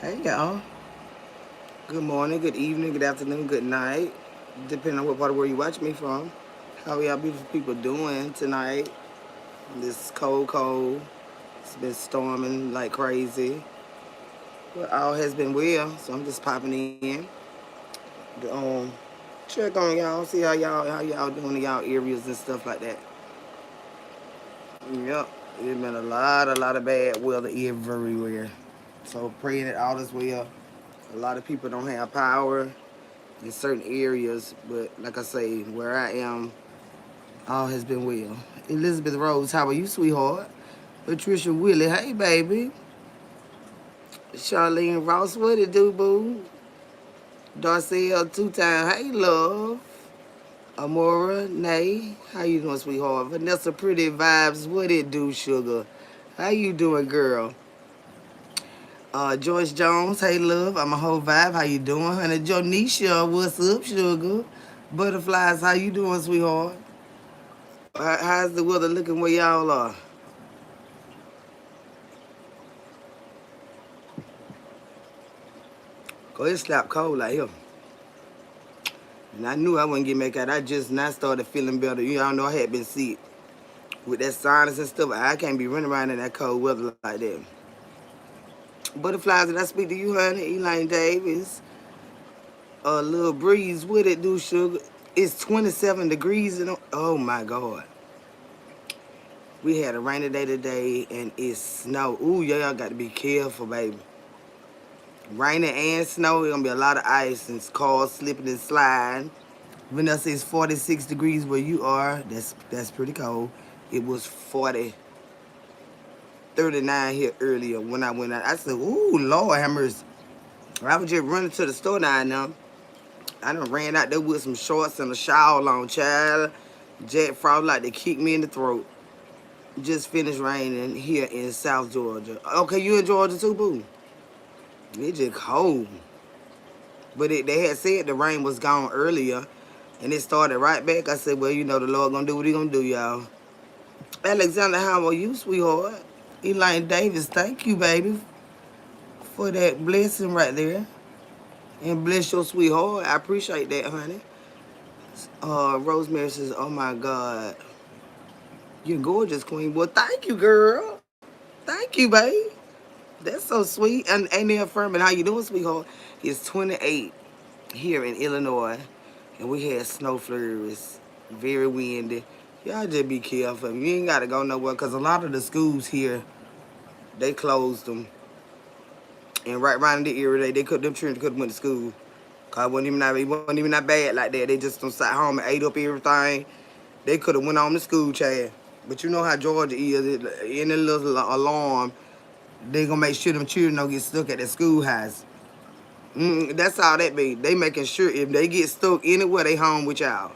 Hey y'all. Good morning, good evening, good afternoon, good night. Depending on what part of the world you watch me from. How y'all beautiful people doing tonight? This cold. It's been storming like crazy. But all has been well, so I'm just popping in. To, check on y'all, see how y'all doing in y'all areas and stuff like that. Yep. It's been a lot of bad weather everywhere. So praying that all is well. A lot of people don't have power in certain areas, but like I say, where I am, all has been well. Elizabeth Rose, how are you, sweetheart? Patricia Willie, hey baby. Charlene Ross, what it do, boo? Darcel, two-time, hey love. Amora, Nay, how you doing, sweetheart? Vanessa Pretty Vibes, what it do, sugar? How you doing, girl? Joyce Jones, hey love, I'm a whole vibe, how you doing? Honey, Jonisha, what's up, sugar? Butterflies, how you doing, sweetheart? How's the weather looking where y'all are? Cause it slapped cold like here. And I knew I wouldn't get back out. I just now started feeling better. You all know I had been sick. With that sinus and stuff, I can't be running around in that cold weather like that. Butterflies, did I speak to you, honey? Elaine Davis. A little breeze, what it do, sugar? It's 27 degrees and oh my God. We had a rainy day today and it snowed. Ooh, y'all got to be careful, baby. Raining and snow, it's gonna be a lot of ice and cars slipping and sliding. Vanessa is 46 degrees where you are. That's pretty cold. It was 39 here earlier when I went out. I said, ooh, Lord hammers. I was just running to the store now and now. I done ran out there with some shorts and a shawl on, child. Jack Frost like to kick me in the throat. Just finished raining here in South Georgia. Okay, you in Georgia too, boo? It just cold. But they had said the rain was gone earlier, and it started right back. I said, well, you know, the Lord gonna do what he gonna do, y'all. Alexander, how are you, sweetheart? Elaine Davis, thank you, baby, for that blessing right there. And bless your sweetheart. I appreciate that, honey. Rosemary says, oh my God. You're gorgeous, queen. Well, thank you, girl. Thank you, babe. That's so sweet. And ain't they affirming how you doing, sweetheart? It's 28 here in Illinois. And we had snow flurries. Very windy. Y'all just be careful. You ain't got to go nowhere because a lot of the schools here, they closed them. And right around the area, them children could have went to school. Cause it wasn't even that bad like that. They just done sat home and ate up everything. They could have went on to school, Chad. But you know how Georgia is. Any little alarm, they gonna make sure them children don't get stuck at the schoolhouse. That's all that be. They making sure if they get stuck anywhere, they home with y'all.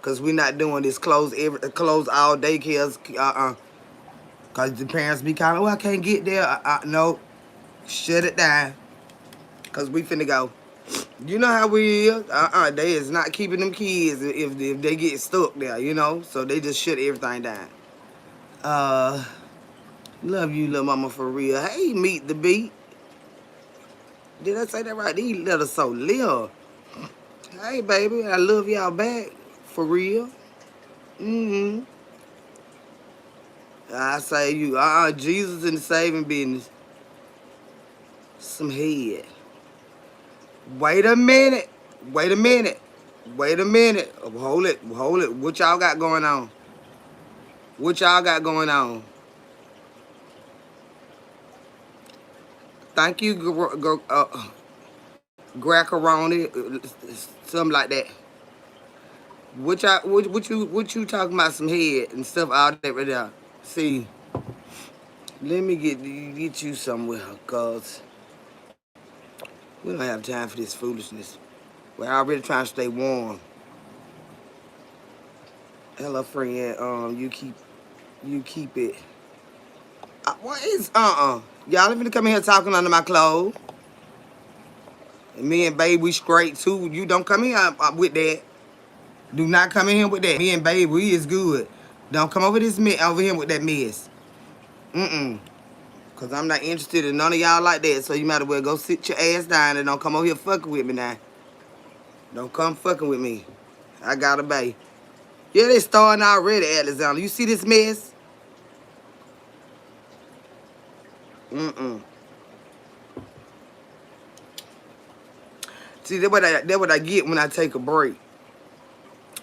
Cause we not doing this close all daycares. Cause the parents be kind of, oh, I can't get there. No, shut it down. Cause we finna go. You know how we is. They is not keeping them kids if they get stuck there, you know. So they just shut everything down. Uh, love you, little mama, for real. Hey, meet the beat. Did I say that right? These letters so little. Hey, baby, I love y'all back. For real. Mm-hmm. I say you, Jesus in the saving business. Some head. Wait a minute. Wait a minute. Wait a minute. Hold it. Hold it. What y'all got going on? What y'all got going on? Thank you, Graccaroni, something like that. What you talking about some head and stuff all that right there? See, let me get you somewhere, cause we don't have time for this foolishness. We're already trying to stay warm. Hello, friend. You keep it. What is Y'all let me come in here talking under my clothes. And me and babe, we straight too. You don't come in here with that. Do not come in here with that. Me and babe, we is good. Don't come over here with that mess. Mm-mm. Cause I'm not interested in none of y'all like that. So you might as well go sit your ass down and don't come over here fucking with me now. Don't come fucking with me. I got a bae. Yeah, they starting already, Alexander. You see this mess? Mm-mm. See, that what I get when I take a break.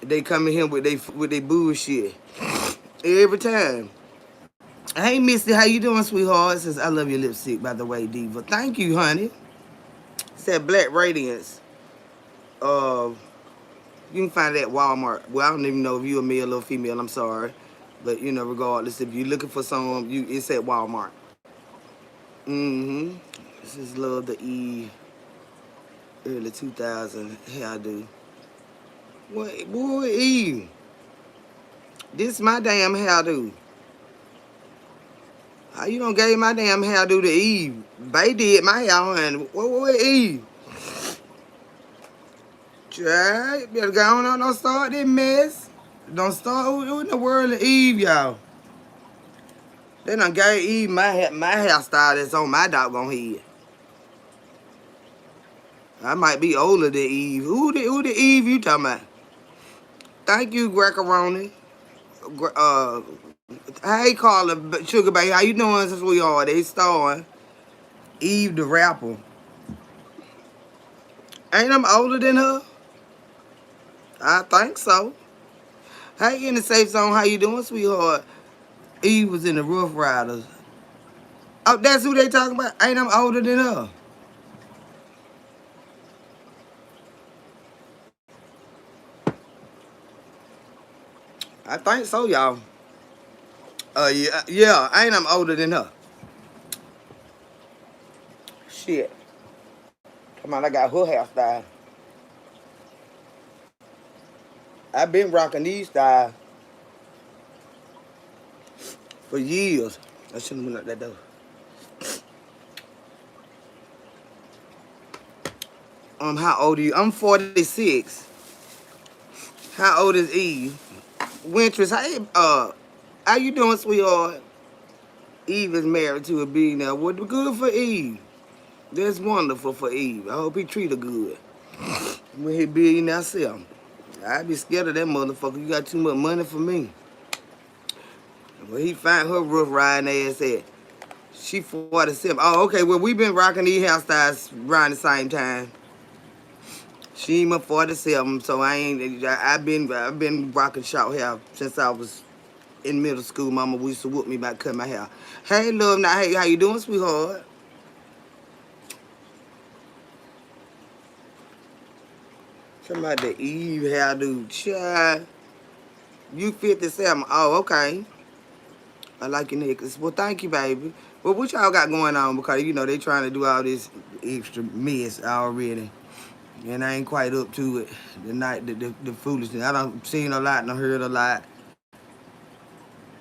They come in here with they bullshit. Every time. Hey, Misty, how you doing, sweetheart? Says I love your lipstick, by the way, Diva. Thank you, honey. It's that Black Radiance. Uh, you can find it at Walmart. Well, I don't even know if you're a male or female. I'm sorry, but you know, regardless, if you're looking for some, it's at Walmart. Mm-hmm. This is Love the E early 2000 hairdo. What, boy, E? This my damn hairdo. How you done gave my damn hairdo to Eve? They did my hair, honey. What, Eve? Child, you better go on, don't start this mess. Don't start who in the world of Eve, y'all. They done gave Eve my hairstyle that's on my doggone head. I might be older than Eve. Who the Eve you talking about? Thank you, Grecaroni. Hey, Carla, Sugar Baby, how you doing since we are? They starring Eve the rapper. Ain't I'm older than her? I think so. Hey, in the safe zone, how you doing, sweetheart? Eve was in the Rough Riders. Oh, that's who they talking about? Ain't I'm older than her? I think so, y'all. Yeah, ain't I'm older than her? Shit. Come on, I got her hairstyle. I've been rocking these styles for years. I shouldn't have went out that door. How old are you? I'm 46. How old is Eve? Wintress, how you doing, sweetheart? Eve is married to a billionaire. What good for Eve? That's wonderful for Eve. I hope he treat her good. When he billionaire self. I'd be scared of that motherfucker. You got too much money for me. Well, he find her rough riding ass at. She 47. Oh, okay. Well, we been rocking these hairstyles around the same time. She my 47, so I've been rocking short hair since I was in middle school. Mama used to whoop me about cutting my hair. Hey, love, now hey, how you doing, sweetheart? Somebody the Eve hairdo, child. You 57. Oh, okay. I like your necklace. Well, thank you, baby. Well, what y'all got going on? Because, you know, they trying to do all this extra mess already. And I ain't quite up to it. The foolishness. I done seen a lot and I heard a lot.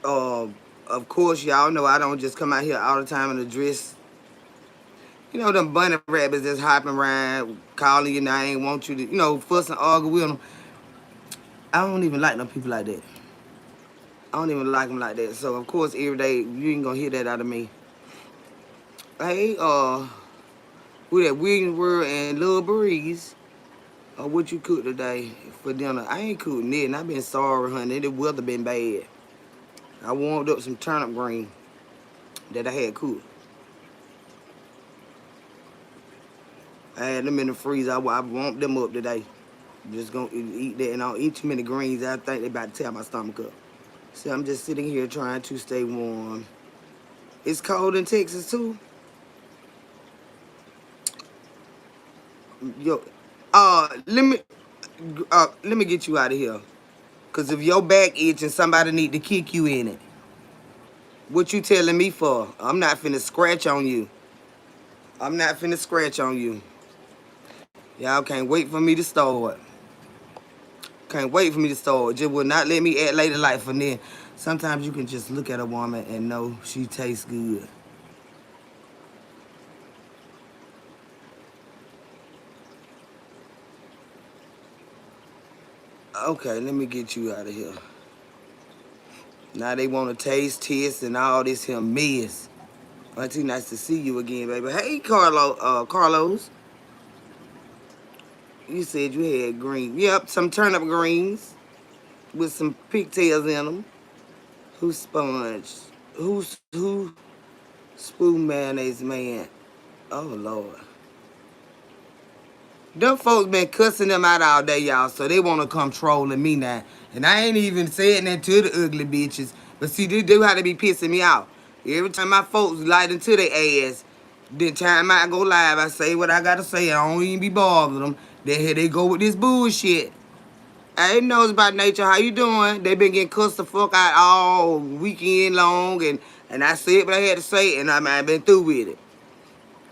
Uh, of course, y'all know I don't just come out here all the time in a dress. You know, them bunny rabbits that's hopping around, calling your name, want you to, fuss and argue with them. I don't even like no people like that. I don't even like them like that. So, of course, every day, you ain't gonna hear that out of me. Hey, we at Williams World and Little Breeze. What you cook today for dinner? I ain't cooked nothing. I been sorry, honey. The weather been bad. I warmed up some turnip green that I had cooked. I had them in the freezer. I warmed them up today. Just gonna eat that, and I'll eat too many greens. I think they about to tear my stomach up. So I'm just sitting here trying to stay warm. It's cold in Texas too. Yo, let me get you out of here. Cause if your back itching, somebody need to kick you in it. What you telling me for? I'm not finna scratch on you. I'm not finna scratch on you. Y'all can't wait for me to start. Can't wait for me to start. Just will not let me add later life. And then sometimes you can just look at a woman and know she tastes good. Okay, let me get you out of here. Now they want to taste, test, and all this here mess. Auntie, nice to see you again, baby. Hey, Carlos. You said you had green. Yep, some turnip greens with some pigtails in them. Who sponge? Who spoon mayonnaise man? Oh Lord. Them folks been cussing them out all day, y'all, so they want to come trolling me now. And I ain't even saying that to the ugly bitches. But see, they do how to be pissing me off. Every time my folks light into their ass, the time I go live, I say what I gotta say. I don't even be bothering them. Then here they go with this bullshit. I ain't knows about nature. How you doing? They been getting cussed the fuck out all weekend long, and I said what I had to say, and I been through with it.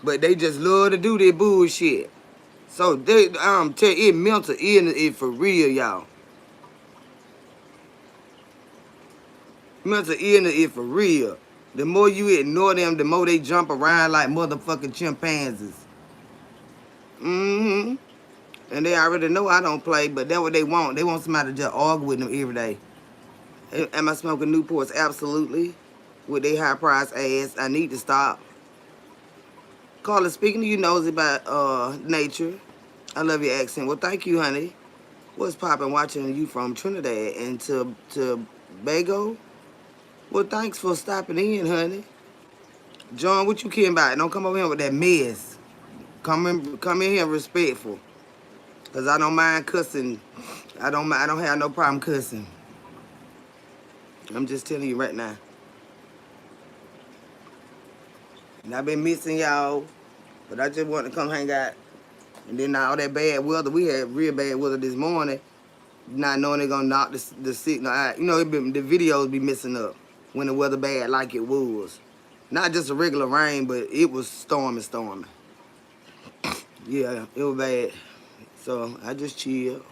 But they just love to do their bullshit. So they tell you, it mental illness is for real, y'all. Mental illness is for real. The more you ignore them, the more they jump around like motherfucking chimpanzees. Mm-hmm. And they already know I don't play, but that's what they want. They want somebody to just argue with them every day. Am I smoking Newports? Absolutely. With their high price ass, I need to stop. Carla, speaking to you nosy about nature. I love your accent. Well, thank you, honey. What's poppin' watching you from Trinidad and to Bago? Well, thanks for stopping in, honey. John, what you caring about? Don't come over here with that mess. Come in here respectful. Cause I don't mind cussing. I don't have no problem cussing. I'm just telling you right now. And I've been missing y'all, but I just want to come hang out. And then all that bad weather, we had real bad weather this morning, not knowing they're gonna knock the signal out. You know, the videos be messing up when the weather bad like it was. Not just a regular rain, but it was storming. Yeah, it was bad. So I just chill.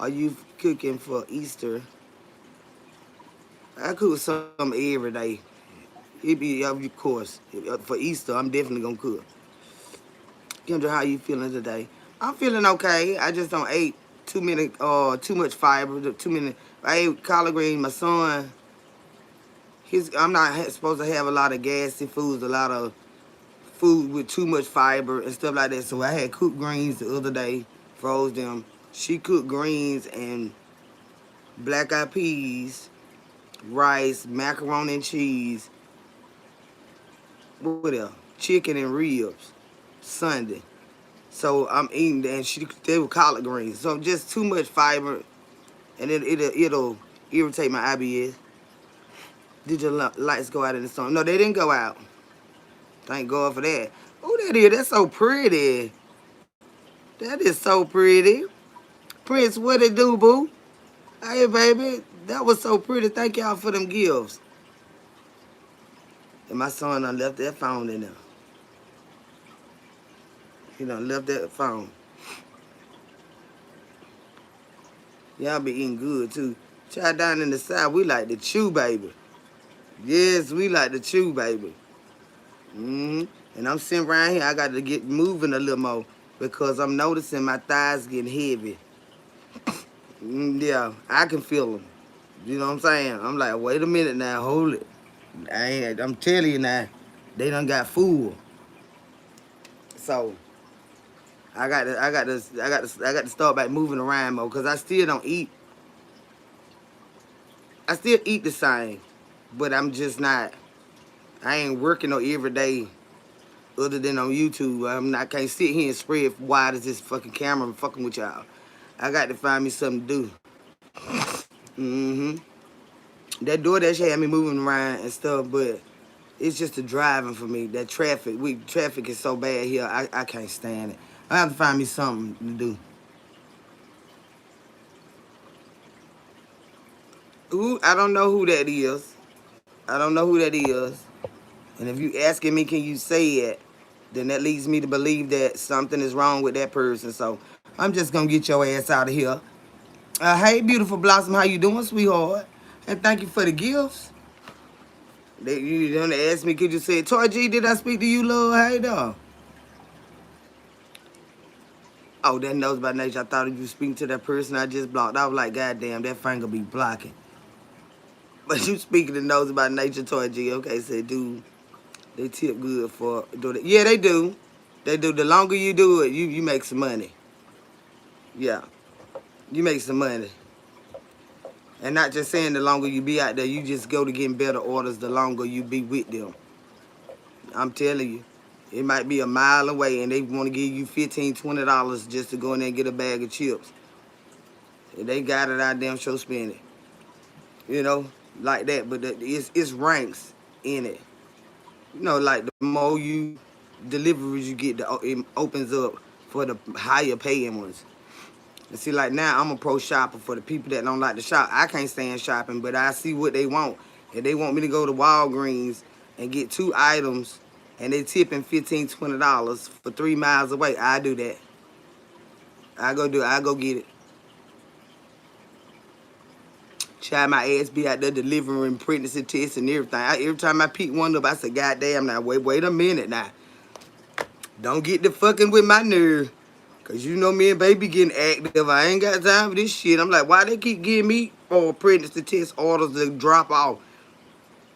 Are you cooking for Easter? I cook something every day. It be, of course, for Easter, I'm definitely gonna cook. Kendra, how you feeling today? I'm feeling okay. I just don't eat too much fiber, too many. I ate collard greens. My son, I'm not supposed to have a lot of gassy foods, a lot of food with too much fiber and stuff like that. So I had cooked greens the other day, froze them. She cooked greens and black eyed peas, rice, macaroni and cheese. What else? Chicken and ribs. Sunday. So I'm eating that, and they were collard greens. So just too much fiber, and it'll irritate my IBS. Did your lights go out in the storm? No, they didn't go out. Thank God for that. Oh, that is. That's so pretty. That is so pretty. Prince, what it do, boo? Hey, baby. That was so pretty. Thank y'all for them gifts. And my son done left that phone in there. He done left that phone. Y'all be eating good, too. Try down in the side, we like to chew, baby. Yes, we like to chew, baby. Mm-hmm. And I'm sitting around here, I got to get moving a little more because I'm noticing my thighs getting heavy. Yeah, I can feel them. You know what I'm saying? I'm like, wait a minute now, hold it. I'm telling you now, they done got fooled. So I got to start back moving around more because I still don't eat. I still eat the same, but I'm just not. I ain't working on every day other than on YouTube. I can't sit here and spread wide as this fucking camera and fucking with y'all. I got to find me something to do. Mm-hmm. That DoorDash had me moving around and stuff, but it's just the driving for me. That traffic is so bad here. I can't stand it. I have to find me something to do. Ooh, I don't know who that is. I don't know who that is. And if you asking me, can you say it? Then that leads me to believe that something is wrong with that person. So I'm just gonna get your ass out of here. Hey, beautiful Blossom, how you doing, sweetheart? And thank you for the gifts. You done ask me, could you say, Toy G, did I speak to you, love? Hey, dog. Oh, that knows about nature. I thought if you speaking to that person I just blocked. I was like, God damn, that finger be blocking. But you speaking to knows about nature, Toy G. Okay, said, dude, They tip good for do that. Yeah, they do. They do. The longer you do it, you make some money. Yeah, you make some money. And not just saying the longer you be out there, you just go to getting better orders the longer you be with them. I'm telling you. It might be a mile away and they want to give you $15, $20 just to go in there and get a bag of chips. And they got it out damn show spend it. You know, like that. But it's ranks in it. You know, like the more you deliveries you get, it opens up for the higher paying ones. And see, like now, I'm a pro shopper for the people that don't like to shop. I can't stand shopping, but I see what they want. If they want me to go to Walgreens and get 2 items and they tipping $15, $20 for 3 miles away, I do that. I go get it. Try my ass be out there delivering pregnancy tests and everything. Every time I pick one up, I say, God damn, now wait a minute now. Don't get the fucking with my nerve. Cause you know me and baby getting active. I ain't got time for this shit. I'm like, why they keep giving me pregnancy test orders to drop off?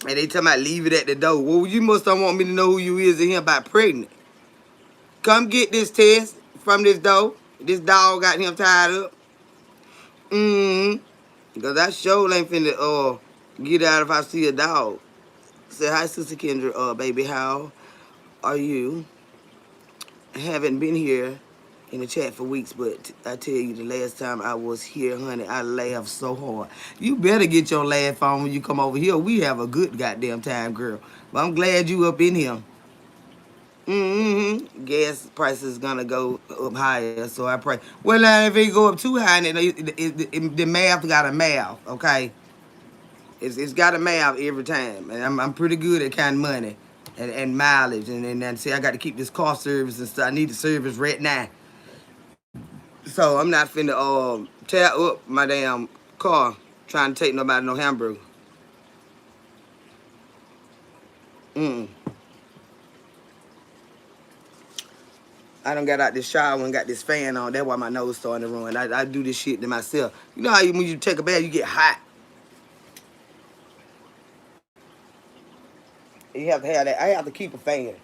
And they talking about leave it at the door. Well, you must don't want me to know who you is and him about pregnant. Come get this test from this door. This dog got him tied up. Because I sure ain't finna get out if I see a dog. Say, hi, Sister Kendra. Baby, how are you? I haven't been here in the chat for weeks, but I tell you, the last time I was here, honey, I laughed so hard. You better get your laugh on when you come over here. We have a good goddamn time, girl. But I'm glad you up in here. Gas prices gonna go up higher, so I pray. Well, now if it go up too high, then the math got a math, okay? It's got a math every time, and I'm pretty good at counting money and mileage, and see, I got to keep this car service and stuff. I need the service right now, so I'm not finna tear up my damn car trying to take nobody no hamburger. I done got out this shower and got this fan on. That's why my nose starting to run. I do this shit to myself. You know how when you take a bath, you get hot. You have to have that. I have to keep a fan.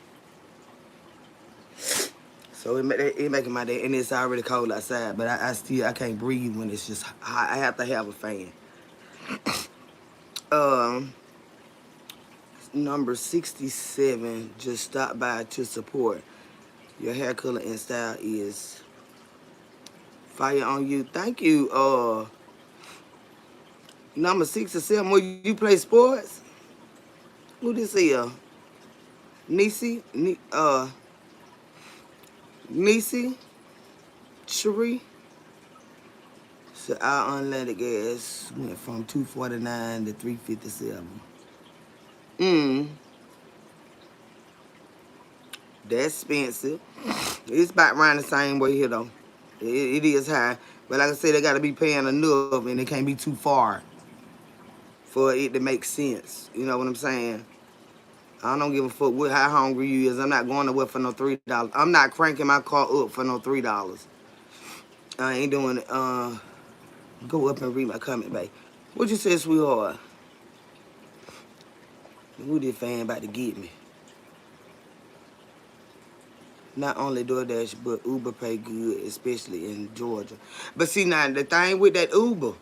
So it making my day, and it's already cold outside, but I can't breathe when it's just hot. I have to have a fan. Number 67 just stopped by to support. Your hair color and style is fire on you. Thank you. Number 67. Will you play sports? Who this here? Nisi? Nisi? Cherie? So our unleaded gas went from 249 to 357. That's expensive. It's about around the same way here though. It is high. But like I said, they gotta be paying enough and it can't be too far for it to make sense. You know what I'm saying? I don't give a fuck how hungry you is. I'm not going to work for no $3. I'm not cranking my car up for no $3. I ain't doing it. Go up and read my comment, babe. What you say, sweetheart? Who this fan about to get me? Not only DoorDash, but Uber pay good, especially in Georgia. But see, now, the thing with that Uber,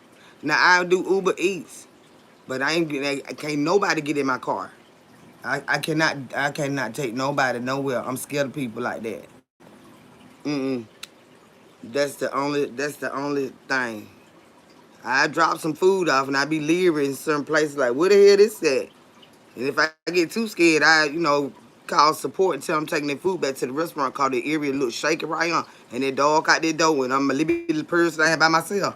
now, I do Uber Eats, but I can't nobody get in my car. I cannot take nobody nowhere. I'm scared of people like that. That's the only thing. I drop some food off and I be leery in certain places like, where the hell this at? And if I get too scared, call support and tell them I'm taking their food back to the restaurant cause the area look shaky right on. And that dog out their door and I'm a little person I have by myself.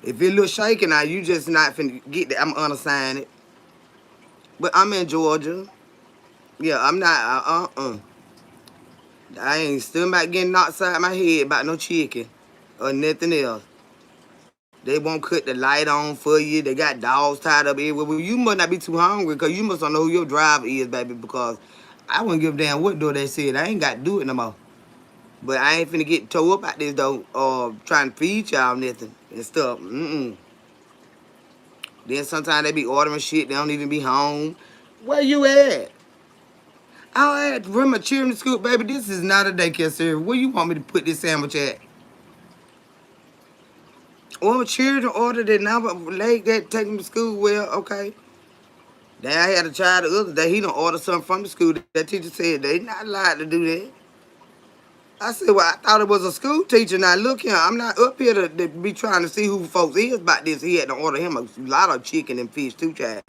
If it look shaky now, you just not finna get that. I'm unassigned. But I'm in Georgia. Yeah, I'm not, I ain't still about getting knocked outside my head about no chicken or nothing else. They won't cut the light on for you. They got dogs tied up everywhere. Well, you must not be too hungry because you must don't know who your driver is, baby, because I wouldn't give a damn what door they said. I ain't got to do it no more. But I ain't finna get tore up out this though, trying to feed y'all nothing and stuff. Then sometimes they be ordering shit. They don't even be home. Where you at? I had to run my children to school, baby. This is not a daycare service. Where you want me to put this sandwich at? Well, children ordered it now, but late that take them to school. Well, okay. Then I had a child the other day. He don't order something from the school. That teacher said they not allowed to do that. I said, well, I thought it was a school teacher. Now look here, I'm not up here to be trying to see who folks is about this. He had to order him a lot of chicken and fish too, child.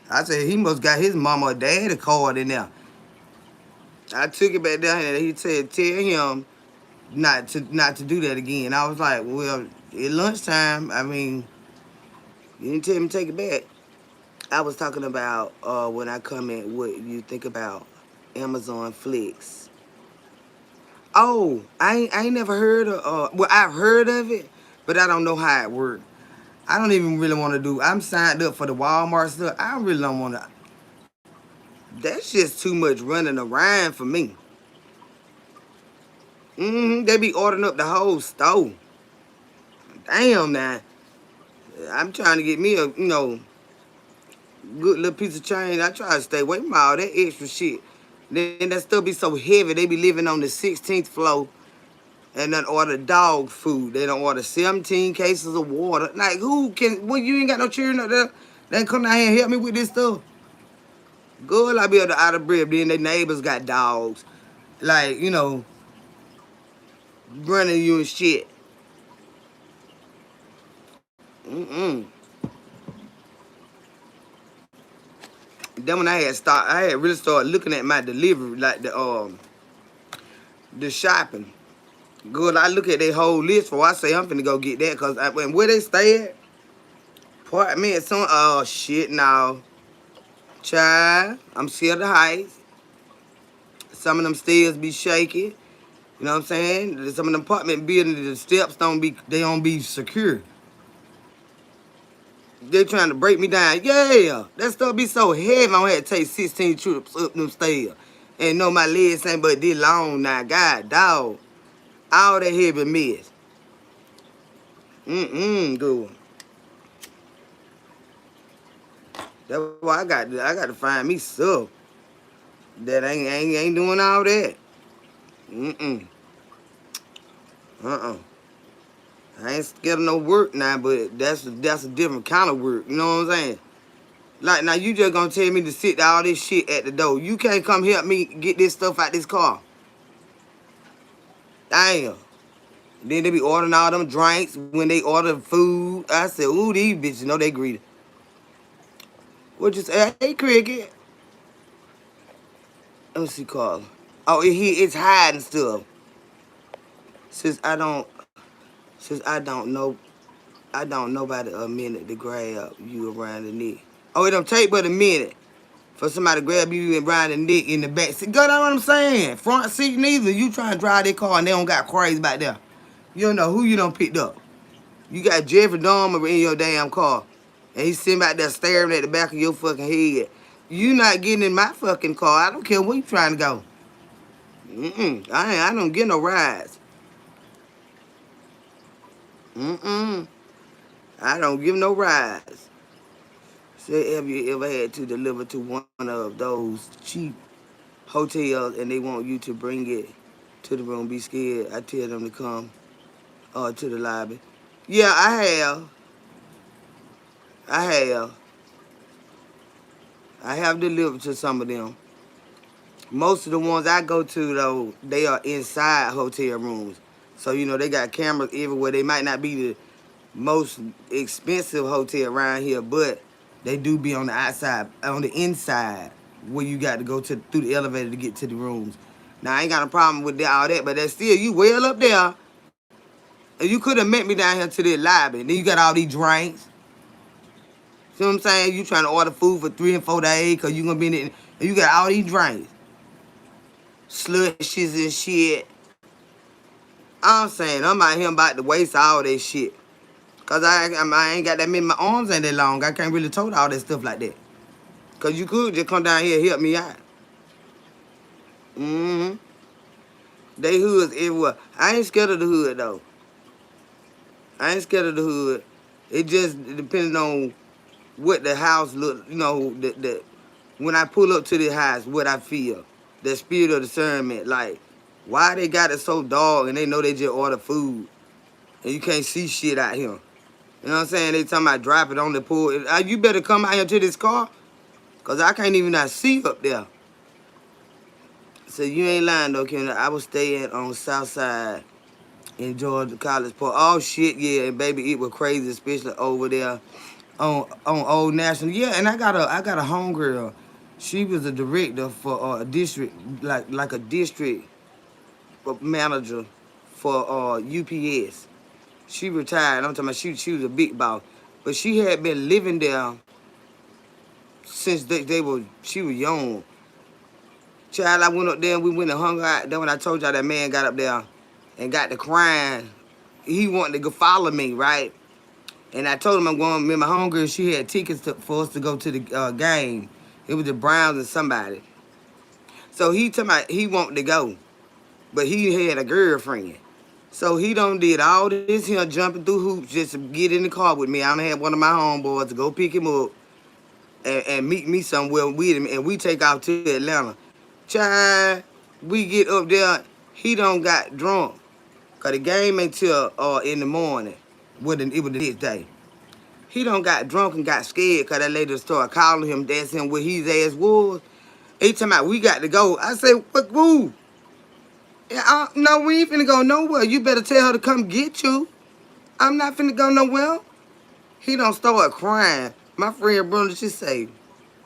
I said he must got his mama or daddy card in there. I took it back down and he said, tell him not to do that again. I was like, well, at lunchtime, I mean, you didn't tell him to take it back. I was talking about when I come in, what you think about Amazon Flex. Oh, I ain't never heard of. Well, I've heard of it, but I don't know how it works. I don't even really want to do. I'm signed up for the Walmart stuff. I really don't want to. That's just too much running around for me. They be ordering up the whole store. Damn, now. I'm trying to get me a good little piece of change. I try to stay away from all that extra shit. Then that stuff be so heavy. They be living on the 16th floor and then order dog food. They don't order 17 cases of water. Like, who can, well, you ain't got no children up there. They come down here and help me with this stuff. Good, I be able to out of breath. Then their neighbors got dogs. Like, running you and shit. Mm-mm. Then when I had really started looking at my delivery, like the shopping. Good, I look at their whole list before I say I'm finna go get that, cause where they stay at, apartment, some shit now. Child, I'm scared of heights. Some of them stairs be shaky. You know what I'm saying? Some of them apartment buildings, the steps don't be secure. They trying to break me down. Yeah, that stuff be so heavy. I'm gonna have to take 16 trips up them stairs. And know my legs ain't but this long now. God, dog. All that heavy mess. Good. That's why I got to find me stuff that ain't doing all that. Uh-uh. I ain't scared of no work now, but that's a different kind of work. You know what I'm saying? Like, now you just gonna tell me to sit all this shit at the door. You can't come help me get this stuff out this car. Damn. Then they be ordering all them drinks when they order food. I said, ooh, these bitches know they greedy. What you say? Hey, Cricket. Let me see, Carla. Oh, it's hiding stuff. Since I don't know, I don't know about a minute to grab you around the neck. Oh, it don't take but a minute for somebody to grab you around the neck in the back seat. Girl, that's what I'm saying. Front seat neither. You trying to drive their car and they don't got crazy back there. You don't know who you done picked up. You got Jeffrey Dahmer in your damn car. And he's sitting back there staring at the back of your fucking head. You not getting in my fucking car. I don't care where you trying to go. I don't get no rides. I don't give no rides. Say, have you ever had to deliver to one of those cheap hotels and they want you to bring it to the room? Be scared. I tell them to come to the lobby. Yeah, I have. I have delivered to some of them. Most of the ones I go to, though, they are inside hotel rooms. So, they got cameras everywhere. They might not be the most expensive hotel around here, but they do be on the outside, on the inside, where you got to go through the elevator to get to the rooms. Now, I ain't got a problem with all that, but that's still, you well up there, and you could have met me down here to the lobby. Then you got all these drinks. See what I'm saying? You trying to order food for 3 and 4 days because you going to be in it, and you got all these drinks. Slushes and shit. I'm saying, I'm out here about to waste all that shit. Because I ain't got that many, my arms ain't that long. I can't really tote all that stuff like that. Because you could just come down here and help me out. They hoods everywhere. I ain't scared of the hood, though. I ain't scared of the hood. It just depends on what the house look, when I pull up to the house, what I feel. that spirit of discernment. Like, why they got it so dark and they know they just order food and you can't see shit out here. You know what I'm saying? They talking about drop it on the pool. You better come out here to this car, because I can't even not see up there. So you ain't lying though, Kendra. I was staying on South Side in Georgia College Park. Oh shit, yeah, and baby, it was crazy, especially over there on Old National. Yeah, and I got a homegirl. She was a director for a district, like a district manager for UPS. She retired. I'm talking about she was a big boss, but she had been living there since they were she was young. Child, I went up there and we went and hung out. Then when I told y'all that man got up there and got to crying, he wanted to go follow me, right? And I told him I'm going. Me and my homegirl, she had tickets for us to go to the game. It was the Browns and somebody. So he told me he wanted to go, but he had a girlfriend. So he done did all this here jumping through hoops just to get in the car with me. I done had one of my homeboys to go pick him up and meet me somewhere with him, and we take off to Atlanta. Child, we get up there, he done got drunk. Cause the game ain't till in the morning. It was the next day. He done got drunk and got scared cause that lady started calling him, asking him where his ass was. He talking about, we got to go. I say, what, woo? Yeah, no, we ain't finna go nowhere. You better tell her to come get you. I'm not finna go nowhere. He don't start crying. My friend Brenda, she say,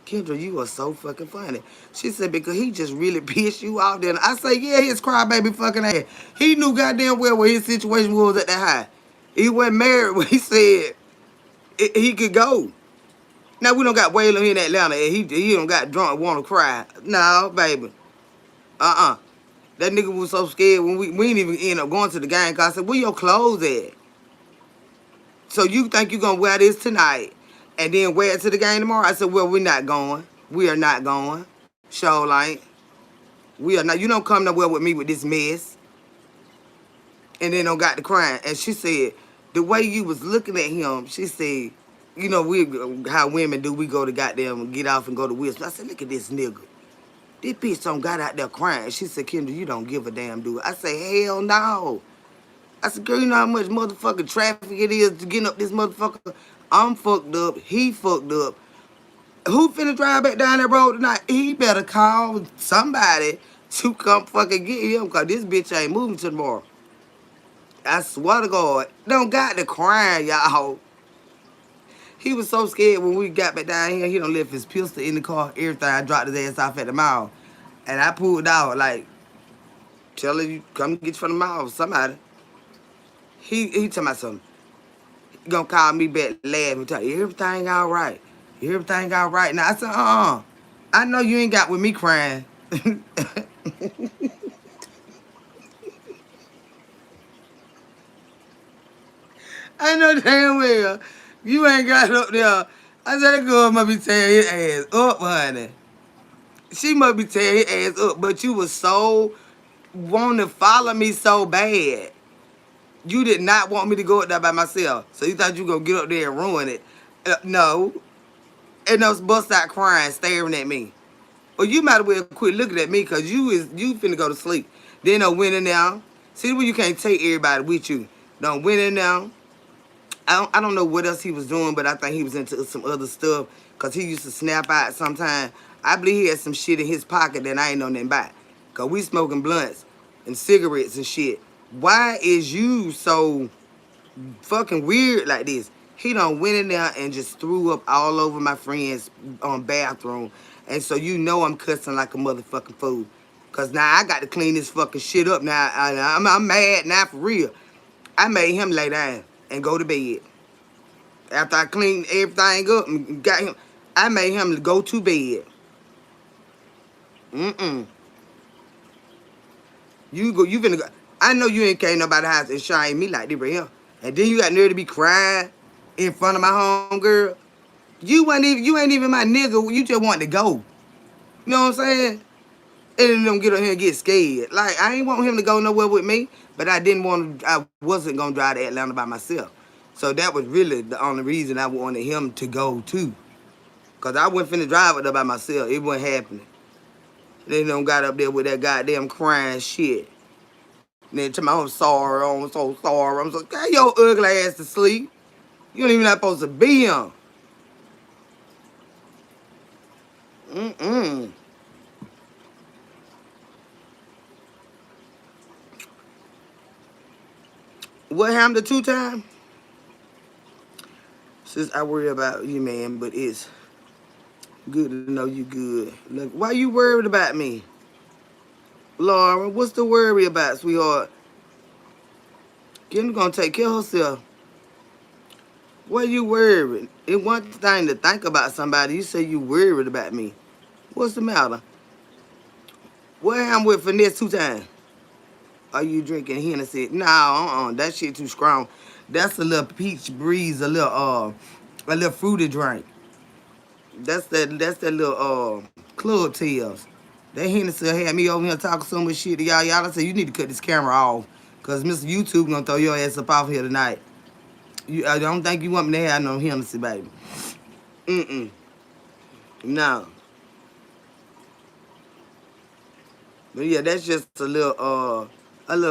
Kendra, you are so fucking funny. She said, because he just really pissed you off then. I say, yeah, his crybaby fucking ass. He knew goddamn well what his situation was at that high. He wasn't married when he said he could go. Now, we don't got Waylon here in Atlanta and he don't got drunk and want to cry. No, baby. That nigga was so scared when we didn't even end up going to the game because I said, where your clothes at? So you think you gonna wear this tonight and then wear it to the game tomorrow? I said, well, we're not going. We are not going. Show like we are not. You don't come nowhere with me with this mess. And then don't got to crying. And she said, the way you was looking at him, she said, you know, we how women do. We go to goddamn get off and go to Wilson. I said, look at this nigga. This bitch don't got out there crying. She said, Kendra, you don't give a damn, dude. I say, hell no. I said, girl, you know how much motherfucking traffic it is to get up this motherfucker? I'm fucked up. He fucked up. Who finna drive back down that road tonight? He better call somebody to come fucking get him because this bitch ain't moving tomorrow. I swear to God. Don't got to crying, y'all. He was so scared when we got back down here. He done left his pistol in the car, everything. I dropped his ass off at the mall. And I pulled out, like, tell her you come get you from the mall, somebody. He tell me something. He gonna call me back laughing, tell you, everything all right. Everything all right. Now I said, I know you ain't got with me crying. I know damn well you ain't got it up there. I said that girl must be tearing his ass up, honey. She must be tearing his ass up, but you was so wanting to follow me so bad. You did not want me to go up there by myself. So you thought you were going to get up there and ruin it. No. And those bust out crying, staring at me. Well, you might as well quit looking at me because you finna go to sleep. Then I went in there. See, when you can't take everybody with you. Don't went in there. I don't know what else he was doing, but I think he was into some other stuff because he used to snap out sometimes. I believe he had some shit in his pocket that I ain't know nothing about. Because we smoking blunts and cigarettes and shit. Why is you so fucking weird like this? He done went in there and just threw up all over my friend's bathroom. And so you know I'm cussing like a motherfucking fool. Because now I got to clean this fucking shit up now. I'm mad now for real. I made him lay down and go to bed. After I cleaned everything up and got him, I made him go to bed. Mm-mm. You finna go. I know you ain't came nobody house and shine me like this right here. And then you got nerve to be crying in front of my homegirl. You ain't even my nigga. You just want to go. You know what I'm saying? And then don't get on here and get scared. Like, I ain't want him to go nowhere with me, but I wasn't gonna drive to Atlanta by myself. So that was really the only reason I wanted him to go too. Cause I wasn't finna drive it there by myself. It wasn't happening. They done got up there with that goddamn crying shit. And then to my I'm sorry, I'm so sorry. I'm so get your ugly ass to sleep. You don't even not supposed to be on. Mm-mm. What happened the 2 times? Since I worry about you, man, but it's good to know you good. Look, why you worried about me? Laura, what's the worry about, sweetheart? Kim gonna take care of herself. What you worried? It one thing to think about somebody. You say you worried about me. What's the matter? What happened with finesse 2 times? Are you drinking Hennessy? No, that shit too strong. That's a little peach breeze, a little fruity drink. That's that little club tails. That Hennessy had me over here talking so much shit to y'all. Y'all I said you need to cut this camera off. Cause Mr. YouTube gonna throw your ass up off here tonight. I don't think you want me to have no Hennessy, baby. Mm-mm. No. But yeah, that's just a little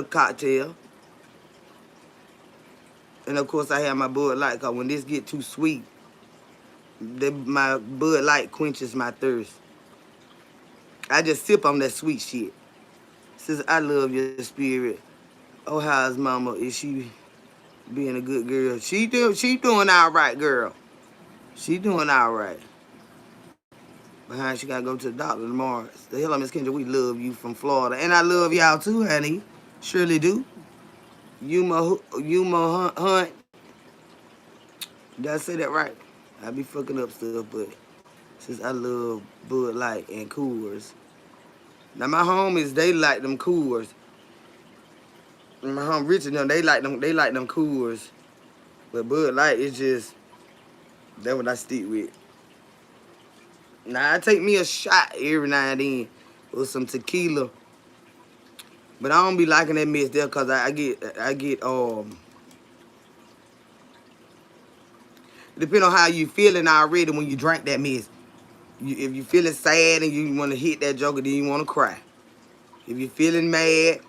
cocktail. And of course I have my Bud Light, cause when this get too sweet, my Bud Light quenches my thirst. I just sip on that sweet shit. Says I love your spirit. Oh, how's mama? Is she being a good girl? She doing all right, girl. She doing all right. Behind she gotta go to the doctor tomorrow. The hell, Miss Kendra, we love you from Florida, and I love y'all too, honey. Surely do. Yuma Hunt. Did I say that right? I be fucking up stuff, but since I love Bud Light and Coors. Now my homies, they like them Coors. And my home Richard, them, they like them Coors. But Bud Light is just that's what I stick with. Now I take me a shot every now and then with some tequila, but I don't be liking that mess there cause I get depending on how you feeling already when you drink that mess. If you feeling sad and you want to hit that joker, then you want to cry. If you feeling mad,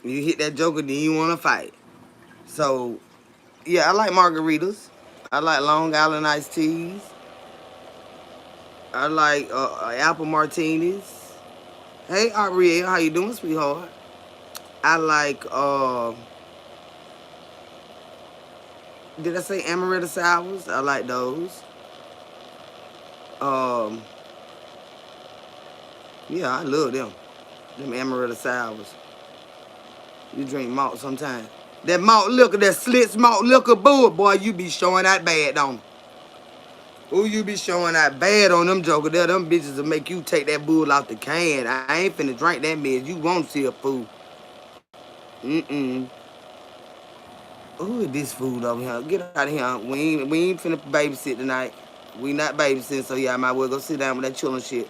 you hit that joker, then you want to fight. So yeah, I like margaritas. I like Long Island iced teas. I like apple martinis. Hey, Ariel, how you doing, sweetheart? I like, did I say amaretto sours? I like those. Um, yeah, I love them. Them amaretto sours. You drink malt sometimes. That malt liquor, that Slits malt liquor, boy, you be showing out bad on them. Ooh, you be showing out bad on them joker there. Them bitches will make you take that bull out the can. I ain't finna drink that mess. You won't see a fool. Mm-mm. Who is this food over here? Get out of here. We ain't finna babysit tonight. We not babysitting, so yeah, I might well go sit down with that chillin' shit.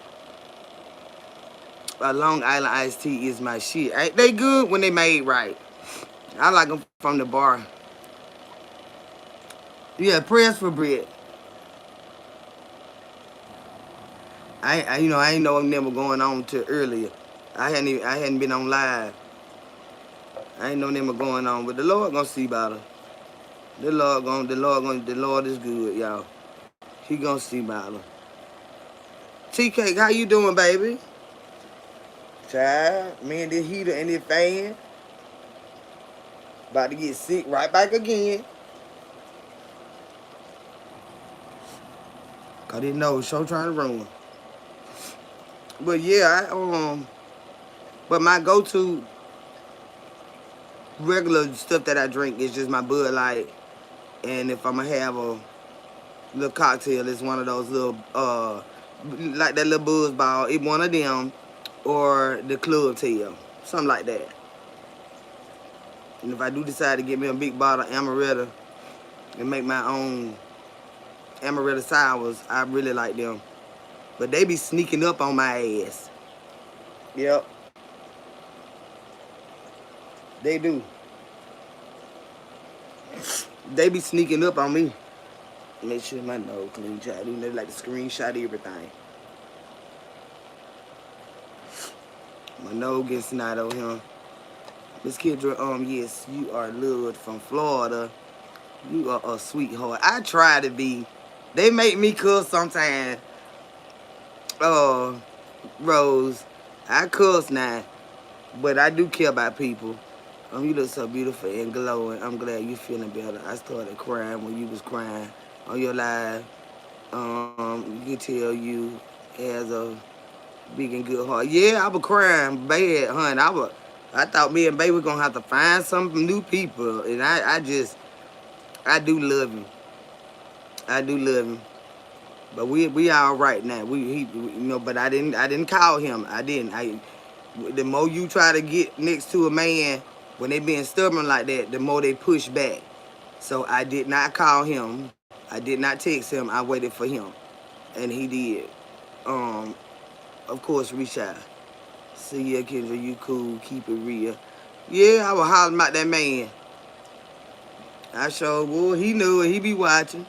Long Island iced tea is my shit. Ain't they good when they made right? I like them from the bar. Yeah, prayers for bread. I ain't know I'm never going on till earlier. I hadn't been on live. I ain't know them were going on, but the Lord gonna see about her. The Lord is good, y'all. He gonna see about her. Tea Cake, how you doing, baby? Child, me and this heater and this fan about to get sick right back again. Cause they know show trying to ruin. But yeah, but my go-to regular stuff that I drink is just my Bud Light, and if I'ma have a little cocktail, it's one of those little like that little buzz ball. It's one of them, or the club tail, something like that. And if I do decide to get me a big bottle of amaretto and make my own amaretto sours, I really like them. But they be sneaking up on my ass. Yep, they do. They be sneaking up on me. Make sure my nose clean, child. They like to screenshot everything. My nose gets snot on him. Miss Kendra, yes, you are loved from Florida. You are a sweetheart. I try to be. They make me cuss sometimes. Uh, Rose, I cuss now, but I do care about people. You look so beautiful and glowing. I'm glad you feeling better. I started crying when you was crying on your live. You can tell you has a big and good heart. Yeah, I was crying bad, hun. I thought me and Baby were gonna have to find some new people, and I do love him. I do love him. But we all right now. But I didn't call him. I didn't. The more you try to get next to a man when they being stubborn like that, the more they push back. So I did not call him. I did not text him. I waited for him, and he did. Um, of course, reach out. See ya, Kendra. You cool. Keep it real. Yeah, I was hollering about that man. I sure would. He knew it. He be watching.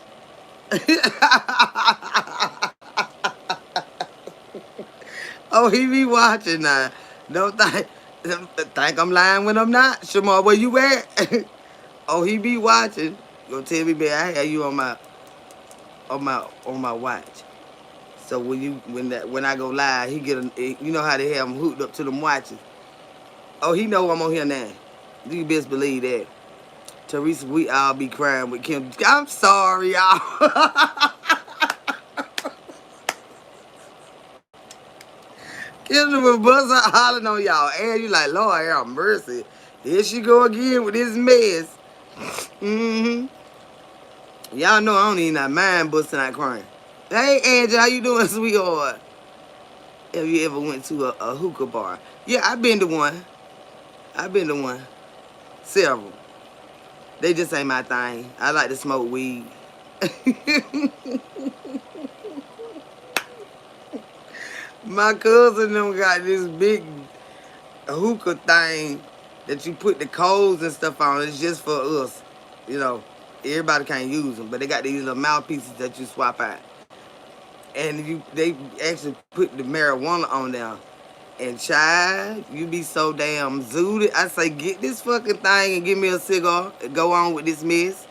Oh, he be watching now. Don't think I'm lying when I'm not. Shamar, where you at? Oh, he be watching. Gonna tell me, man, I had you on my watch. So when I go live, he get you know how they have him hooked up to them watches. Oh, he know I'm on here now. You best believe that. Teresa, we all be crying with Kim. I'm sorry, y'all. Kendra was bust out hollering on y'all. And you like, Lord have mercy. Here she go again with this mess. Mm-hmm. Y'all know I don't even not mind busting out crying. Hey, Angie, how you doing, sweetheart? Have you ever went to a hookah bar? Yeah, I've been to one. I've been to one. Several. They just ain't my thing. I like to smoke weed. My cousin them got this big hookah thing that you put the coals and stuff on. It's just for us. You know, everybody can't use them, but they got these little mouthpieces that you swap out. And they actually put the marijuana on there. And child, you be so damn zooted. I say, get this fucking thing and give me a cigar and go on with this mess.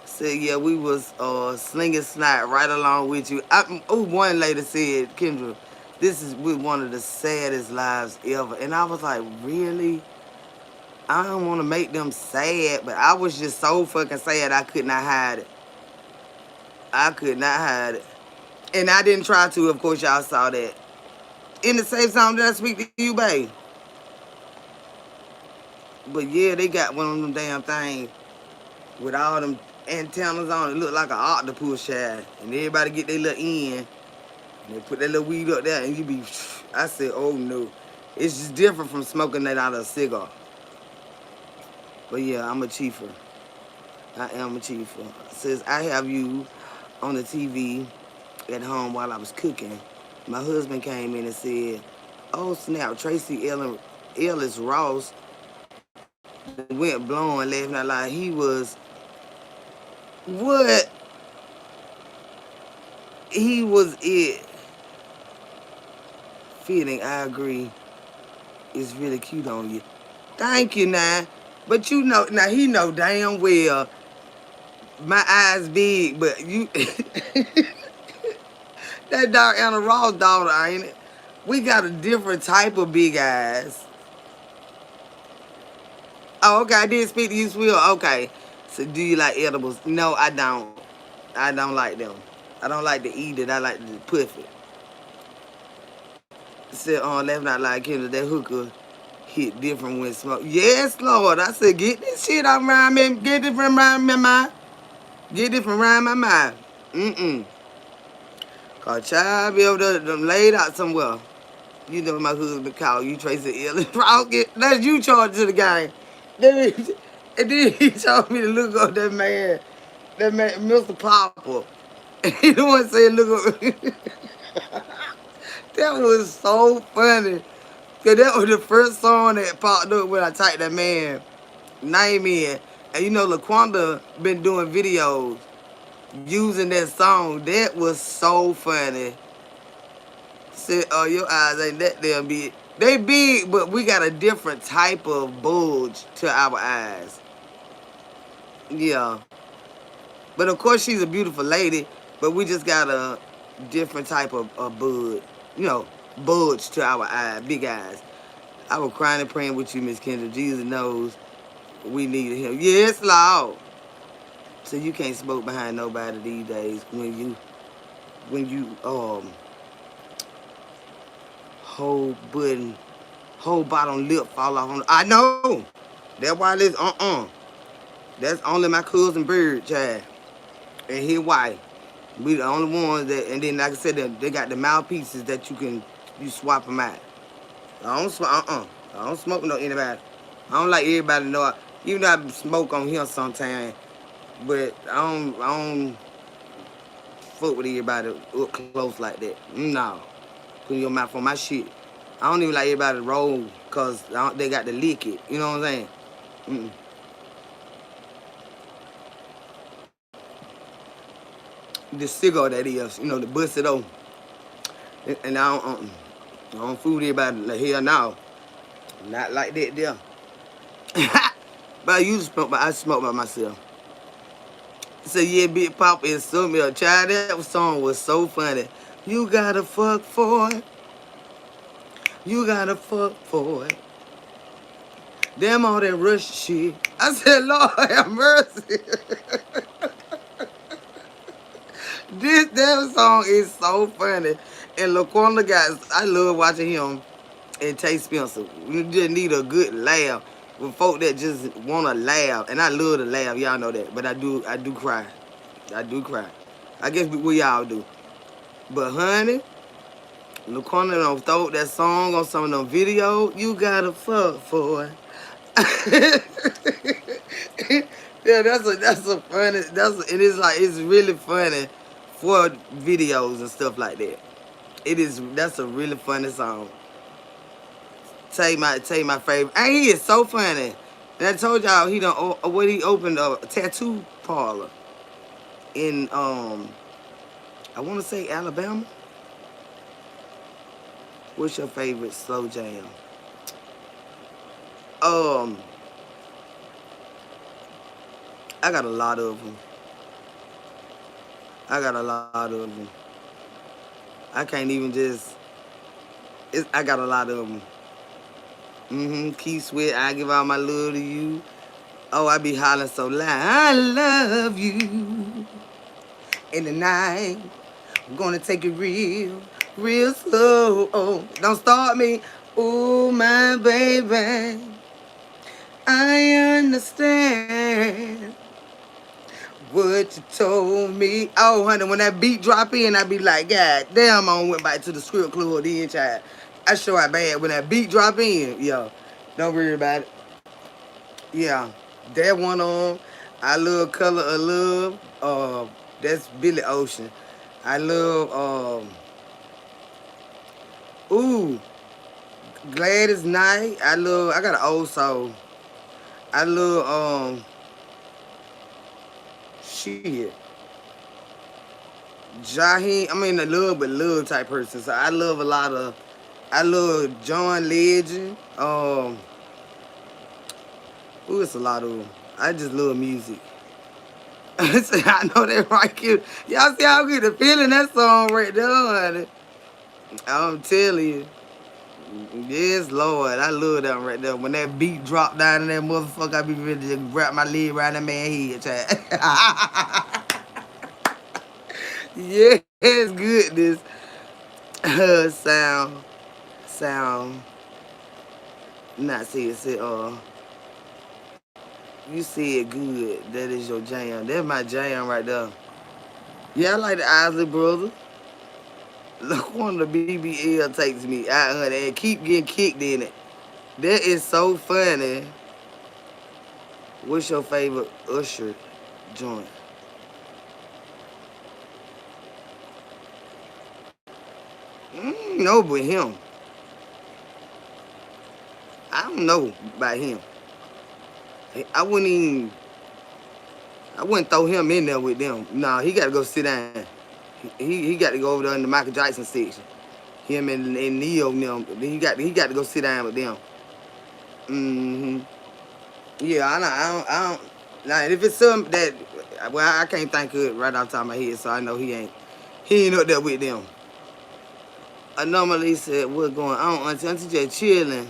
Said, yeah, we was slinging snot right along with you. One lady said, Kendra, this is one of the saddest lives ever. And I was like, really? I don't want to make them sad, but I was just so fucking sad I could not hide it. I could not hide it. And I didn't try to, of course, y'all saw that. In the same time that I speak to you, babe. But yeah, they got one of them damn things with all them antennas on it. Look like an octopus shad. And everybody get their little end. And they put that little weed up there and you be, I said, oh no. It's just different from smoking that out of a cigar. But yeah, I'm a chiefer. I am a chiefer. Says I have you on the TV at home while I was cooking. My husband came in and said, oh snap, Tracy Ellis Ross went blowing, laughing out loud. He was, what? He was it. Fitting, I agree. It's really cute on you. Thank you, now. But you know, now he know damn well my eyes big, but you, that Diana Ross daughter, ain't it? We got a different type of big eyes. Oh, okay, I did speak to you, Swill. Okay. So do you like edibles? No, I don't. I don't like them. I don't like to eat it. I like to puff it. Said, laughing out like Kendra, that hookah hit different when smoke. Yes, Lord. I said, get this shit out around me. Get it from around my mind. Get it from around my mind. Mm-mm. Cause child be over there them laid out somewhere. You know my husband called you Tracy Ellis. That's you charged to the game. And then he told me to look up that man, Mr. Popper. And he the one said, look up. That was so funny. Cause that was the first song that popped up when I typed that man name in. And you know LaQuanda been doing videos using that song. That was so funny. Said, oh, your eyes ain't that damn big. They big, but we got a different type of bulge to our eyes. Yeah. But of course, she's a beautiful lady, but we just got a different type of bud, you know, bulge to our eye, big eyes. I was crying and praying with you, Miss Kendra. Jesus knows we needed him. Yes, Lord. So you can't smoke behind nobody these days when you whole button, whole bottom lip fall off on. I know. That's why this That's only my cousin Bird, child, and his wife. We the only ones that, and then like I said, they got the mouthpieces that you swap them out. I don't smoke. I don't smoke with no anybody. I don't like everybody to know. Even though I smoke on here sometimes, but I don't fuck with everybody up close like that. No, put your mouth on my shit. I don't even like everybody to roll because they got to lick it. You know what I'm saying? Mm-mm. The cigar that is, the bust it open. And I don't fool everybody like hell now. Not like that there. But I smoke by myself. So yeah, Big Pop is so me a child. That song was so funny. You gotta fuck for it. You gotta fuck for it. Damn all that rush shit. I said, Lord have mercy. This damn song is so funny. And Laquanda guys, I love watching him and Tay Spencer. You just need a good laugh with folk that just want to laugh. And I love to laugh, y'all know that. But I do cry. I do cry. I guess we all do. But honey, Laquanda don't throw that song on some of them videos. You gotta fuck for it. Yeah, that's a funny. And it's like it's really funny for videos and stuff like that. That's a really funny song. Tell you my favorite. And he is so funny. And I told y'all he opened a tattoo parlor in I want to say Alabama. What's your favorite slow jam? Um, I got a lot of them. I got a lot of them. I can't even just. I got a lot of them. Keith Sweat, I give all my love to you. Oh, I be hollering so loud. I love you. In the night, I'm gonna take it real, real slow. Oh, don't start me. Oh, my baby. I understand what you told me. Oh, honey, when that beat drop in, I be like, God damn, I went back to the script club then, child. I show out bad when that beat drop in. Yo, don't worry about it. Yeah, that one on. I love Color of Love. That's Billy Ocean. I love ooh, Gladys Knight. I got an old soul. I love shit. Jaheim, I mean a love but love type person. So I love John Legend. It's a lot of them. I just love music. I know that right here. Y'all see how good the feeling that song right there, honey. I'm telling you. Yes, Lord. I love that right there. When that beat drop down in that motherfucker, I be ready to wrap my leg around that man's head, child. Yes, goodness. Sound. Sound. Not see it. You see it good. That is your jam. That's my jam right there. Yeah, I like the Isley Brothers. Look, one of the BBL takes me out, honey, and keep getting kicked in it. That is so funny. What's your favorite Usher joint? No, but him. I don't know about him. I wouldn't even. I wouldn't throw him in there with them. Nah, he got to go sit down. He got to go over there in the Michael Jackson section. Him and Neo and them. Then he got to go sit down with them. Mm-hmm. Yeah, I don't. Now, if it's something that, well, I can't think of it right off the top of my head, so I know he ain't up there with them. Anomaly said, "What's going on, Auntie? Auntie just chilling.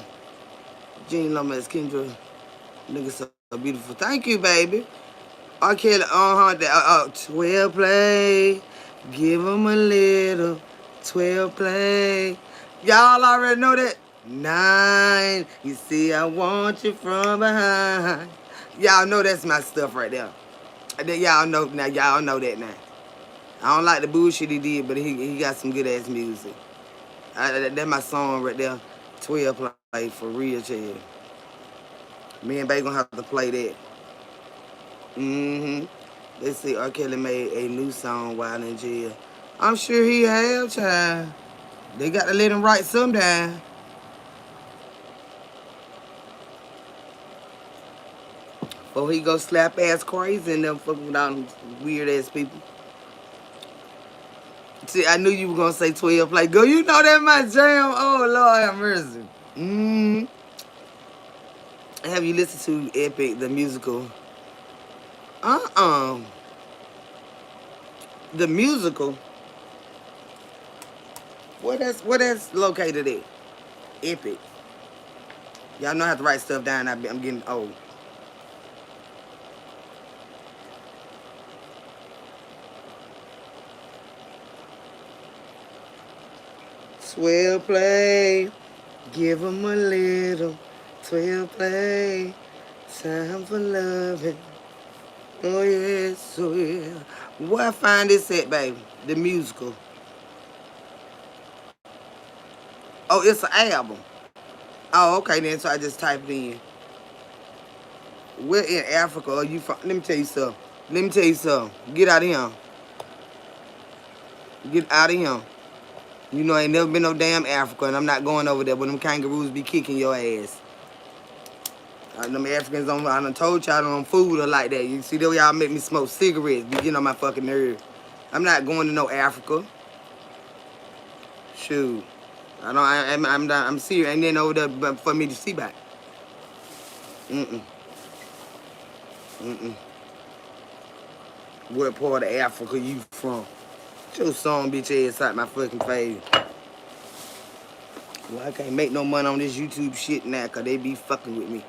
Jean Lomas, Kendra, nigga so beautiful. Thank you, baby. R. Kelly, 12 play. Give him a little 12 play. Y'all already know that? 9. You see, I want you from behind. Y'all know that's my stuff right there. Y'all know now. Y'all know that now. I don't like the bullshit he did, but he got some good ass music. That's my song right there. 12 play for real, chill. Me and Bay gonna have to play that. Mm-hmm. They say R. Kelly made a new song while in jail. I'm sure he have, child. They got to let him write sometime. Before he go slap ass crazy and them fucking with all them weird ass people. See, I knew you were gonna say 12 play. Go, you know that my jam. Oh Lord have mercy. Mm. Have you listened to Epic the musical? Uh-uh. The musical. Where that's located at? Epic. Y'all know how to write stuff down. I'm getting old. 12 play. Give him a little 12 play. Time for loving. Oh yes, oh yeah. Where I find this at, baby? The musical. Oh, it's an album. Oh, okay then. So I just typed in. Where in Africa are you from? Let me tell you something. Let me tell you something. Get out of here. Get out of here. You know, I ain't never been no damn Africa, and I'm not going over there, but them kangaroos be kicking your ass. Them Africans I done told y'all on food or like that. You see, though y'all make me smoke cigarettes, be getting on my fucking nerves. I'm not going to no Africa. Shoot. I'm serious. Ain't nothing over there but for me to see back. Mm-mm. Mm-mm. What part of Africa you from? Get your song bitch ass out my fucking face. Well, I can't make no money on this YouTube shit now because they be fucking with me.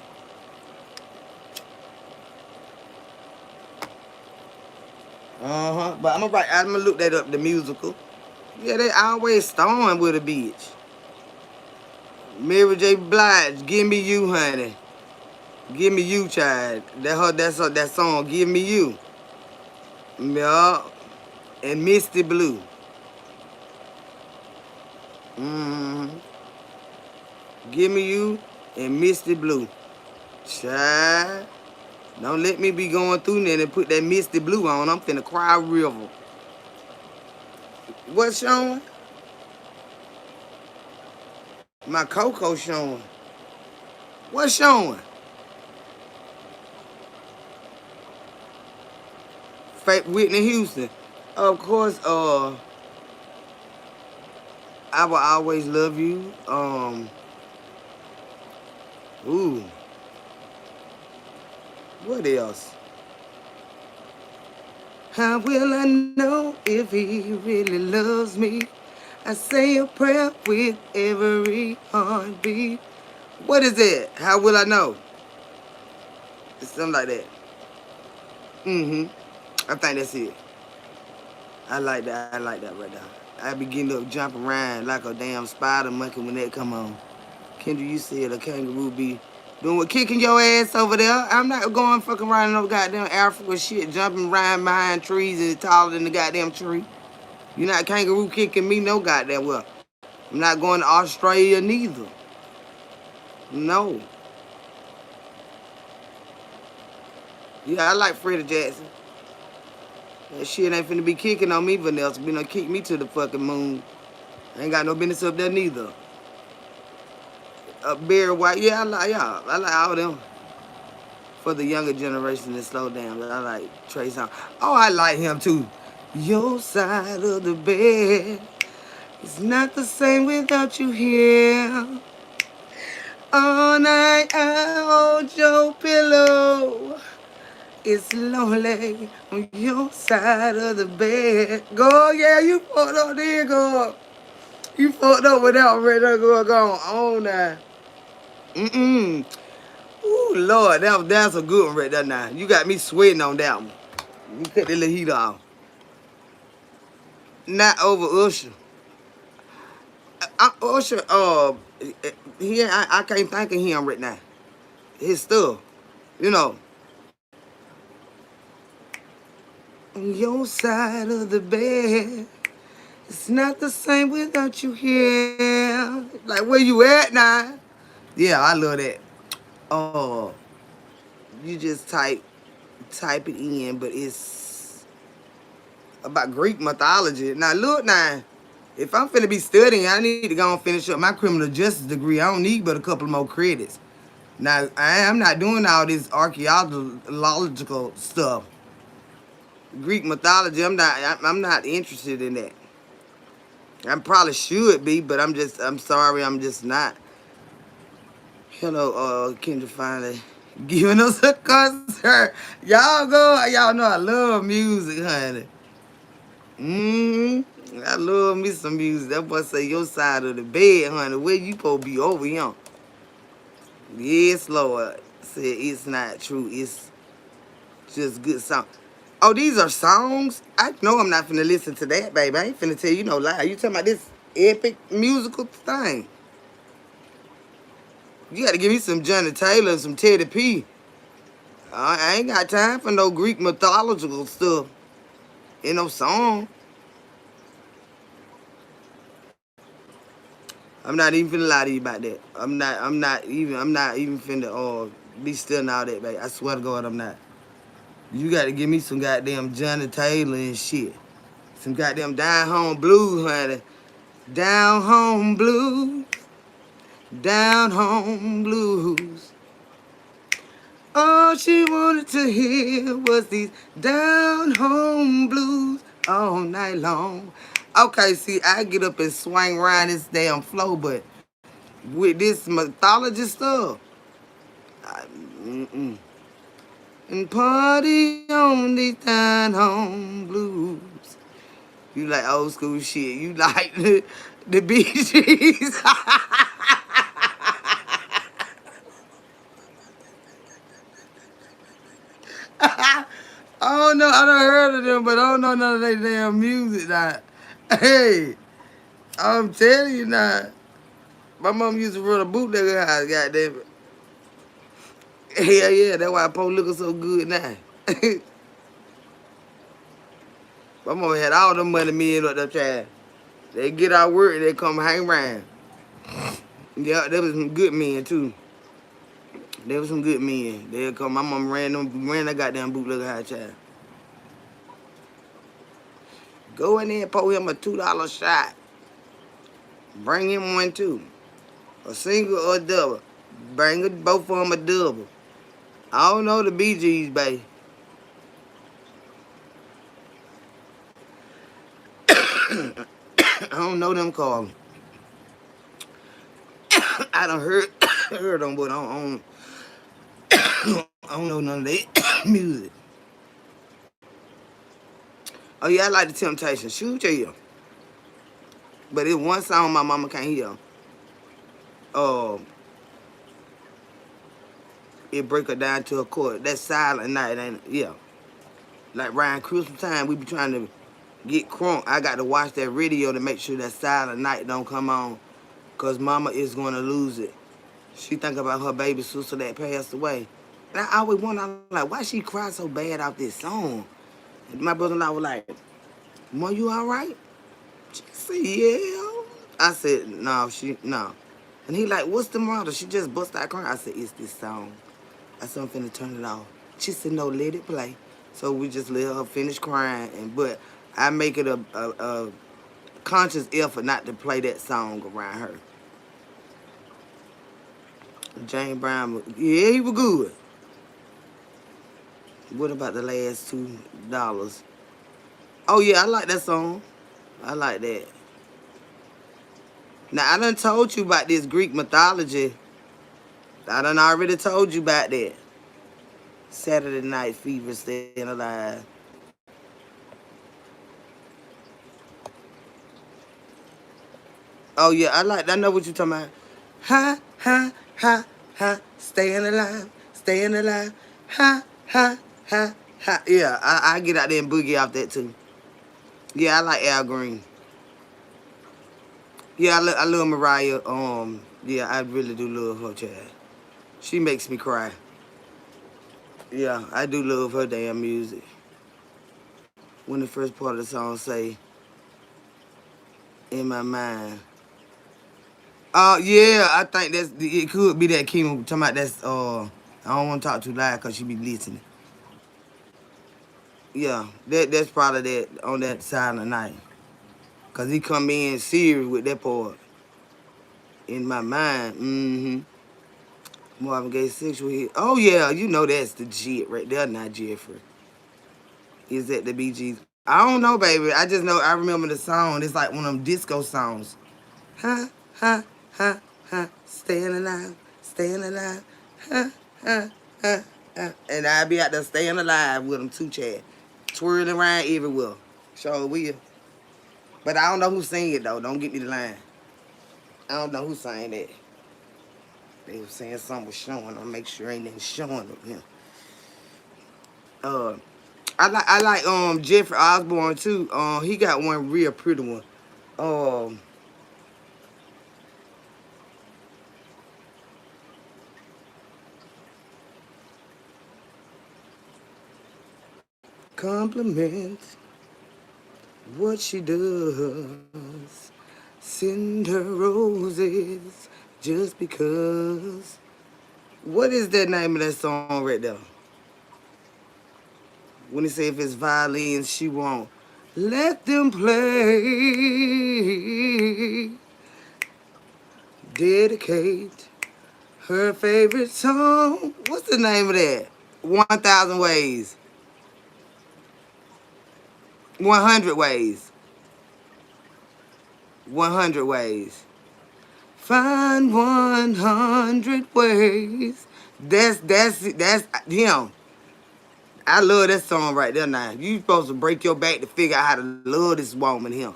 Uh-huh. But I'm gonna look that up, the musical. Yeah, they always starring with a bitch. Mary J. Blige, give me you, honey. Give me you, child. That song, Give Me You. Yeah. And Misty Blue. Mm-hmm. Give Me You and Misty Blue. Child. Don't let me be going through there and put that Misty Blue on. I'm finna cry river. What's showing? My Coco showing. What's showing? Whitney Houston. Of course, I Will Always Love You. Ooh. What else? How will I know if he really loves me? I say a prayer with every heartbeat. What is it? How will I know? It's something like that. Mm-hmm. I think that's it. I like that. I like that right there. I be getting up, jumping around like a damn spider monkey when that come on. Kendra, you said a kangaroo be doing what, kicking your ass over there. I'm not going fucking around no goddamn Africa shit, jumping around behind trees and taller than the goddamn tree. You're not kangaroo kicking me no goddamn well. I'm not going to Australia neither. No. Yeah, I like Freddie Jackson. That shit ain't finna be kicking on me, Vanessa. Be no kick me to the fucking moon. I ain't got no business up there neither. Barry White, yeah, I like y'all. I like all them. For the younger generation to slow down, I like Trey Songz. Oh, I like him too. Your side of the bed. It's not the same without you here. All night I hold your pillow. It's lonely on your side of the bed. Go, yeah, you fucked up there, go. You fucked up without right there, go on now. Mm-mm. Ooh, Lord, that's a good one right there now. You got me sweating on that one. You cut the little heat off. Not over Usher. Usher, I can't think of him right now. His stuff, you know. On your side of the bed, it's not the same without you here. Like, where you at now? Yeah, I love that. Oh, you just type it in, but it's about Greek mythology. Now, look now. If I'm finna be studying, I need to go and finish up my criminal justice degree. I don't need but a couple more credits. Now, I'm not doing all this archaeological stuff. Greek mythology, I'm not interested in that. I probably should be, but I'm sorry, I'm just not. Hello, Kendra finally giving us a concert. Y'all know I love music, honey. I love me some music. That boy say your side of the bed, honey. Where you supposed to be over here? Yes, Lord. Said it's not true. It's just good song. Oh, these are songs? I know I'm not finna listen to that, baby. I ain't finna tell you no lie. You talking about this epic musical thing? You got to give me some Johnny Taylor and some Teddy P. I ain't got time for no Greek mythological stuff in no song. I'm not even finna lie to you about that. I'm not even finna be still and all that, baby. I swear to God, I'm not. You got to give me some goddamn Johnny Taylor and shit. Some goddamn down home blues, honey. Down home blues. Down home blues. All she wanted to hear was these down home blues all night long. Okay, see, I get up and swing around this damn flow, but with this mythology stuff, I, mm-mm. And party on these down home blues. You like old school shit. You like the Bee Gees. Oh no, I done heard of them, but I don't know none of their damn music now. Hey, I'm telling you now. My mom used to run a bootlegger house, goddamn it. Hell yeah, that's why Poe looking so good now. My mom had all the money men up there trying. They get out work and they come hang around. Yeah, there was some good men too. There was some good men. They'll come. My mom ran that goddamn bootlegger house child. Go in there and pour him a $2 shot. Bring him one too. A single or a double. Bring it, both of them a double. I don't know the Bee Gees, baby. I don't know them calling. I done heard heard them, but I don't know none of their music. Oh yeah, I like the Temptations. Shoot you. But it's one song my mama can't hear. Uh, it break her down to a chord. That Silent Night, ain't it? Yeah. Like around Christmas time, we be trying to get crunk. I got to watch that radio to make sure that Silent Night don't come on. Cause mama is gonna lose it. She think about her baby sister that passed away. And I always wonder, I'm like, why she cry so bad out this song? And my brother-in-law was like, Mom, you all right? She said, yeah. I said, no. And he like, what's the matter? She just bust out crying. I said, it's this song. I said, I'm finna turn it off. She said, no, let it play. So we just let her finish crying. But I make it a conscious effort not to play that song around her. James Brown, yeah, he was good. What about the last $2? Oh yeah, I like that song. I like that. Now I done told you about this Greek mythology. I done already told you about that. Saturday Night Fever, staying alive. Oh yeah, I know what you talking about. Ha ha ha ha, staying alive, staying alive. Ha ha ha ha. Yeah, I get out there and boogie off that too. Yeah, I like Al Green. Yeah, I love Mariah. Yeah, I really do love her, child. She makes me cry. Yeah, I do love her damn music. When the first part of the song say, "In my mind." Yeah, I think it could be that Kim talking about that's I don't want to talk too loud because she be listening. Yeah, that's probably that on that silent night. Cause he come in serious with that part. In my mind. Mm-hmm. Marvin Gaye sexual hit. Oh yeah, you know that's the shit right there, not Jeffrey. Is that the BGs? I don't know, baby. I just know I remember the song. It's like one of them disco songs. Ha ha ha ha. Staying alive, staying alive. Ha ha ha ha. And I be out there staying alive with them too, Chad. Twirling around everywhere. Sure will. But I don't know who sing it though. Don't get me the line. I don't know who sang that. They were saying something was showing. I'll make sure ain't nothing showing of him. Uh, I like Jeffrey Osborne too. He got one real pretty one. Um, compliment what she does. Send her roses just because. What is that name of that song right there? When he say if it's violins, she won't. Let them play. Dedicate her favorite song. What's the name of that? 1,000 Ways. 100 Ways. 100 Ways. Find 100 ways. That's him. I love that song right there now. You supposed to break your back to figure out how to love this woman here.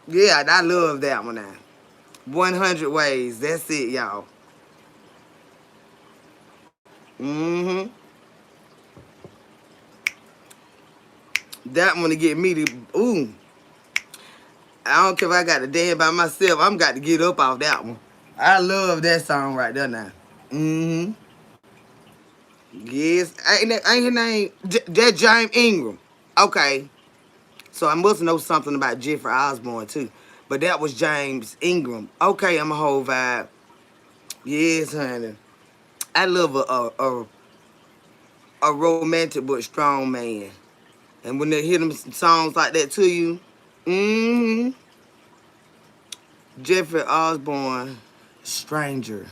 Yeah, I love that one now. 100 ways. That's it, y'all. Mm-hmm. That one to get me to ooh. I don't care if I got to dance by myself. I'm got to get up off that one. I love that song right there now. Mm-hmm. Yes. Ain't his name that James Ingram. Okay. So I must know something about Jeffrey Osborne too. But that was James Ingram. Okay, I'm a whole vibe. Yes, honey. I love a romantic but strong man. And when they hear them songs like that to you, mm-hmm. Jeffrey Osborne, Stranger.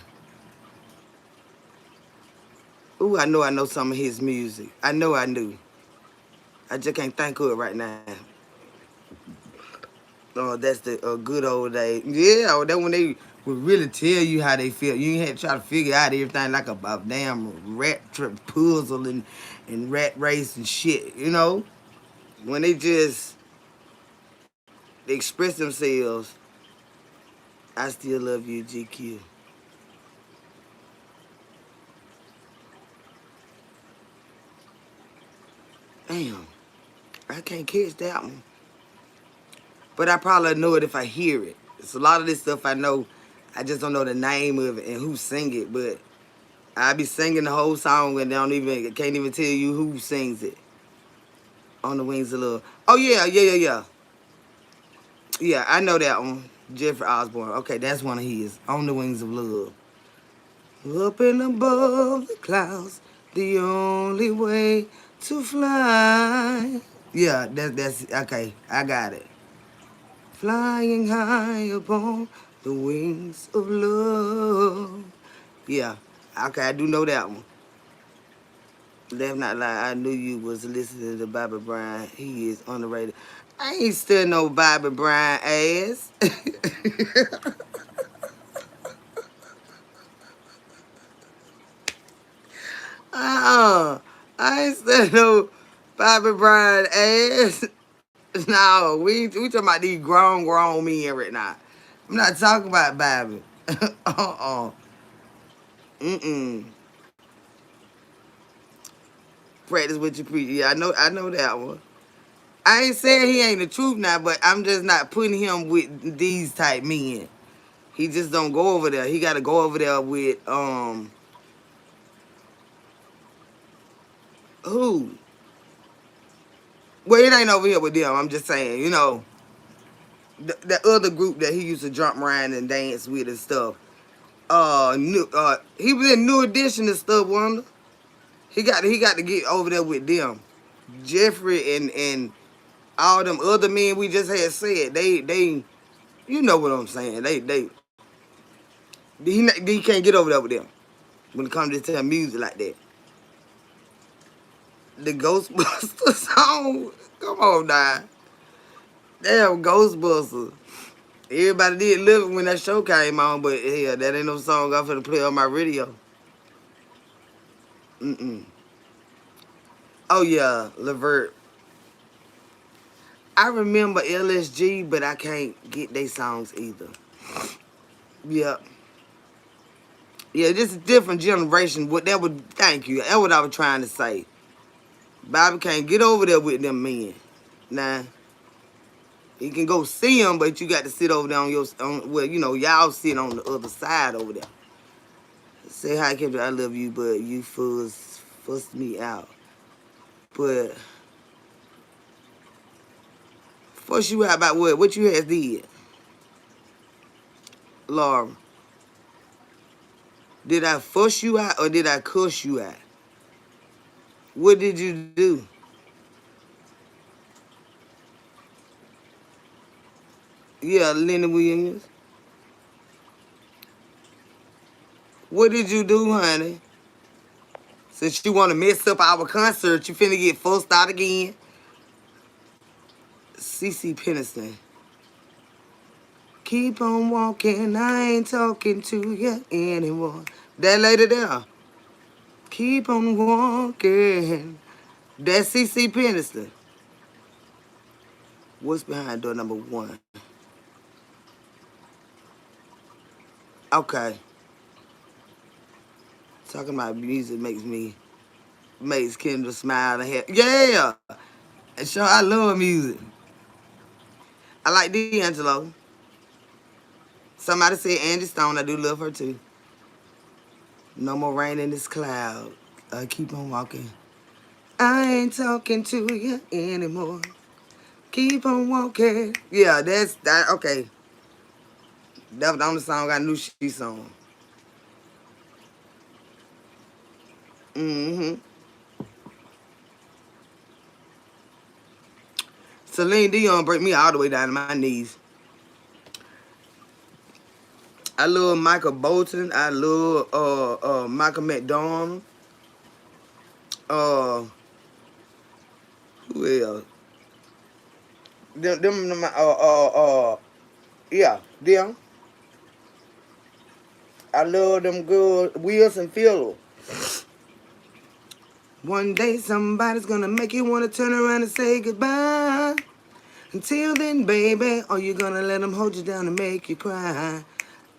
Ooh, I know some of his music. I know I knew. I just can't think of it right now. Oh, that's the good old days. Yeah, that when they would really tell you how they feel. You ain't had to try to figure out everything like a damn rat trip puzzle and rat race and shit, you know? When they just express themselves, I still love you, GQ. Damn, I can't catch that one. But I probably know it if I hear it. It's a lot of this stuff I know. I just don't know the name of it and who sing it, but I be singing the whole song and can't even tell you who sings it. On the Wings of Love. Oh yeah. Yeah, I know that one. Jeffrey Osborne. Okay, that's one of his. On the Wings of Love. Up and above the clouds, the only way to fly. Yeah, that's okay. I got it. Flying high upon the wings of love. Yeah, okay, I do know that one. Let not lie, I knew you was listening to Bobby Brown. He is underrated. I ain't still no Bobby Brown ass. uh I ain't still no Bobby Brown ass. No, we talking about these grown men right now. I'm not talking about Bobby. uh-uh. Mm-mm. Practice what you preach. Yeah, I know that one. I ain't saying he ain't the truth now, but I'm just not putting him with these type men. He just don't go over there. He got to go over there with who? Well, it ain't over here with them. I'm just saying, the other group that he used to jump around and dance with and stuff. He was in New Edition and stuff. Wonder he got to get over there with them. Jeffrey and all them other men we just had said they you know what I'm saying. He can't get over there with them when it comes to tell music like that. The Ghostbusters song. Come on now. Damn Ghostbusters. Everybody did love it when that show came on, but hell, that ain't no song I'm finna play on my radio. Mm-mm. Oh yeah, Levert. I remember LSG, but I can't get they songs either. Yeah. Yeah, this is a different generation. What that would thank you. That's what I was trying to say. Bobby can't get over there with them men. Nah. He can go see them, but you got to sit over there well, y'all sit on the other side over there. Say hi, Kevin. I love you, but you fools fussed me out. But fuss you out about what? What you has did, Laura? Did I fuss you out or did I cuss you out? What did you do? Yeah, Lenny Williams. What did you do, honey? Since you want to mess up our concert, you finna get fussed out again. CC Peniston. Keep on walking, I ain't talking to you anymore. That lady there. Keep on walking. That's CC Peniston. What's behind door number one? Okay. Talking about music makes Kendra smile and happy. Yeah. And sure, I love music. I like D'Angelo. Somebody said Angie Stone. I do love her too. No more rain in this cloud. Keep on walking. I ain't talking to you anymore. Keep on walking. Yeah, that's that. Okay, that was the only song I knew she sung. Mm-hmm. Celine Dion break me all the way down to my knees. I love Michael Bolton. I love Michael McDonald. Uh, who else? Them yeah, them. I love them good Wilson Phillip. One day somebody's gonna make you wanna turn around and say goodbye. Until then, baby, are you gonna let them hold you down and make you cry?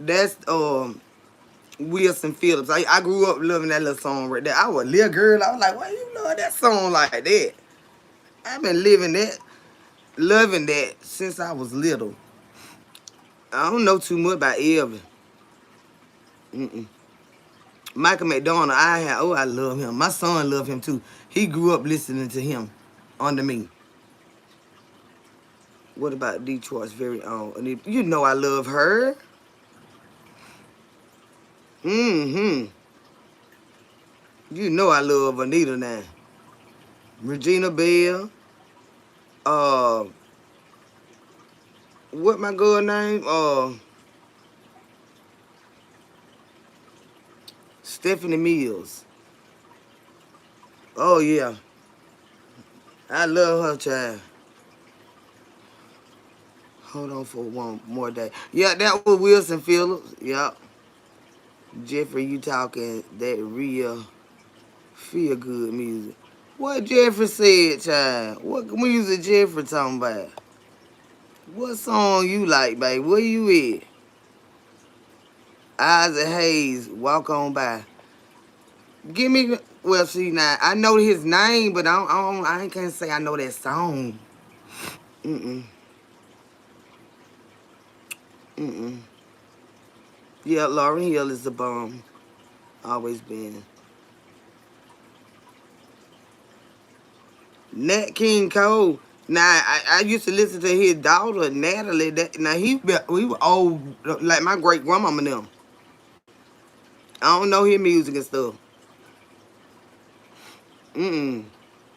That's Wilson Phillips. I grew up loving that little song right there. I was a little girl. I was like, why you love that song like that? I've been loving that since I was little. I don't know too much about Elvin. Mm-mm. Michael McDonald, I love him. My son love him too. He grew up listening to him under me. What about Detroit's very own? You know I love her. Mm-hmm. You know I love Anita now. Regina Bell. Uh, what my girl name? Stephanie Mills. Oh yeah, I love her child. Hold on for one more day. Yeah, that was Wilson Phillips. Yep. Jeffrey, you talking that real feel good music. What Jeffrey said, child? What music Jeffrey talking about? What song you like, babe? Where you at? Isaac Hayes, walk on by. Give me, well, see now, I know his name, but I ain't can't say I know that song. Mm-mm, mm-mm. Yeah, Lauryn Hill is the bomb. Always been. Nat King Cole. Now, I used to listen to his daughter, Natalie. Now, he was old, like my great grandmama now. I don't know his music and stuff. Mm-mm.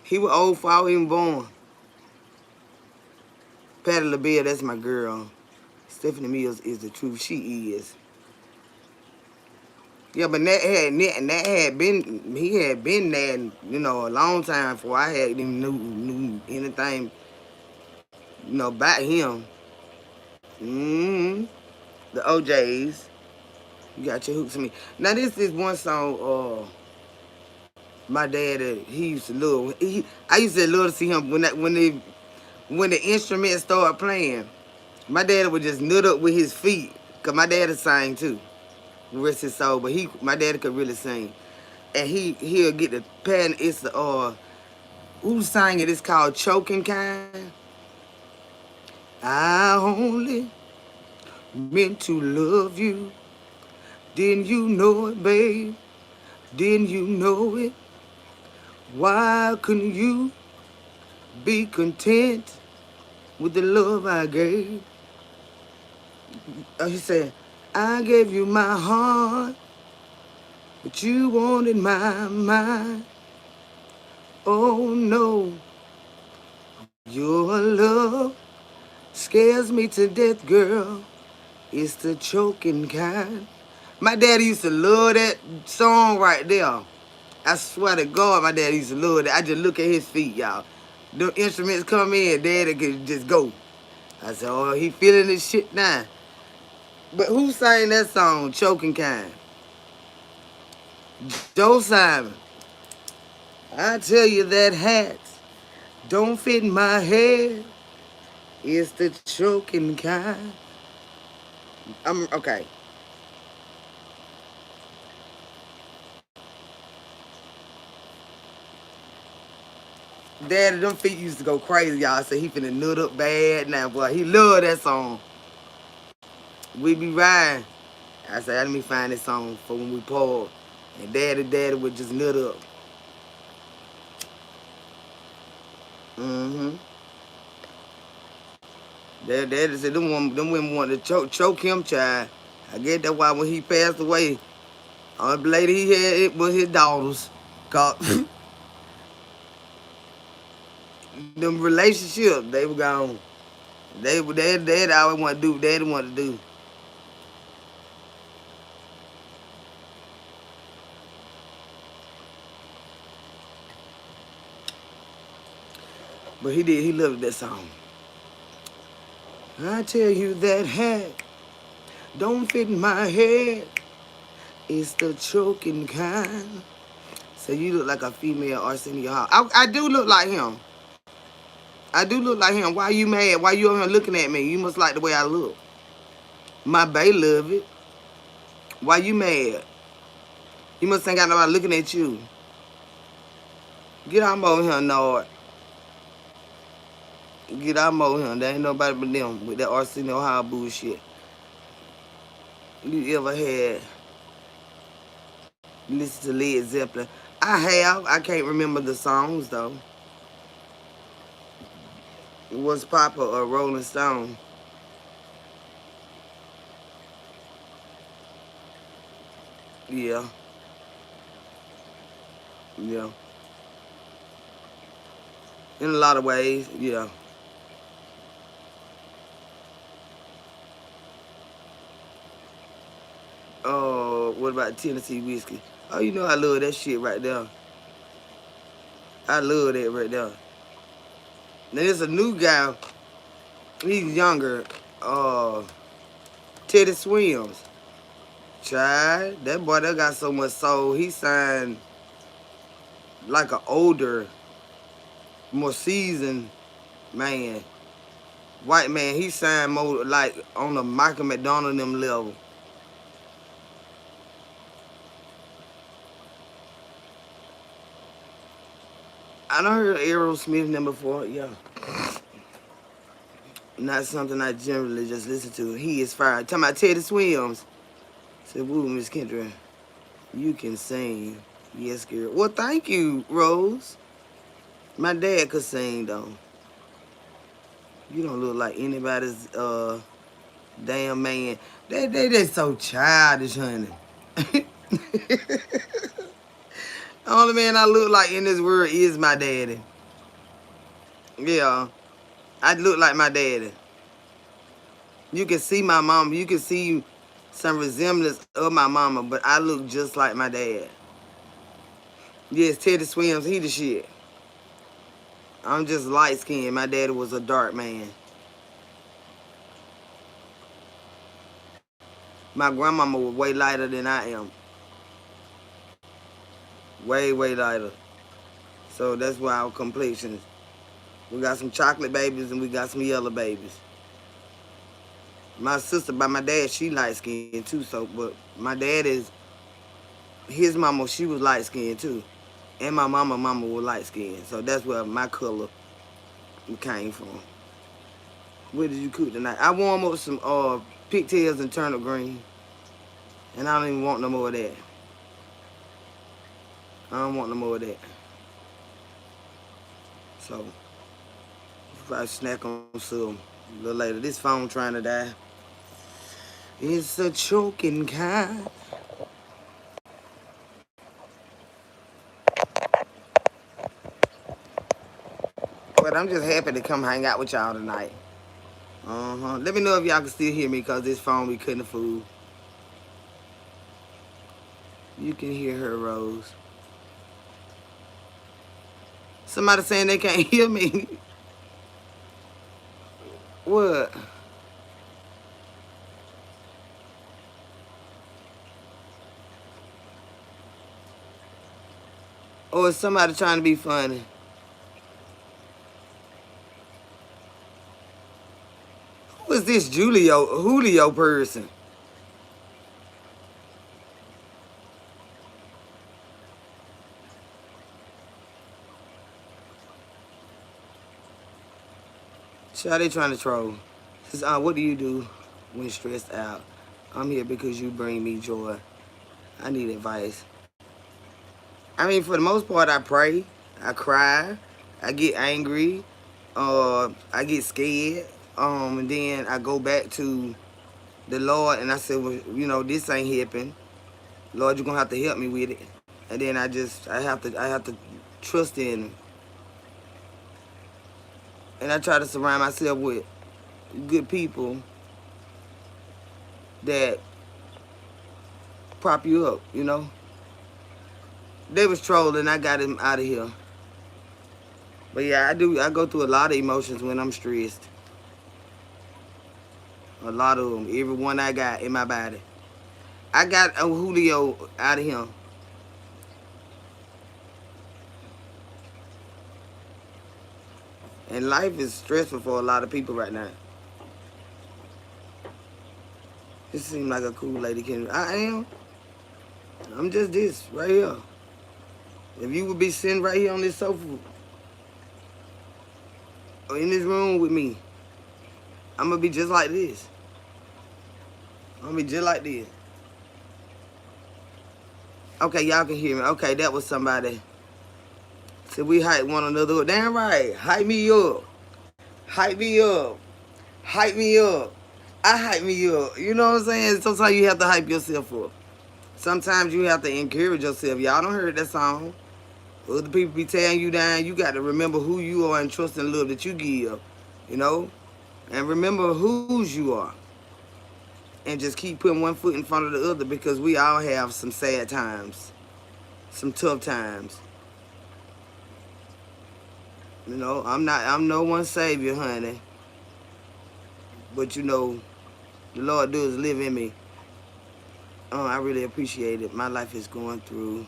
He was old before I was even born. Patti LaBelle, that's my girl. Stephanie Mills is the truth. She is. Yeah, but Nat had been he had been there, a long time before I had even knew anything, about him. Mm-hmm. The OJs. You got your hooks in me. Now this is one song. My dad, he used to love. I used to love to see him when the instruments started playing. My dad would just nut up with his feet, cause my dad would sing too. Rest his soul, but my dad could really sing, and he'll get the pen. It's the who sang it? It's called Choking Kind. I only meant to love you. Didn't you know it, babe? Didn't you know it? Why couldn't you be content with the love I gave? He said, I gave you my heart, but you wanted my mind. Oh no, your love scares me to death, girl. It's the choking kind. My daddy used to love that song right there. I swear to God, my daddy used to love that. I just look at his feet, y'all. The instruments come in, daddy could just go. I said, oh, he feeling this shit now. But who sang that song, Choking Kind? Joe Simon. I tell you that hat don't fit my head. It's the choking kind. I'm okay. Daddy, them feet used to go crazy, y'all. So he finna nut up bad now, boy. He love that song. We be riding. I said, let me find this song for when we pull. And daddy would just nut up. Mm-hmm. Daddy said them women wanted to choke him, child. I guess that's why when he passed away, only lady he had it was his daughters. Cause them relationships, they were gone. They always want to do what daddy want to do. But he loved that song. I tell you that hat don't fit my head. It's the choking kind. So you look like a female Arsenio Hall. I do look like him. I do look like him. Why you mad? Why you over here looking at me? You must like the way I look. My bae love it. Why you mad? You must ain't got nobody looking at you. Get on over here, Nord. Get on over here. There ain't nobody but them with that Arsenio Hall bullshit. You ever had listen to Led Zeppelin? I have. I can't remember the songs though. It was Papa or Rolling Stone. Yeah. Yeah. In a lot of ways, yeah. Oh, what about Tennessee whiskey? Oh, you know I love that shit right there. I love that right there. Now there's a new guy. He's younger. uh Teddy Swims. Child, that boy that got so much soul. He signed like an older, more seasoned man. White man, he signed more like on the Michael McDonald them level. I done heard Aerosmith them before, yeah. Not something I generally just listen to. He is fire. Talking about Teddy Swims. Said, woo, Miss Kendra, you can sing. Yes, girl. Well, thank you, Rose. My dad could sing, though. You don't look like anybody's damn man. They just so childish, honey. The only man I look like in this world is my daddy. Yeah, I look like my daddy. You can see my mama. You can see some resemblance of my mama, but I look just like my dad. Yes, Teddy Swims, he the shit. I'm just light skinned. My daddy was a dark man. My grandmama was way lighter than I am. Way, way lighter. So that's why our complexions. We got some chocolate babies and we got some yellow babies. My sister, by my dad, she light skinned too. So, but my dad is his mama. She was light skinned too, and my mama was light skinned. So that's where my color came from. What did you cook tonight? I warm up some pigtails and turnip green, and I don't even want no more of that. I don't want no more of that. So, probably snack on some a little later. This phone trying to die. It's a choking kind. But I'm just happy to come hang out with y'all tonight. Let me know if y'all can still hear me because this phone be cutting the food. You can hear her, Rose. Somebody saying they can't hear me. What? Or is somebody trying to be funny? Who is this Julio person? Child, they trying to troll. Says, what do you do when stressed out? I'm here because you bring me joy. I need advice. I mean, for the most part, I pray, I cry, I get angry, I get scared, and then I go back to the Lord and I say, well, this ain't happening. Lord, you're gonna have to help me with it. And then I have to trust in Him, and I try to surround myself with good people that prop you up. They was trolling, I got him out of here. But yeah, I go through a lot of emotions when I'm stressed. A lot of them. Every one I got in my body. I got a Julio out of him. And life is stressful for a lot of people right now. This seems like a cool lady. I am. I'm just this right here. If you would be sitting right here on this sofa or in this room with me, I'm gonna be just like this. I'm gonna be just like this. Okay, y'all can hear me. Okay, that was somebody. Said we hype one another up. Damn right. Hype me up. Hype me up. Hype me up. I hype me up. You know what I'm saying? Sometimes you have to hype yourself up. Sometimes you have to encourage yourself. Y'all don't heard that song. Other people be tearing you down. You got to remember who you are and trust and love that you give. You know? And remember whose you are. And just keep putting one foot in front of the other because we all have some sad times. Some tough times. I'm no one's savior, honey. But the Lord does live in me. I really appreciate it. My life is going through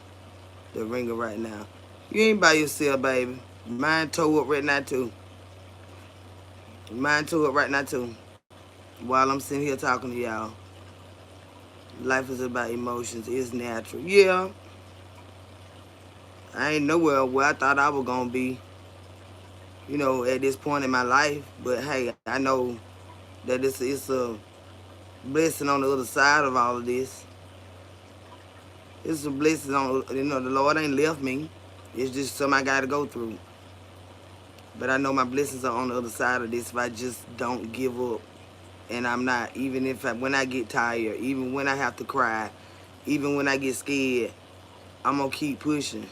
the ringer right now. You ain't by yourself, baby. Mine toe up right now too. Mine toe up right now too. While I'm sitting here talking to y'all, life is about emotions. It's natural. Yeah, I ain't nowhere where I thought I was gonna be, at this point in my life. But hey, I know that it's a blessing on the other side of all of this. It's a blessing on, the Lord ain't left me. It's just something I got to go through. But I know my blessings are on the other side of this if I just don't give up. And I'm not, even when I get tired, even when I have to cry, even when I get scared, I'm going to keep pushing.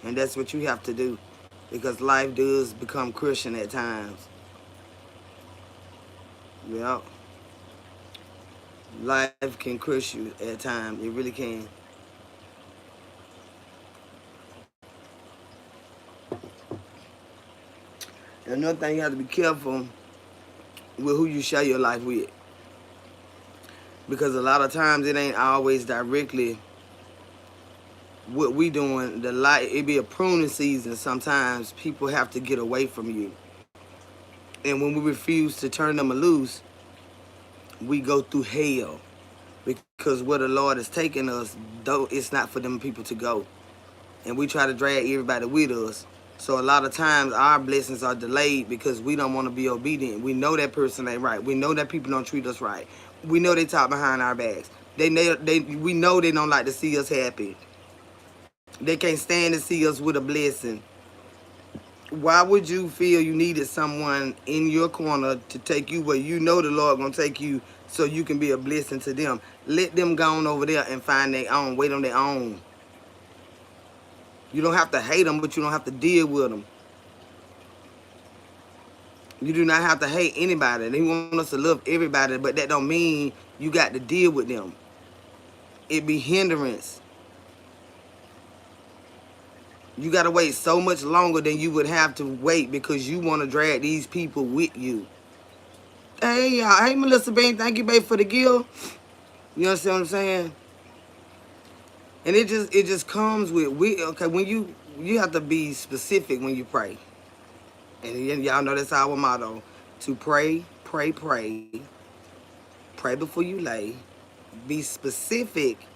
And that's what you have to do. Because life does become crushing at times. Yeah. Life can crush you at times. It really can. And another thing, you have to be careful with who you share your life with. Because a lot of times it ain't always directly what we doing. It be a pruning season. Sometimes people have to get away from you. And when we refuse to turn them loose, we go through hell. Because where the Lord is taking us, though it's not for them people to go. And we try to drag everybody with us. So a lot of times our blessings are delayed because we don't want to be obedient. We know that person ain't right. We know that people don't treat us right. We know they talk behind our backs. We know they don't like to see us happy. They can't stand to see us with a blessing. Why would you feel you needed someone in your corner to take you where you know the Lord gonna take you so you can be a blessing to them? Let them go on over there and find their own, wait on their own. You don't have to hate them, but you don't have to deal with them. You do not have to hate anybody. They want us to love everybody, but that don't mean you got to deal with them. It be hindrance. You got to wait so much longer than you would have to wait because you want to drag these people with you. Hey, y'all. Hey, Melissa Bean. Thank you, babe, for the gift. You understand what I'm saying? And it just comes with okay, when you have to be specific when you pray. And y'all know that's our motto. To pray, pray, pray. Pray before you lay. Be specific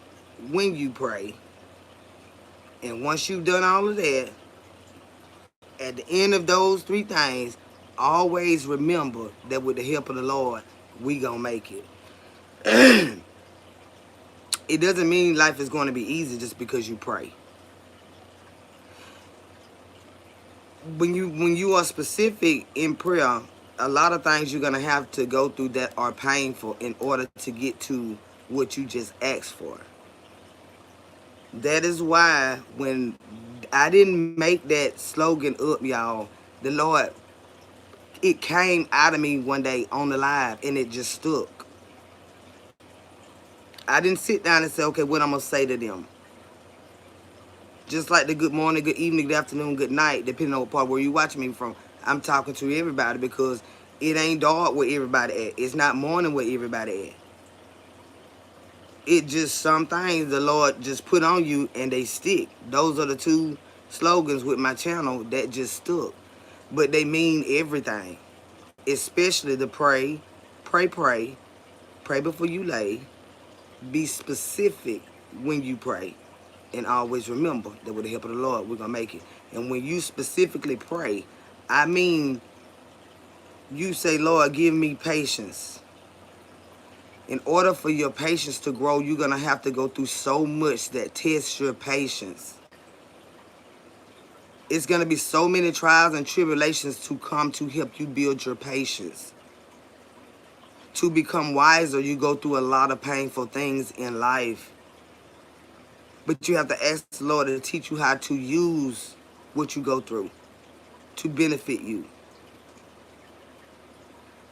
when you pray. And once you've done all of that, at the end of those three things, always remember that with the help of the Lord, we gonna make it. It doesn't mean life is going to be easy just because you pray. When you are specific in prayer, a lot of things you're gonna have to go through that are painful in order to get to what you just asked for. That is why when I didn't make that slogan up, y'all, the Lord, it came out of me one day on the live and it just stuck. I didn't sit down and say, okay, what I'm gonna say to them. Just like the good morning, good evening, good afternoon, good night, depending on what part where you watching me from. I'm talking to everybody because it ain't dark where everybody at. It's not morning where everybody at. It just some things the Lord just put on you and they stick. Those are the two slogans with my channel that just stuck. But they mean everything. Especially the pray, pray, pray, pray before you lay. Be specific when you pray. And always remember that with the help of the Lord, we're going to make it. And when you specifically pray, I mean, you say, Lord, give me patience. In order for your patience to grow, you're going to have to go through so much that tests your patience. It's going to be so many trials and tribulations to come to help you build your patience. To become wiser, you go through a lot of painful things in life. But you have to ask the Lord to teach you how to use what you go through to benefit you.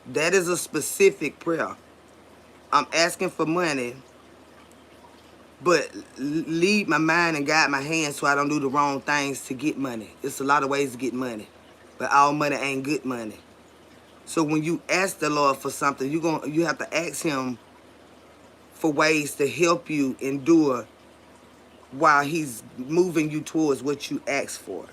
That is a specific prayer. I'm asking for money, but lead my mind and guide my hands so I don't do the wrong things to get money. It's a lot of ways to get money, but all money ain't good money. So when you ask the Lord for something, you have to ask him for ways to help you endure while he's moving you towards what you ask for.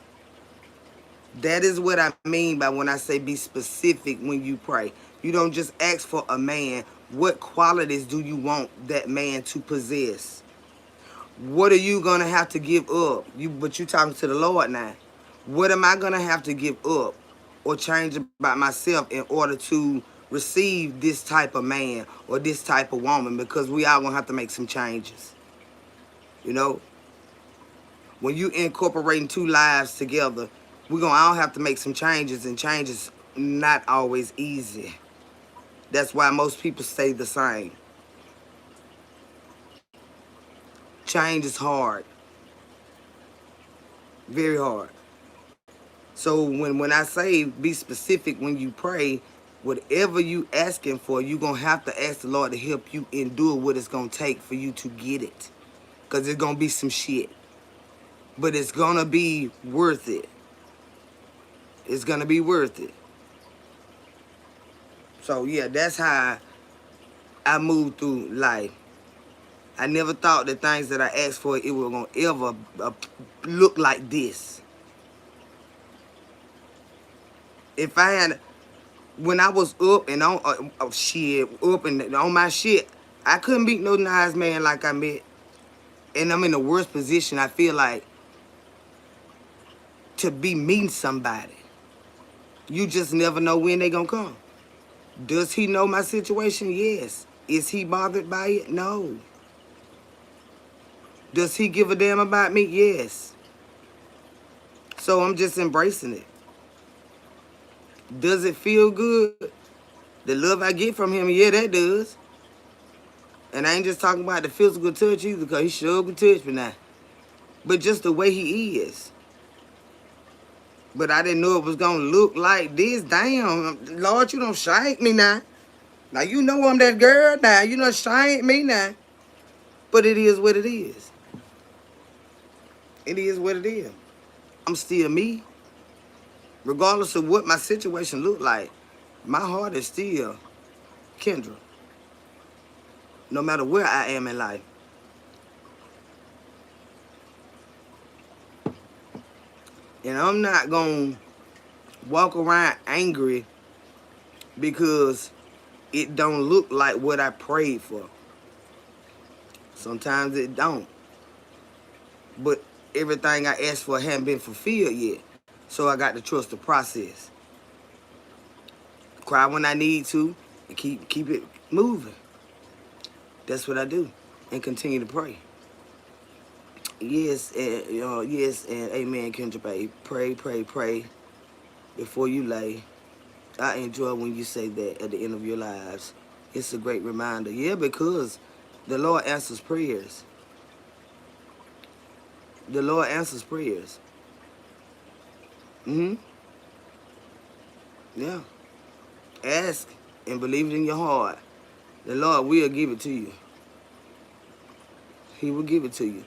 That is what I mean by when I say be specific when you pray. You don't just ask for a man. What qualities do you want that man to possess? What are you gonna have to give up? But you talking to the Lord now. What am I gonna have to give up or change about myself in order to receive this type of man or this type of woman? Because we all gonna have to make some changes. You know, when you incorporating two lives together, we're gonna all have to make some changes, and changes not always easy. That's why most people stay the same. Change is hard, very hard. So when I say be specific when you pray, whatever you asking for, you're gonna have to ask the Lord to help you endure what it's gonna take for you to get it. Cause it's gonna be some shit. But it's gonna be worth it. It's gonna be worth it. So yeah, that's how I moved through life. I never thought the things that I asked for it were gonna ever look like this. If I had, when I was up and on shit, up and on my shit, I couldn't meet no nice man like I met. And I'm in the worst position I feel like to be meeting somebody. You just never know when they gonna come. Does he know my situation? Yes. Is he bothered by it? No. Does he give a damn about me? Yes. So I'm just embracing it. Does it feel good? The love I get from him, yeah, that does. And I ain't just talking about the physical touch either, because he sure can touch me now. But just the way he is. But I didn't know it was going to look like this. Damn, Lord, you don't shank me now. Now, you know I'm that girl now. You don't shank me now. But it is what it is. It is what it is. I'm still me. Regardless of what my situation look like, my heart is still Kendra. No matter where I am in life. And I'm not going to walk around angry because it don't look like what I prayed for. Sometimes it don't. But everything I asked for hadn't been fulfilled yet. So I got to trust the process. Cry when I need to and keep it moving. That's what I do. And continue to pray. Yes, and yes, and amen, Kendra, babe. Pray, pray, pray before you lay. I enjoy when you say that at the end of your lives. It's a great reminder. Yeah, because the Lord answers prayers. The Lord answers prayers. Yeah. Ask and believe it in your heart. The Lord will give it to you. He will give it to you.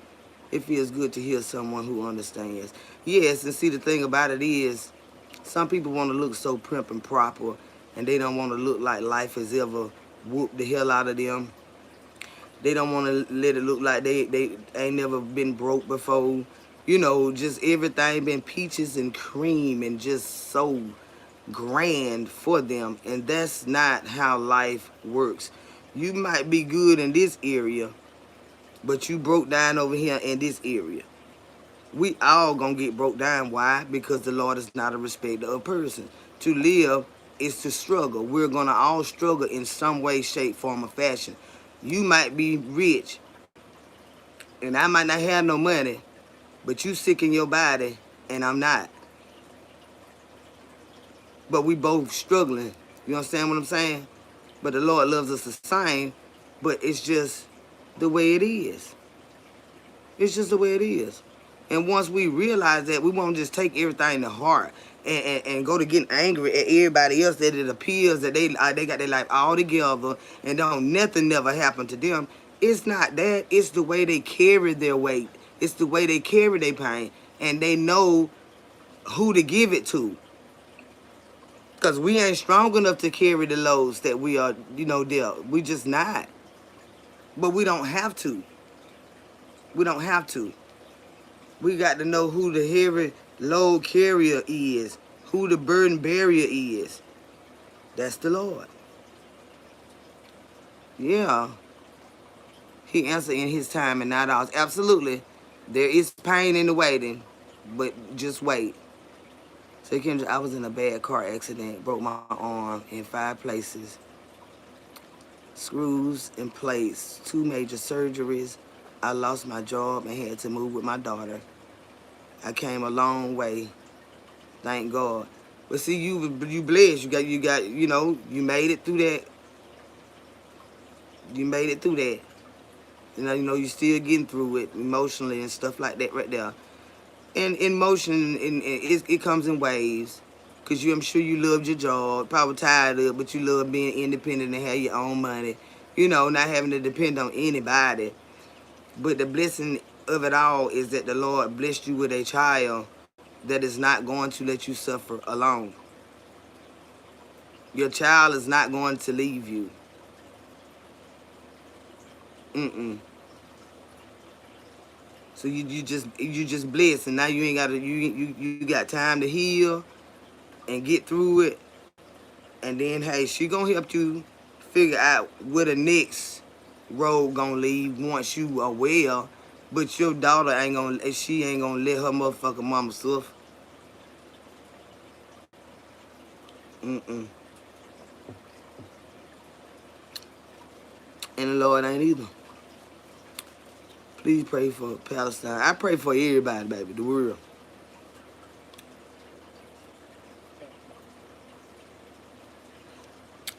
It feels good to hear someone who understands. Yes, and see, the thing about it is, some people want to look so prim and proper, and they don't want to look like life has ever whooped the hell out of them. They don't want to let it look like they ain't never been broke before. You know, just everything been peaches and cream and just so grand for them. And that's not how life works. You might be good in this area, but you broke down over here in this area. We all gonna get broke down. Why? Because the Lord is not a respecter of person. To live is to struggle. We're gonna all struggle in some way, shape, form, or fashion. You might be rich, and I might not have no money, but you sick in your body, and I'm not. But we both struggling. You understand what I'm saying? But the Lord loves us the same, but it's just the way it is. It's just the way it is. And once we realize that, we won't just take everything to heart and go to getting angry at everybody else that it appears that they got their life all together and don't nothing never happen to them. It's not that. It's the way they carry their weight. It's the way they carry their pain. And they know who to give it to. Because we ain't strong enough to carry the loads that we are, dealt. We just not. But we don't have to. We don't have to. We got to know who the heavy load carrier is, who the burden barrier is. That's the Lord. Yeah. He answered in his time and not ours. Absolutely. There is pain in the waiting, but just wait. So Kendra, I was in a bad car accident, broke my arm in 5 places, screws in place, 2 major surgeries. I lost my job and had to move with my daughter. I came a long way, thank God. But see, you blessed. You made it through that. You made it through that. You still getting through it emotionally and stuff like that right there. And emotion, it comes in waves. Because I'm sure you loved your job, probably tired of it, but you love being independent and have your own money. Not having to depend on anybody. But the blessing of it all is that the Lord blessed you with a child that is not going to let you suffer alone. Your child is not going to leave you. Mm-mm. So you just blessed, and now you ain't got you got time to heal and get through it, and then hey, she gonna help you figure out where the next road gonna lead once you are well. But your daughter she ain't gonna let her motherfucking mama suffer. Mm-mm. And the Lord ain't either. Please pray for Palestine. I pray for everybody, baby, the world.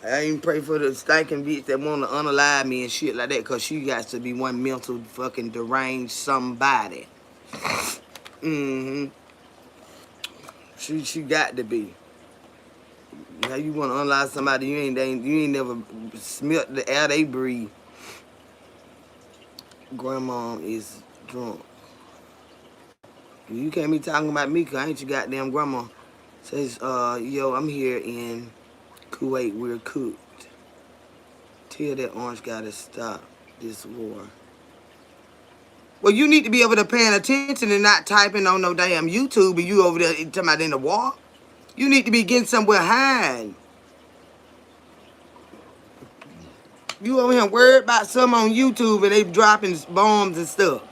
I even pray for the stinking bitch that want to unalive me and shit like that, because she got to be one mental fucking deranged somebody. Mm-hmm. She got to be. How you want to unalive somebody you ain't never smelt the air they breathe. Grandma is drunk. You can't be talking about me, because I ain't your goddamn grandma. Says, yo, I'm here in Kuwait. We're cooked. Tell that orange guy to stop this war. Well, you need to be over there paying attention and not typing on no damn YouTube, and you over there talking about in the war. You need to be getting somewhere hiding. You over here worried about something on YouTube and they dropping bombs and stuff.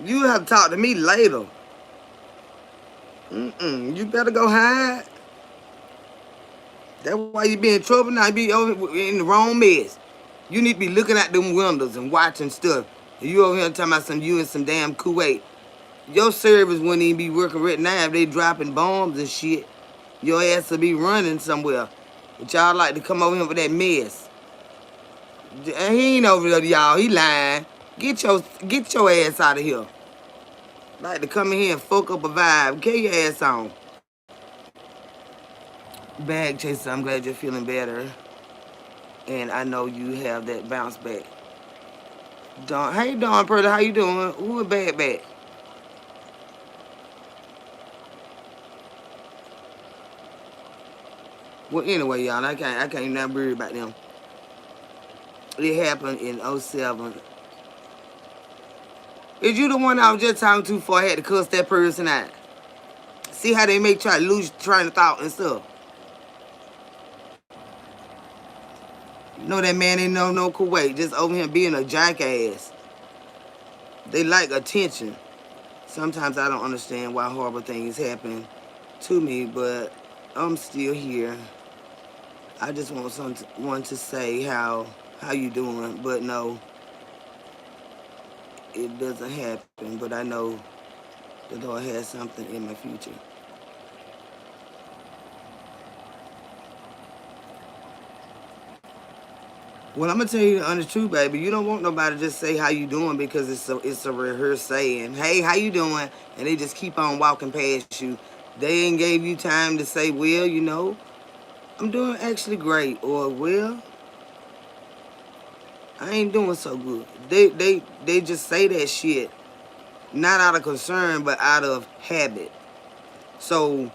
You have to talk to me later. You better go hide. That's why you be in trouble now. You be over in the wrong mess. You need to be looking at them windows and watching stuff. And you over here talking about you in some damn Kuwait. Your service wouldn't even be working right now if they dropping bombs and shit. Your ass will be running somewhere. But y'all like to come over here with that mess. And he ain't over there, y'all. He lying. Get your ass out of here. Like to come in here and fuck up a vibe. Get your ass on. Bag chaser, I'm glad you're feeling better. And I know you have that bounce back. Dawn, hey Dawn Pearl, how you doing? Who a bad back? Well, anyway, y'all, I can't not worry about them. It happened in '07. Is you the one I was just talking to before I had to cuss that person out? See how they make try to lose train of thought and stuff. You know that man ain't no Kuwait, just over here being a jackass. They like attention. Sometimes I don't understand why horrible things happen to me, but I'm still here. I just want someone to say how you doing, but no, it doesn't happen. But I know the Lord has something in my future. Well, I'm gonna tell you the honest truth, baby. You don't want nobody to just say how you doing, because it's a rehearsed saying. Hey, how you doing? And they just keep on walking past you. They ain't gave you time to say, well, I'm doing actually great, or well, I ain't doing so good. They just say that shit, not out of concern, but out of habit. So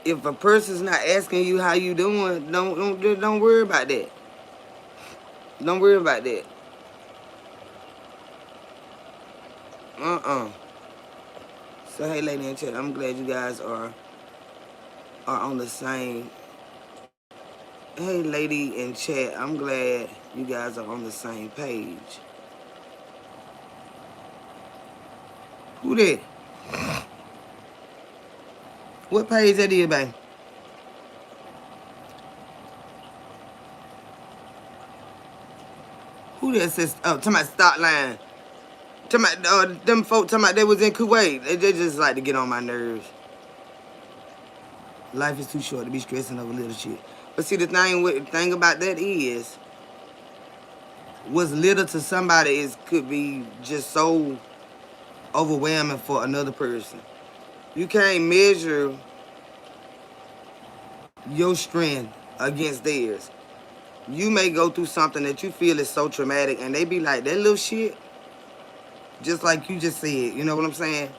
If a person's not asking you how you doing, don't worry about that. Don't worry about that. Uh-uh. So hey, lady in chat, I'm glad you guys are on the same. Hey, lady in chat, I'm glad you guys are on the same page. Who that? What page that is, babe? Who that says? Oh, talking about stop line. Talking about them folk. Talking about they was in Kuwait. They just like to get on my nerves. Life is too short to be stressing over little shit. But see, the thing about that is, what's little to somebody is could be just so overwhelming for another person. You can't measure your strength against theirs. You may go through something that you feel is so traumatic, and they be like, that little shit, just like you just said. You know what I'm saying?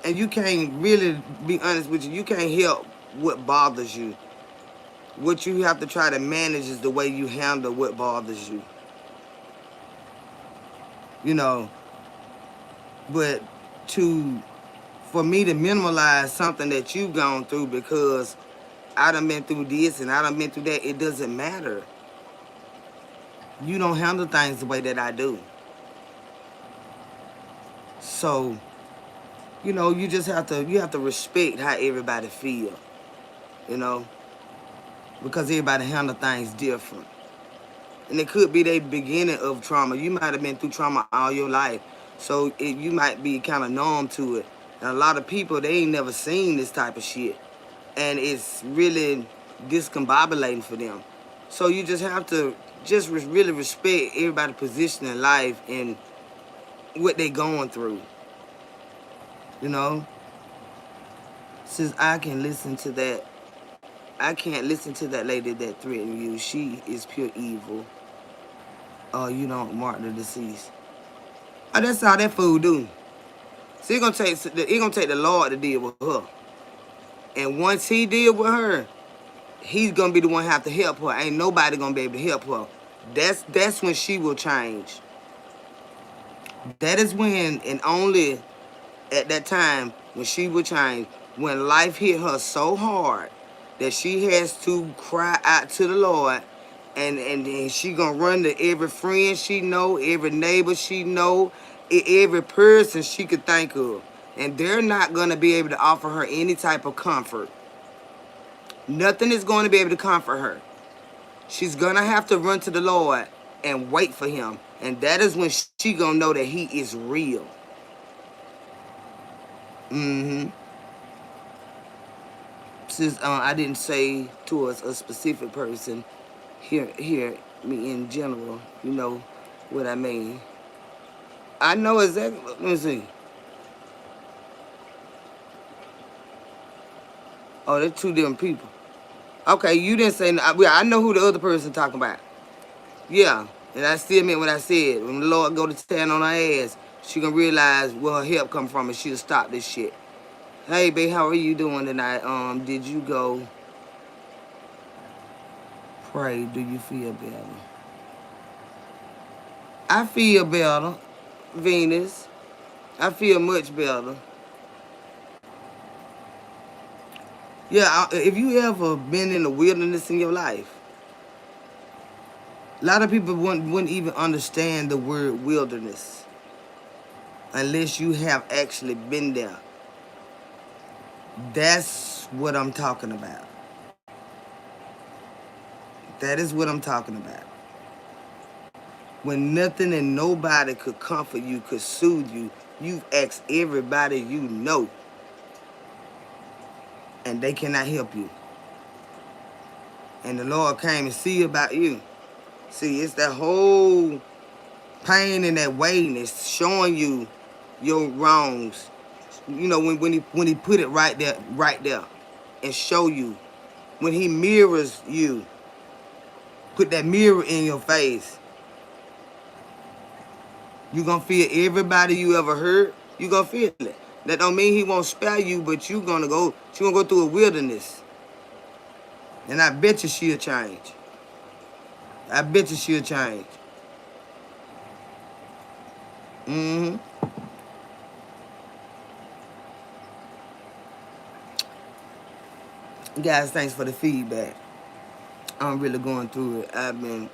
And you can't really be honest with you. You can't help what bothers you. What you have to try to manage is the way you handle what bothers you. You know, but to for me to minimize something that you've gone through because I done been through this and I done been through that, it doesn't matter. You don't handle things the way that I do. So, you just have to respect how everybody feel, you know, because everybody handle things different. And it could be the beginning of trauma. You might have been through trauma all your life. So you might be kind of numb to it. And a lot of people, they ain't never seen this type of shit. And it's really discombobulating for them. So you just have to just really respect everybody's position in life and what they going through. You know? Since I can listen to that, I can't listen to that lady that threatened you. She is pure evil. You don't mark the deceased. Oh, that's how that fool do. So it gonna take the Lord to deal with her. And once he deal with her, he's gonna be the one have to help her. Ain't nobody gonna be able to help her. That's when she will change. That is when and only at that time when she will change. When life hit her so hard that she has to cry out to the Lord, and she gonna run to every friend she know, every neighbor she know, every person she could think of, and they're not gonna be able to offer her any type of comfort. Nothing is going to be able to comfort her. She's gonna have to run to the Lord and wait for him, and that is when she gonna know that he is real. Mm-hmm. Since I didn't say towards a specific person, hear me in general. You know what I mean. I know exactly. Let me see. Oh, they're two different people. Okay, you didn't say. I know who the other person talking about. Yeah, and I still meant what I said. When the Lord go to stand on her ass, she gonna realize where her help come from, and she'll stop this shit. Hey, babe, how are you doing tonight? Did you go pray? Do you feel better? I feel better, Venus. I feel much better. Yeah, if you ever been in the wilderness in your life, a lot of people wouldn't even understand the word wilderness unless you have actually been there. That's what I'm talking about. That is what I'm talking about. When nothing and nobody could comfort you, could soothe you, you've asked everybody you know, and they cannot help you. And the Lord came and see about you. See, it's that whole pain and that weightiness showing you your wrongs. You know, when he put it right there, and show you. When he mirrors you, put that mirror in your face. You gonna feel everybody you ever hurt, you gonna feel it. That don't mean he won't spare you, but she gonna go through a wilderness. And I bet you she'll change. I bet you she'll change. Mm-hmm. Guys, thanks for the feedback. I'm really going through it. I've been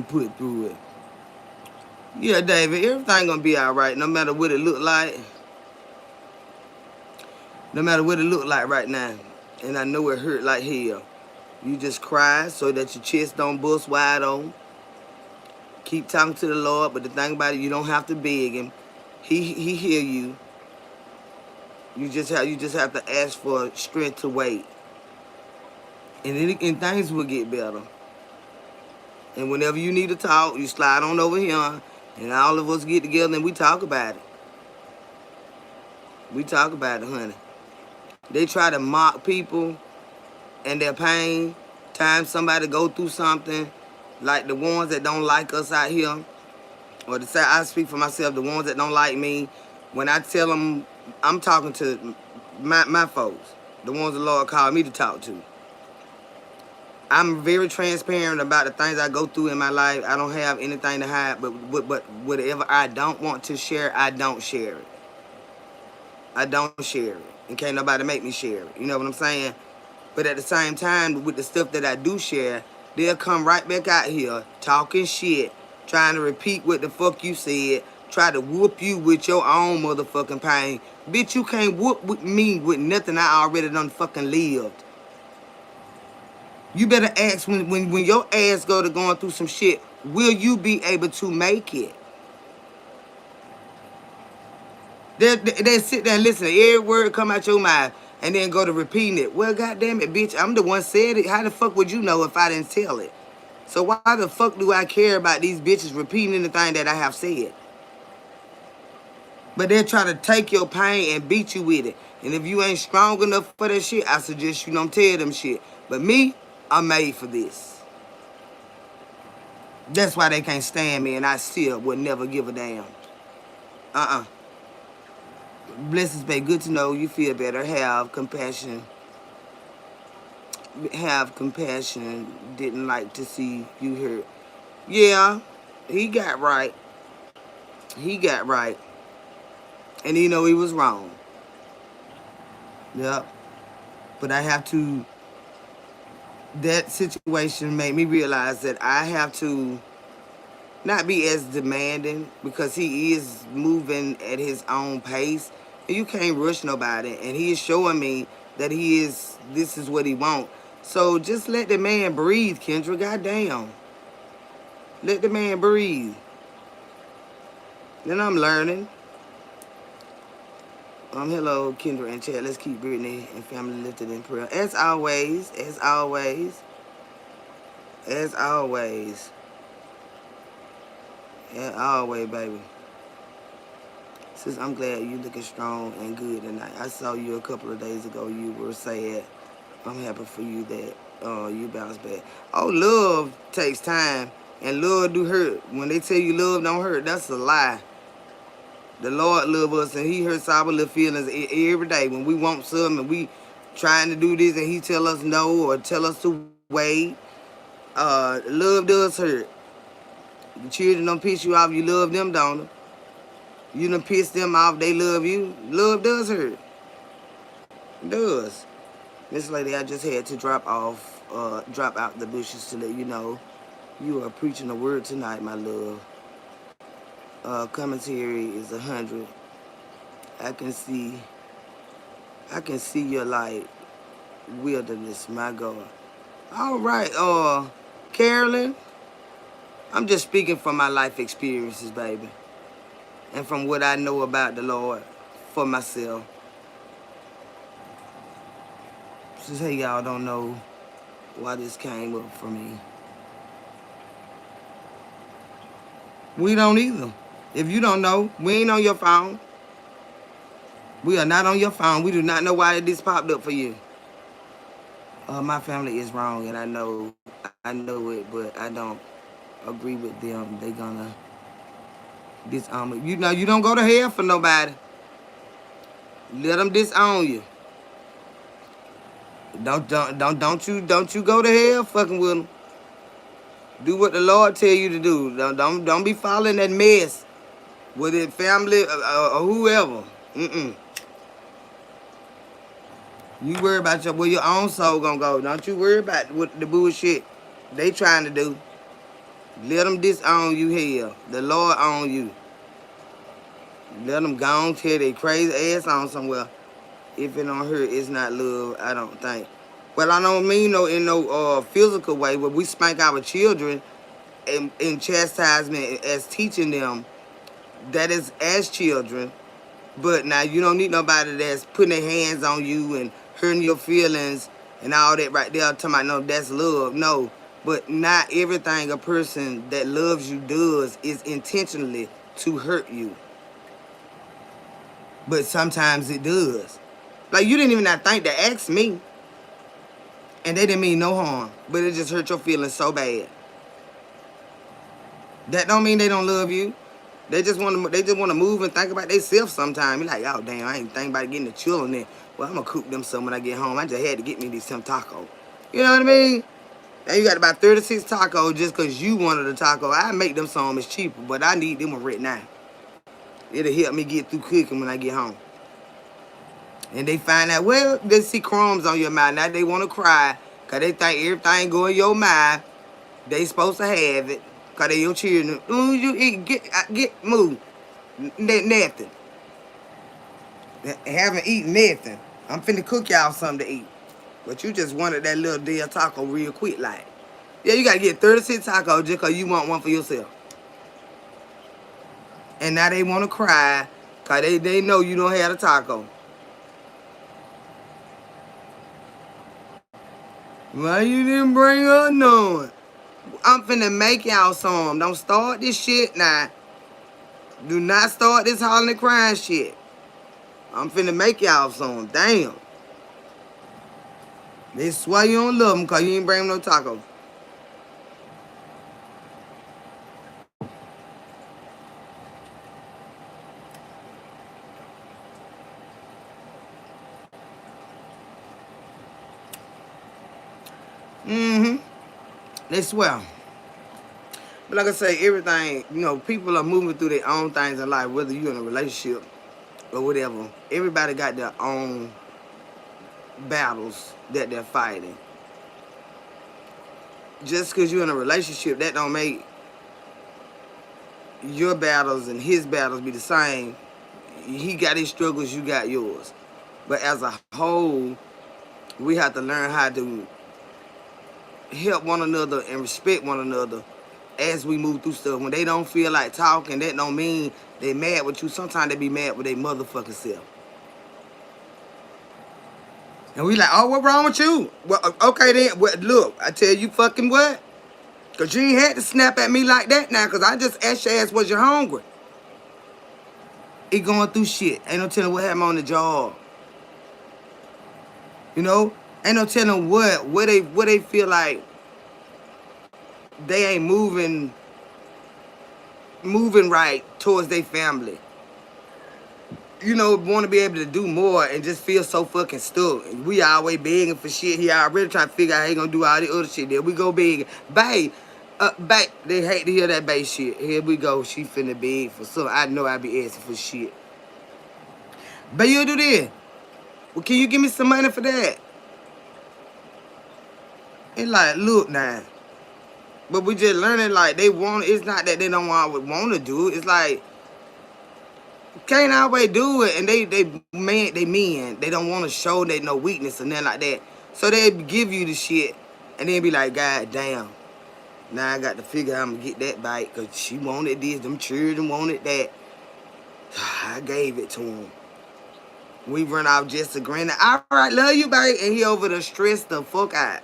put through it. Yeah, David, everything gonna be all right, no matter what it look like. No matter what it look like right now. And I know it hurt like hell. You just cry so that your chest don't bust wide open. Keep talking to the Lord, but the thing about it, you don't have to beg him. He hear you. You just have to ask for strength to wait. And things will get better. And whenever you need to talk, you slide on over here, and all of us get together and we talk about it. We talk about it, honey. They try to mock people and their pain. Time somebody go through something, like the ones that don't like us out here, or to say I speak for myself, the ones that don't like me. When I tell them I'm talking to my folks, the ones the Lord called me to talk to. I'm very transparent about the things I go through in my life. I don't have anything to hide, but whatever I don't want to share, I don't share it. I don't share it. And can't nobody make me share it. You know what I'm saying? But at the same time, with the stuff that I do share, they'll come right back out here talking shit, trying to repeat what the fuck you said, try to whoop you with your own motherfucking pain. Bitch, you can't whoop with me with nothing I already done fucking lived. You better ask when your ass go to going through some shit, will you be able to make it? They sit there and listen to every word come out your mouth and then go to repeating it. Well, goddamn it, bitch, I'm the one said it. How the fuck would you know if I didn't tell it? So why the fuck do I care about these bitches repeating anything that I have said? But they're trying to take your pain and beat you with it. And if you ain't strong enough for that shit, I suggest you don't tell them shit. But me, I'm made for this. That's why they can't stand me, and I still would never give a damn. Uh-uh. Blessings, babe. Good to know you feel better. Have compassion. Have compassion. Didn't like to see you hurt. Yeah, he got right. He got right. And he know he was wrong. Yep. But I have to, that situation made me realize that I have to not be as demanding because he is moving at his own pace. And you can't rush nobody. And he is showing me that this is what he wants. So just let the man breathe, Kendra. Goddamn. Let the man breathe. Then I'm learning. Hello, Kendra and Chad. Let's keep Brittany and family lifted in prayer. As always, as always, as always. As always, baby. Sis, I'm glad you looking strong and good tonight. I saw you a couple of days ago. You were sad. I'm happy for you that you bounced back. Oh, love takes time. And love do hurt. When they tell you love don't hurt, that's a lie. The Lord love us and he hurts our little feelings every day. When we want something and we trying to do this and he tell us no or tell us to wait. Love does hurt. The children don't piss you off, you love them, don't they? You done piss them off, they love you. Love does hurt. It does. This lady, I just had to drop out the bushes to let you know you are preaching the word tonight, my love. Commentary is 100. I can see your light, wilderness, my God. All right, Carolyn, I'm just speaking from my life experiences, baby, and from what I know about the Lord for myself. Since hey, y'all don't know why this came up for me. We don't either. If you don't know, we ain't on your phone. We are not on your phone. We do not know why this popped up for you. My family is wrong, and I know it, but I don't agree with them. They gonna Disown you. Know you don't go to hell for nobody. Let them disown you. Don't you go to hell fucking with them. Do what the Lord tell you to do. Don't be following that mess with it family or whoever. Mm-mm. You worry about where your own soul gonna go. Don't you worry about what the bullshit they trying to do. Let them disown you here. The Lord own you. Let them go on tear their crazy ass on somewhere. If it don't hurt, it's not love, I don't think. Well, I don't mean no in no physical way, but we spank our children in chastisement as teaching them that is as children. But now you don't need nobody that's putting their hands on you and hurting your feelings and all that right there. Talking about no, that's love. No, but not everything a person that loves you does is intentionally to hurt you. But sometimes it does. Like you didn't even have to think to ask me, and they didn't mean no harm, but it just hurt your feelings so bad. That don't mean they don't love you. They just want to. They just want to move and think about themselves. Sometimes you're like, oh damn, I ain't thinking about getting the children in. Well, I'm gonna cook them some when I get home. I just had to get me these some taco. You know what I mean? And you got about 36 tacos just because you wanted a taco. I make them some it's cheaper, but I need them right now. It'll help me get through cooking when I get home. And they find out, well, they see crumbs on your mind. Now they want to cry because they think everything go in your mind. They supposed to have it because they your children. Ooh, you eat, move. Nothing. Haven't eaten nothing. I'm finna cook y'all something to eat. But you just wanted that little deal taco real quick like. Yeah, you got to get 36 tacos just because you want one for yourself. And now they want to cry because they know you don't have a taco. Why you didn't bring her none? I'm finna make y'all some. Don't start this shit now. Do not start this hollering and crying shit. I'm finna make y'all some. Damn. They swear you don't love them because you ain't bring them no tacos. Mm-hmm. They swear. But like I say, everything, people are moving through their own things in life, whether you're in a relationship or whatever. Everybody got their own battles that they're fighting. Just because you're in a relationship, that don't make your battles and his battles be the same. He got his struggles, you got yours. But as a whole, we have to learn how to help one another and respect one another as we move through stuff. When they don't feel like talking, that don't mean they mad with you. Sometimes they be mad with their motherfucking self. And we like, oh, what wrong with you? Well, okay then. Well, look, I tell you fucking what? Because you ain't had to snap at me like that now, because I just asked your ass, was you hungry? He going through shit. Ain't no telling what happened on the job. Ain't no telling where they feel like they ain't moving right towards their family. Want to be able to do more and just feel so fucking stuck. We always begging for shit. He already trying to figure out how he gonna do all the other shit. There we go begging. Babe, they hate to hear that babe shit. Here we go. She finna beg for something. I know I be asking for shit. Babe, you do this. Well, can you give me some money for that? And like, look now. But we just learning like they want. It's not that they don't want to do it. It's like can't always do it, and they men. They don't want to show they no weakness or nothing like that. So they give you the shit, and then be like, God damn. Now I got to figure out how I'm gonna get that bite because she wanted this. Them children wanted that. I gave it to him. We run off just a grin. All right, love you, babe. And he over to stress the fuck out.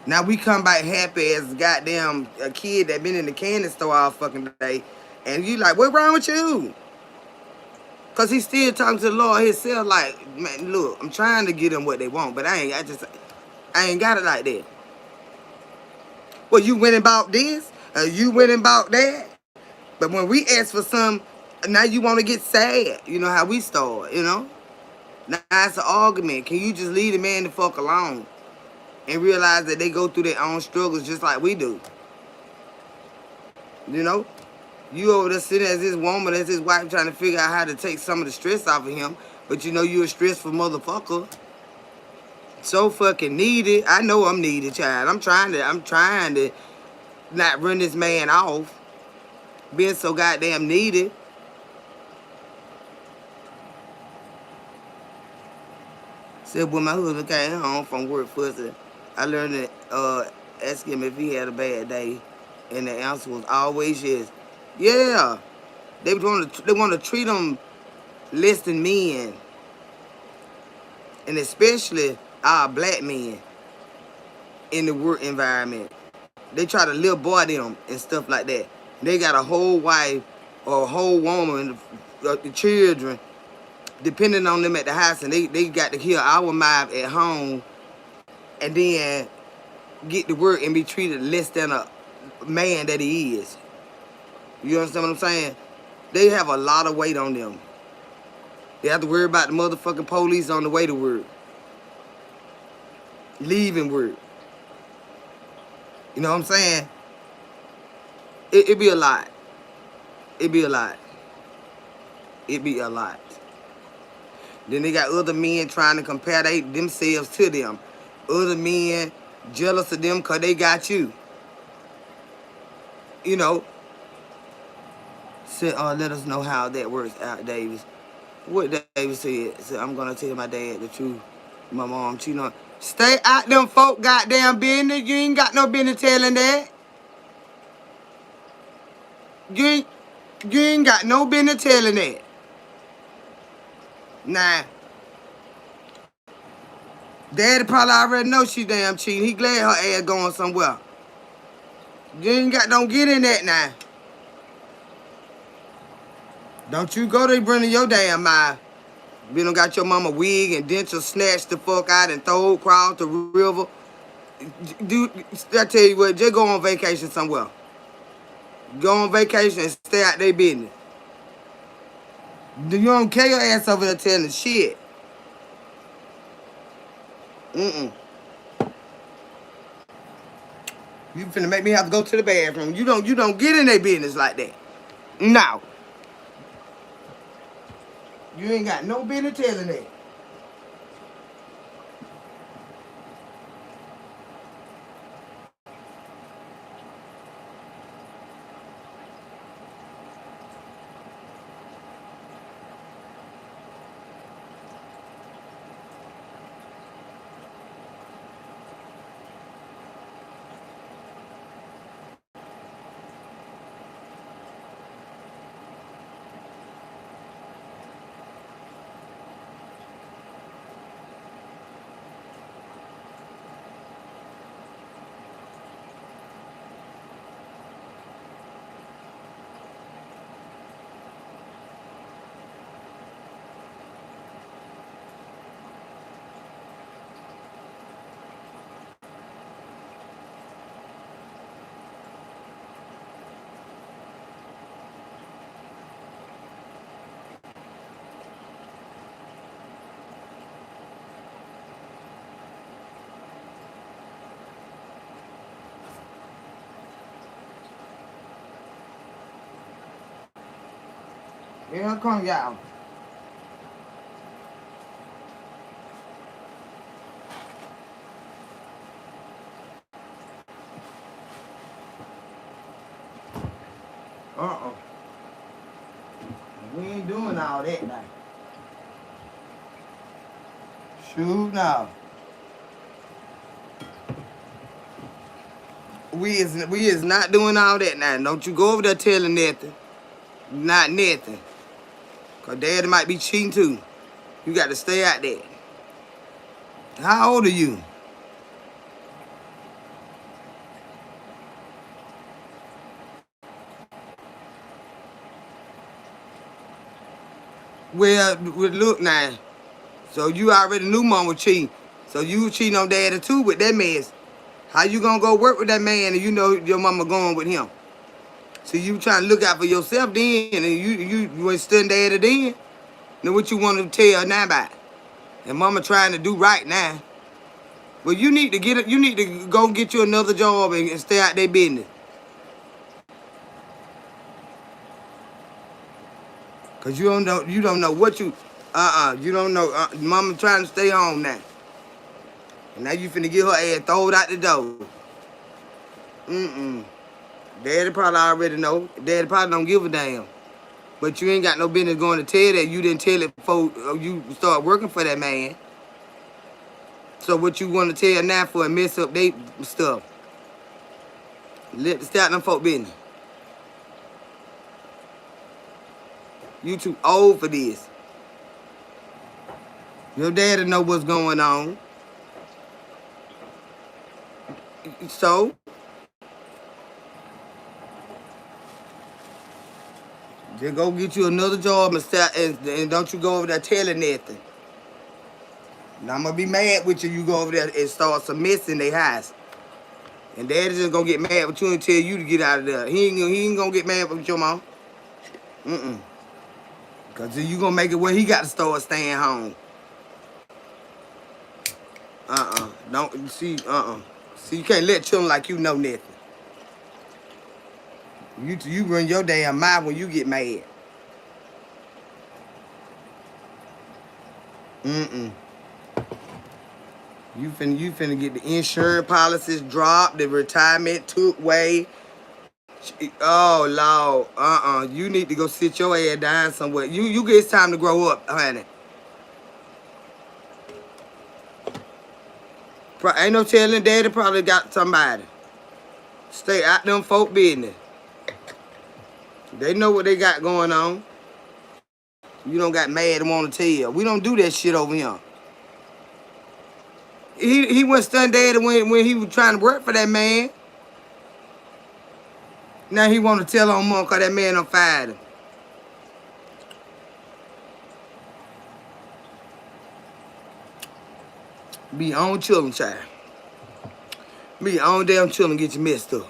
Now we come back happy as goddamn a kid that been in the candy store all fucking day. And you like, what wrong with you? Because he still talking to the Lord himself like, man, look, I'm trying to get them what they want, but I ain't got it like that. Well, you went and bought this, you went and bought that. But when we ask for some, now you want to get sad. You know how we start, you know? Now it's an argument. Can you just leave the man the fuck alone and realize that they go through their own struggles just like we do? You know? You over there sitting as his woman, as his wife, trying to figure out how to take some of the stress off of him. But you know you a stressful motherfucker. So fucking needed. I know I'm needed, child. I'm trying to not run this man off. Being so goddamn needed. Said when my husband came home from work fussing, I learned to ask him if he had a bad day. And the answer was always yes. Yeah. They want to treat them less than men. And especially our black men in the work environment. They try to little boy them and stuff like that. They got a whole wife or a whole woman, the children, depending on them at the house, and they got to hear our mouth at home and then get to work and be treated less than a man that he is. You understand what I'm saying? They have a lot of weight on them. They have to worry about the motherfucking police on the way to work. Leaving work. You know what I'm saying? It be a lot. It be a lot. It be a lot. Then they got other men trying to compare themselves to them. Other men jealous of them because they got you. You know. Said, let us know how that works out, Davis. What Davis said, I'm going to tell my dad the truth. My mom cheating on. Stay out them folk goddamn business. You ain't got no business telling that. You ain't got no business telling that. Nah. Daddy probably already know she damn cheating. He glad her ass going somewhere. You ain't got, don't get in that now. Don't you go to bringing your damn mouth. You done got your mama wig and denture snatched the fuck out and throw across the river. Dude, I tell you what, just go on vacation somewhere. Go on vacation and stay out their business. You don't care your ass over there telling shit. You finna make me have to go to the bathroom. You don't get in their business like that. No. You ain't got no business telling that. Here come y'all. We ain't doing all that now. Shoot now. We is not doing all that now. Don't you go over there telling nothing. Not nothing. Cause daddy might be cheating too. You got to stay out there. How old are you? Well, look now. So you already knew mom was cheating. So you cheating on daddy too with that mess. How you gonna go work with that man and you know your mama going with him? So you trying to look out for yourself then, and you ain't studying daddy then. Then what you want to tell now about? And mama trying to do right now. Well, you need to get it. You need to go get you another job and stay out their business. Cause you don't know what you, you don't know. Mama trying to stay home now. And now you finna get her ass thrown out the door. Mm-mm. Daddy probably already know. Daddy probably don't give a damn. But you ain't got no business going to tell that. You didn't tell it before you start working for that man. So what you want to tell now for a mess up they stuff? Let the start them folk business. You too old for this. Your daddy know what's going on. So just go get you another job and start and don't you go over there telling nothing. Now I'm gonna be mad with you. You go over there and start some mess in their house. And daddy just gonna get mad with you and tell you to get out of there. He ain't gonna get mad with your mom. Mm-mm. Cause you gonna make it where he got to start staying home. Don't see. See, you can't let children like you know nothing. You run your damn mouth when you get mad. Mm-mm. You finna get the insurance policies dropped, the retirement took away. Oh Lord, you need to go sit your ass down somewhere. You get it's time to grow up, honey. Ain't no telling daddy probably got somebody. Stay out them folk business. They know what they got going on. You don't got mad and want to tell. We don't do that shit over here. He went stunned daddy when he was trying to work for that man. Now he want to tell on mom because that man done fired him. Be your own children, child. Be your own damn children get you messed up.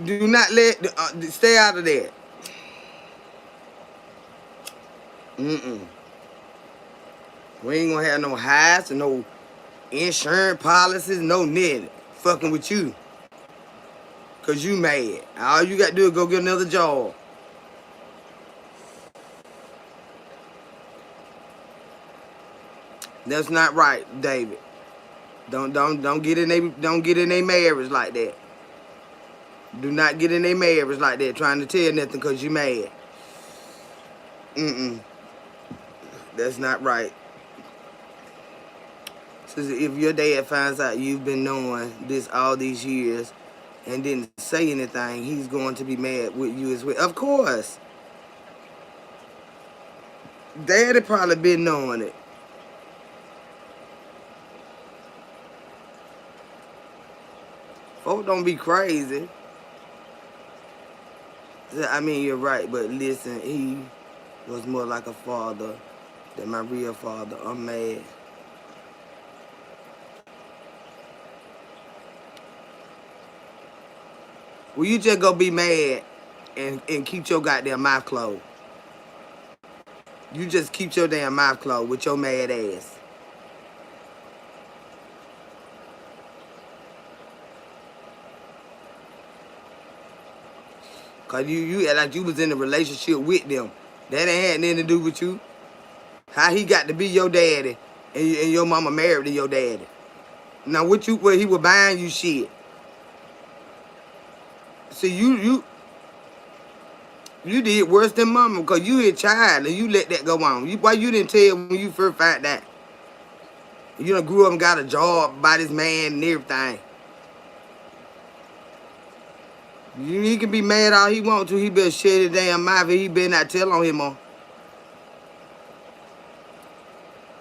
Do not stay out of that. Mm-mm. We ain't gonna have no highs and no insurance policies, no nothing. Fucking with you. Cause you mad. All you gotta do is go get another job. That's not right, David. Don't get in their marriage like that. Do not get in their marriage like that, trying to tell nothing cause you mad. Mm-mm. That's not right. So if your dad finds out you've been knowing this all these years and didn't say anything, he's going to be mad with you as well. Of course. Daddy probably been knowing it. Folk don't be crazy. I mean, you're right, but listen, he was more like a father than my real father. I'm mad. Well, you just go be mad and keep your goddamn mouth closed. You just keep your damn mouth closed with your mad ass. Cause you act like you was in a relationship with them. That ain't had nothing to do with you. How he got to be your daddy and your mama married to your daddy. Now what he was buying you shit. See you did worse than mama because you a child and you let that go on. Why you didn't tell when you first found that? You done grew up and got a job by this man and everything. He can be mad all he want to. He better shut his damn mouth and he better not tell on him more.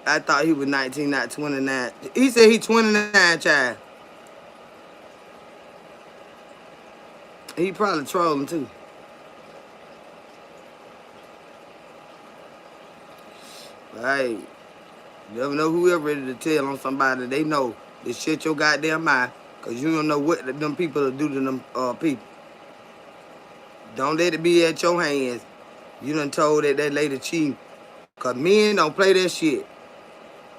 I thought he was 19, not 29. He said he 29, child. He probably trolling too. Hey, you never know whoever ready to tell on somebody. They know. They shut your goddamn mouth Because you don't know what them people will do to them people. Don't let it be at your hands. You done told that lady cheating. Because men don't play that shit.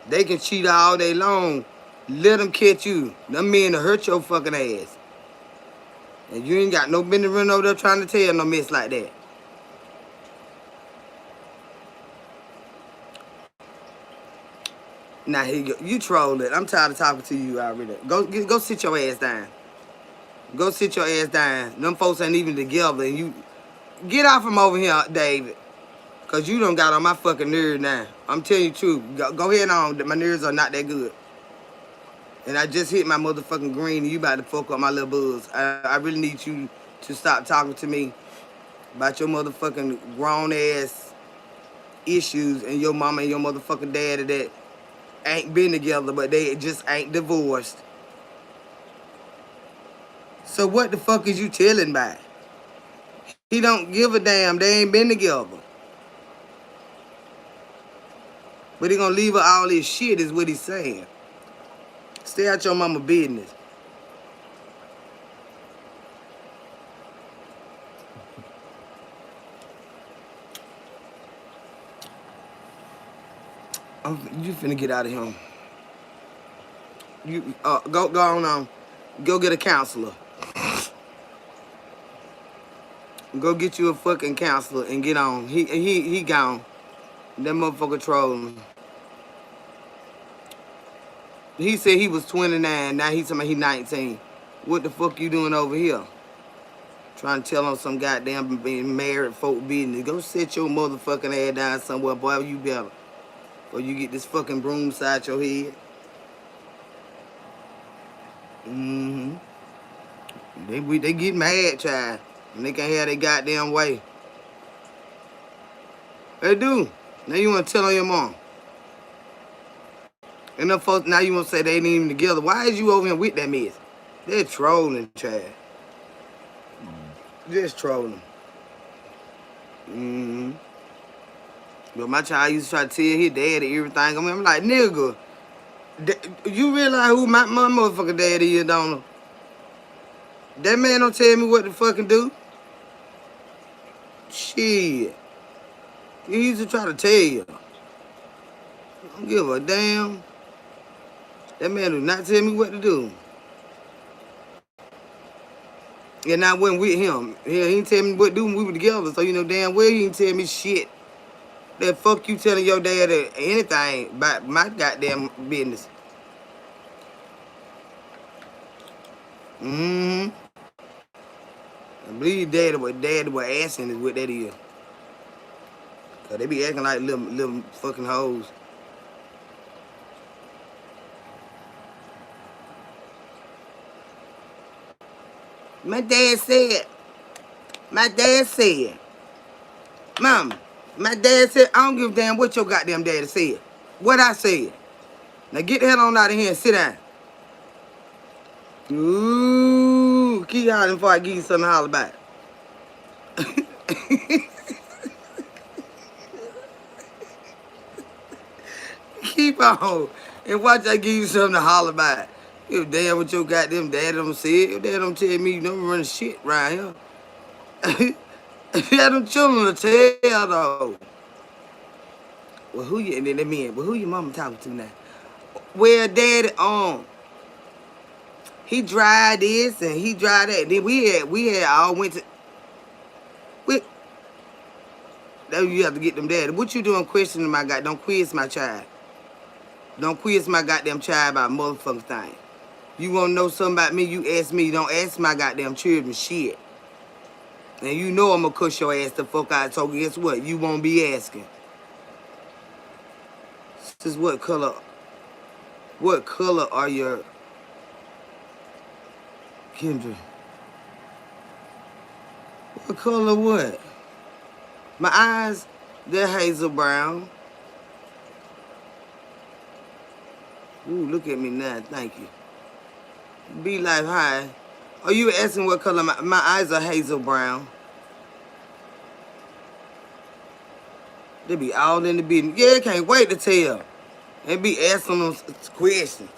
They can cheat all day long. Let them catch you. Them men will hurt your fucking ass. And you ain't got no business running over there trying to tell no mess like that. Now here you go. You trolling. I'm tired of talking to you already. Go sit your ass down. Go sit your ass down. Them folks ain't even together. And you get off from over here, David. Cause you done got on my fucking nerves now. I'm telling you the truth. Go ahead on. My nerves are not that good. And I just hit my motherfucking green and you about to fuck up my little buzz. I really need you to stop talking to me about your motherfucking grown ass issues and your mama and your motherfucking daddy that ain't been together, but they just ain't divorced. So what the fuck is you telling by? He don't give a damn. They ain't been together. But he gonna leave her all this shit is what he's saying. Stay out your mama business. You finna get out of here. You go on. Go get a counselor. Go get you a fucking counselor and get on. He gone. That motherfucker trolling. He said he was 29. Now he's talking about he 19. What the fuck you doing over here? Trying to tell on some goddamn being married folk business. Go sit your motherfucking ass down somewhere, boy. You better. Or you get this fucking broom side your head. Mm-hmm. They get mad, child. And they can't have their goddamn way. They do. Now you want to tell on your mom. And them folks, now you want to say they ain't even together. Why is you over here with that mess? They're trolling, child. Just trolling. Mm-hmm. But my child used to try to tell his daddy everything. I mean, I'm like, nigga, you realize who my motherfucking daddy is, don't know? That man don't tell me what to fucking do. Shit. He used to try to tell you. I don't give a damn. That man do not tell me what to do. And I went with him. Yeah, he didn't tell me what to do when we were together. So you know damn well he didn't tell me shit. That fuck you telling your dad anything about my goddamn business. Mm-hmm. I believe daddy was asking is what that is. Cause they be acting like little fucking hoes. My dad said, Mom, my dad said, I don't give a damn what your goddamn daddy said. What I said. Now get the hell on out of here and sit down. Ooh, keep hollering before I give you something to holler about. Keep on. And watch I give you something to holler about. If damn what your goddamn daddy don't say, if dad don't tell me you don't run shit around here. Yeah, them children to tell though. Well, who you and then they mean? Well, who your mama talking to now? Well, daddy, he dried this and he dried that. Then we had all went to. We, now you have to get them daddy. What you doing questioning my god? Don't quiz my child. Don't quiz my goddamn child about motherfucking thing. You want to know something about me? You ask me. Don't ask my goddamn children shit. And you know I'm gonna cuss your ass the fuck out. So guess what? You won't be asking. This is what color? What color are your Kendra? What color what? My eyes, they're hazel brown. Ooh, look at me now. Thank you. Be Life High. Are you asking what color? My eyes are hazel brown. They be all in the business. Yeah, can't wait to tell. They be asking them questions.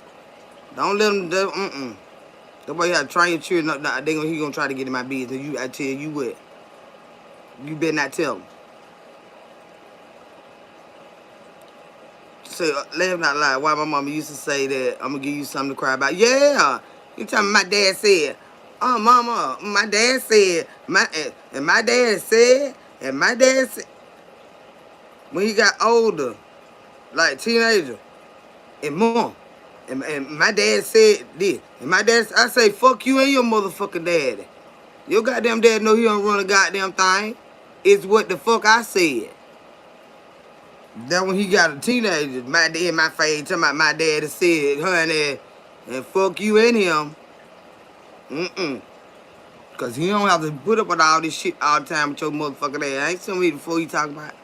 Don't let them do, The way you have to train your children, he gonna try to get in my business. I tell you what, you better not tell them. Say, laugh not lie. Why my mama used to say that I'm gonna give you something to cry about. Yeah, you tell me my dad said, oh mama, my dad said, and my dad said, and my dad said, when he got older, like teenager, and mom, and my dad said this, and my dad, I say, fuck you and your motherfucking daddy. Your goddamn dad know he don't run a goddamn thing. It's what the fuck I said. Then when he got a teenager, my dad in my face, talking about my daddy said, honey, and fuck you and him. Cause he don't have to put up with all this shit all the time with your motherfucking ass. I ain't telling me before you talk about it.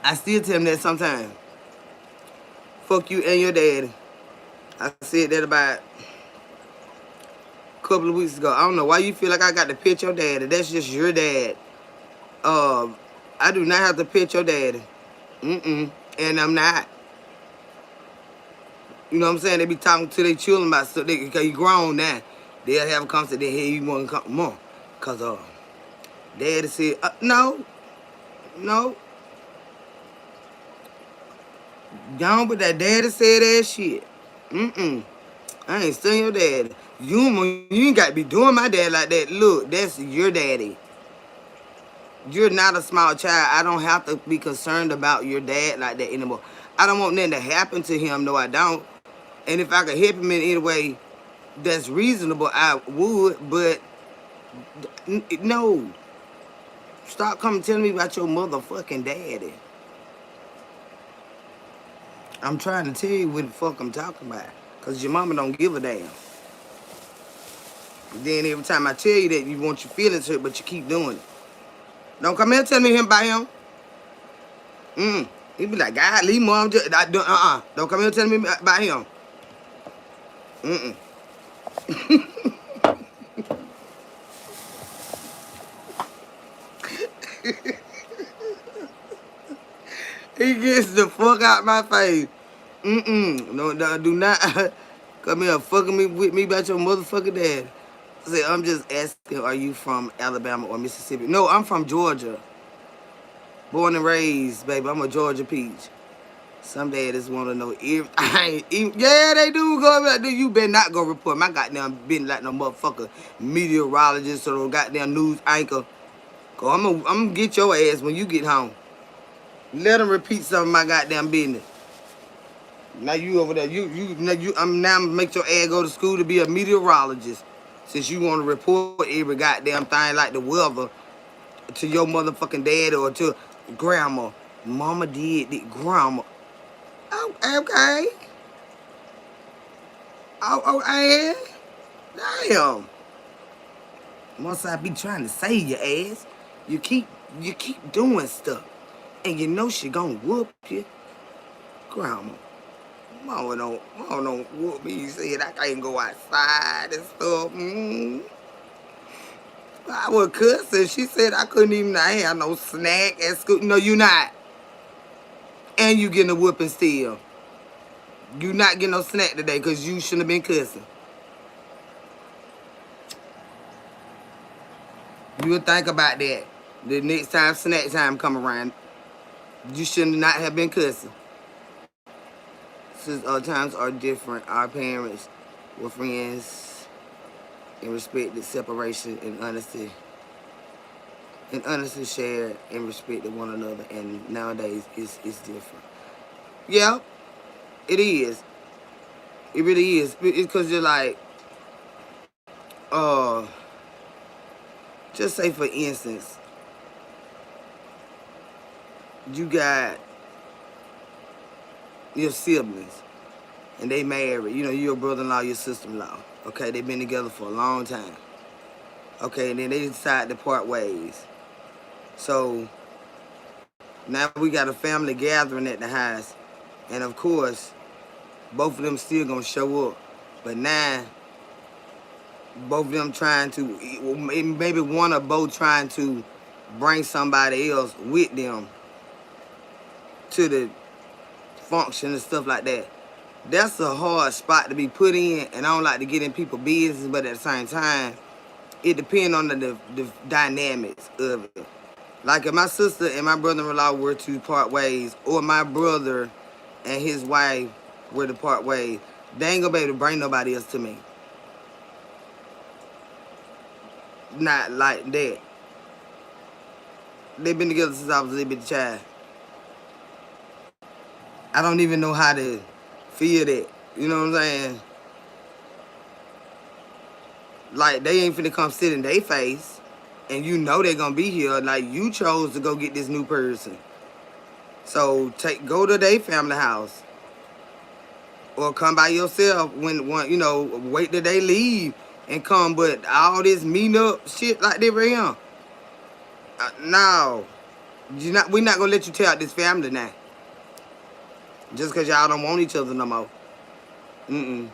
I still tell him that sometimes. Fuck you and your daddy. I said that about a couple of weeks ago. I don't know why you feel like I got to pitch your daddy. That's just your dad. I do not have to pitch your daddy. And I'm not. You know what I'm saying? They be talking to their children about stuff. Because you grown now. They'll have a conversation. They hear you want to come more. Because daddy said, no. Gone with that daddy said that shit. I ain't still your daddy. You ain't got to be doing my dad like that. Look, that's your daddy. You're not a small child. I don't have to be concerned about your dad like that anymore. I don't want nothing to happen to him. No, I don't. And if I could help him in any way that's reasonable, I would. But no. Stop coming telling me about your motherfucking daddy. I'm trying to tell you what the fuck I'm talking about. Because your mama don't give a damn. Then every time I tell you that, you want your feelings hurt, but you keep doing it. Don't come here telling me him about him. He be like, God, leave mom. Don't come here telling me about him. He gets the fuck out my face. No, do not come here fucking with me about your motherfucking dad. I said, I'm just asking, are you from Alabama or Mississippi? No, I'm from Georgia. Born and raised, baby. I'm a Georgia peach. Some daddies want to know everything. Yeah, they do. You better not go report. My goddamn been like no motherfucker meteorologist or no goddamn news anchor. Cause I'm gonna get your ass when you get home. Let them repeat some of my goddamn business. Now you over there. I'm now make your ass go to school to be a meteorologist. Since you want to report every goddamn thing like the weather to your motherfucking dad or to grandma. Mama did it. Grandma. Oh, okay. Oh, damn. Once I be trying to save your ass, you keep doing stuff. And you know she gonna whoop you. Grandma. Mama don't whoop me. He said I can't go outside and stuff. I was cussing. She said I couldn't even have no snack at school. No, you not. And you getting a whooping still. You not getting no snack today because you shouldn't have been cussing. You would think about that. The next time snack time come around, you should not have been cussing. Since our times are different, our parents were friends and respected separation and honesty. And honestly shared and respected one another. And nowadays, it's different. Yeah, it is. It really is. It's because you're like, just say for instance, you got your siblings and they married. You know, your brother-in-law, your sister-in-law. Okay, they've been together for a long time. Okay, and then they decide to part ways. So now we got a family gathering at the house. And of course, both of them still gonna show up. But now, both of them trying to, maybe one or both trying to bring somebody else with them to the function and stuff like that. That's a hard spot to be put in, and I don't like to get in people's business, but at the same time, it depends on the dynamics of it. Like if my sister and my brother-in-law were to part ways, or my brother and his wife were to part ways, they ain't gonna be able to bring nobody else to me. Not like that. They've been together since I was a little bitty child. I don't even know how to feel that. You know what I'm saying? Like they ain't finna come sit in their face, and you know they gonna be here. Like you chose to go get this new person, so go to their family house, or come by yourself when one wait till they leave and come. But all this meeting up shit like they right here, no, we not gonna let you tear out this family now, just cause y'all don't want each other no more. Mm-mm.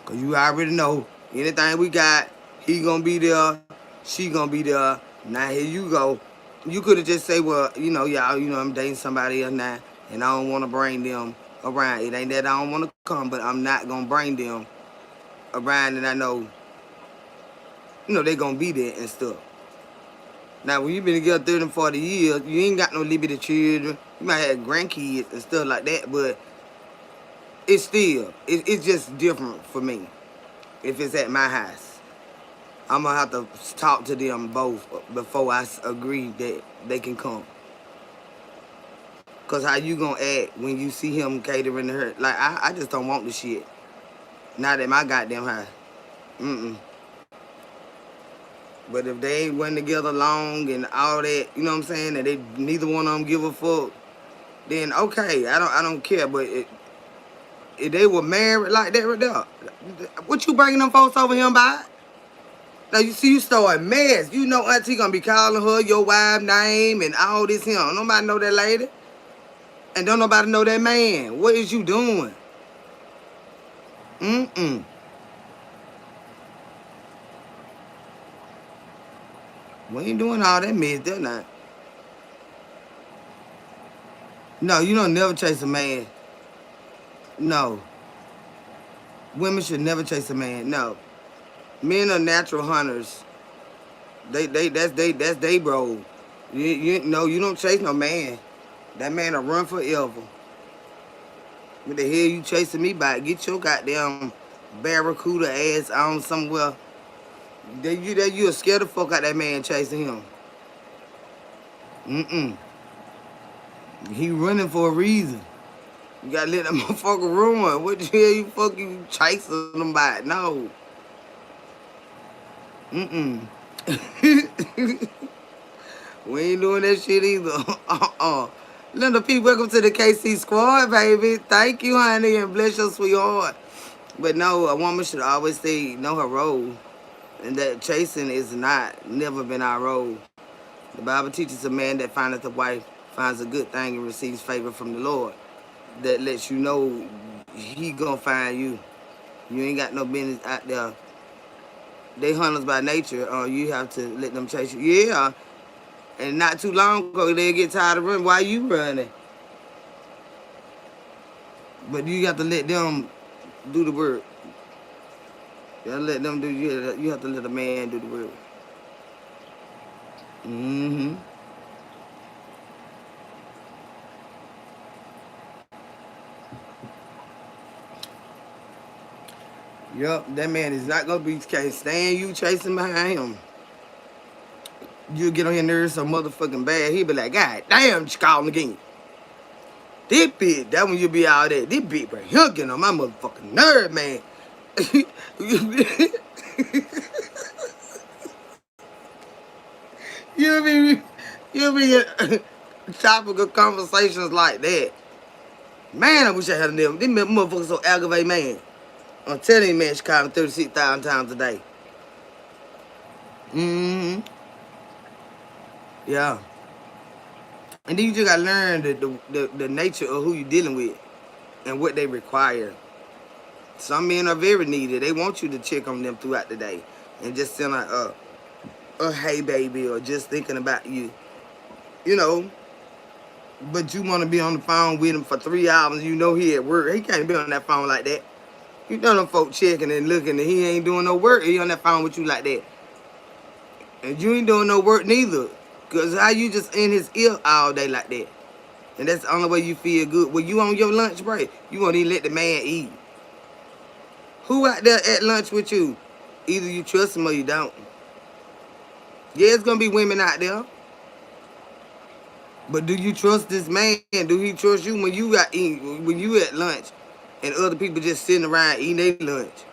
Cause you already know anything we got, he gonna be there, she gonna be there. Now here you go. You could have just say, well, y'all, I'm dating somebody else now, and I don't want to bring them around. It ain't that I don't want to come, but I'm not gonna bring them around, and I know, they gonna be there and stuff. Now, when you been together 30 and 40 years, you ain't got no little bitty children. You might have grandkids and stuff like that, but it's just different for me. If it's at my house, I'm gonna have to talk to them both before I agree that they can come. Cause how you gonna act when you see him catering to her? Like I just don't want the shit. Not at my goddamn house. Mm-mm. But if they ain't went together long and all that, you know what I'm saying, and they neither one of them give a fuck, then okay, I don't care. But if they were married like that right there, what you bringing them folks over here by? Now you see you start a mess. You know Auntie gonna be calling her your wife name and all this here. Nobody know that lady. And don't nobody know that man. What is you doing? Mm-mm. We ain't doing all that mess, they're not. No, you don't never chase a man. No. Women should never chase a man. No. Men are natural hunters. That's they bro. You don't chase no man. That man will run forever. What the hell you chasing me by? Get your goddamn barracuda ass on somewhere. You scared the fuck out that man chasing him. Mm-mm. He running for a reason. You gotta let that motherfucker run. What the hell you fucking chasing them by? No. Mm-mm. We ain't doing that shit either. Linda P, welcome to the KC squad, baby. Thank you, honey, and bless your sweetheart. But no, a woman should always know her role. And that chasing is never been our role. The Bible teaches a man that findeth a wife finds a good thing and receives favor from the Lord. That lets you know he gonna find you. You ain't got no business out there. They hunters by nature. You have to let them chase you. Yeah. And not too long ago, they'll get tired of running. Why you running? But you got to let them do the work. You gotta let them do. You have to let a man do the work. Mm-hmm. Yup, that man is not gonna be can't stand you chasing behind him. You'll get on your nerves so motherfucking bad. He'll be like, God damn, she calling again. This bitch, that when you be out there, this bitch right here getting on my motherfucking nerve, man. you'll be in topical conversations like that. Man, I wish I had a name. This motherfucker so aggravated, man. I'm telling you, man, she called me 36,000 times a day. Mm-hmm. Yeah. And then you just gotta learn the nature of who you're dealing with and what they require. Some men are very needy. They want you to check on them throughout the day and just send a hey baby or just thinking about you. you know, but you want to be on the phone with him for 3 hours. You know he at work. He can't be on that phone like that. You know them folk checking and looking, and he ain't doing no work. He on that phone with you like that, and you ain't doing no work neither. Cause how you just in his ear all day like that, and that's the only way you feel good. When you on your lunch break, you won't even let the man eat. Who out there at lunch with you? Either you trust him or you don't. Yeah, it's gonna be women out there, but do you trust this man? Do he trust you when you got eating, when you at lunch, and other people just sitting around eating their lunch?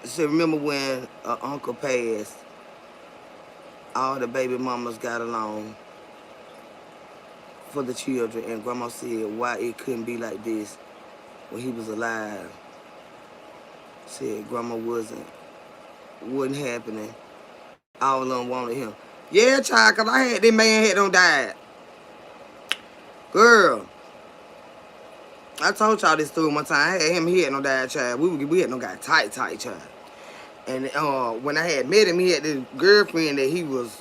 So remember when uncle passed, all the baby mamas got along for the children, and grandma said why it couldn't be like this when he was alive. Said grandma wasn't happening. All of them wanted him. Yeah, child, cause I had this man had don't died. Girl, I told y'all this story one time. I had him, he had no died, child. We had no got tight, child. And when I had met him, he had this girlfriend that he was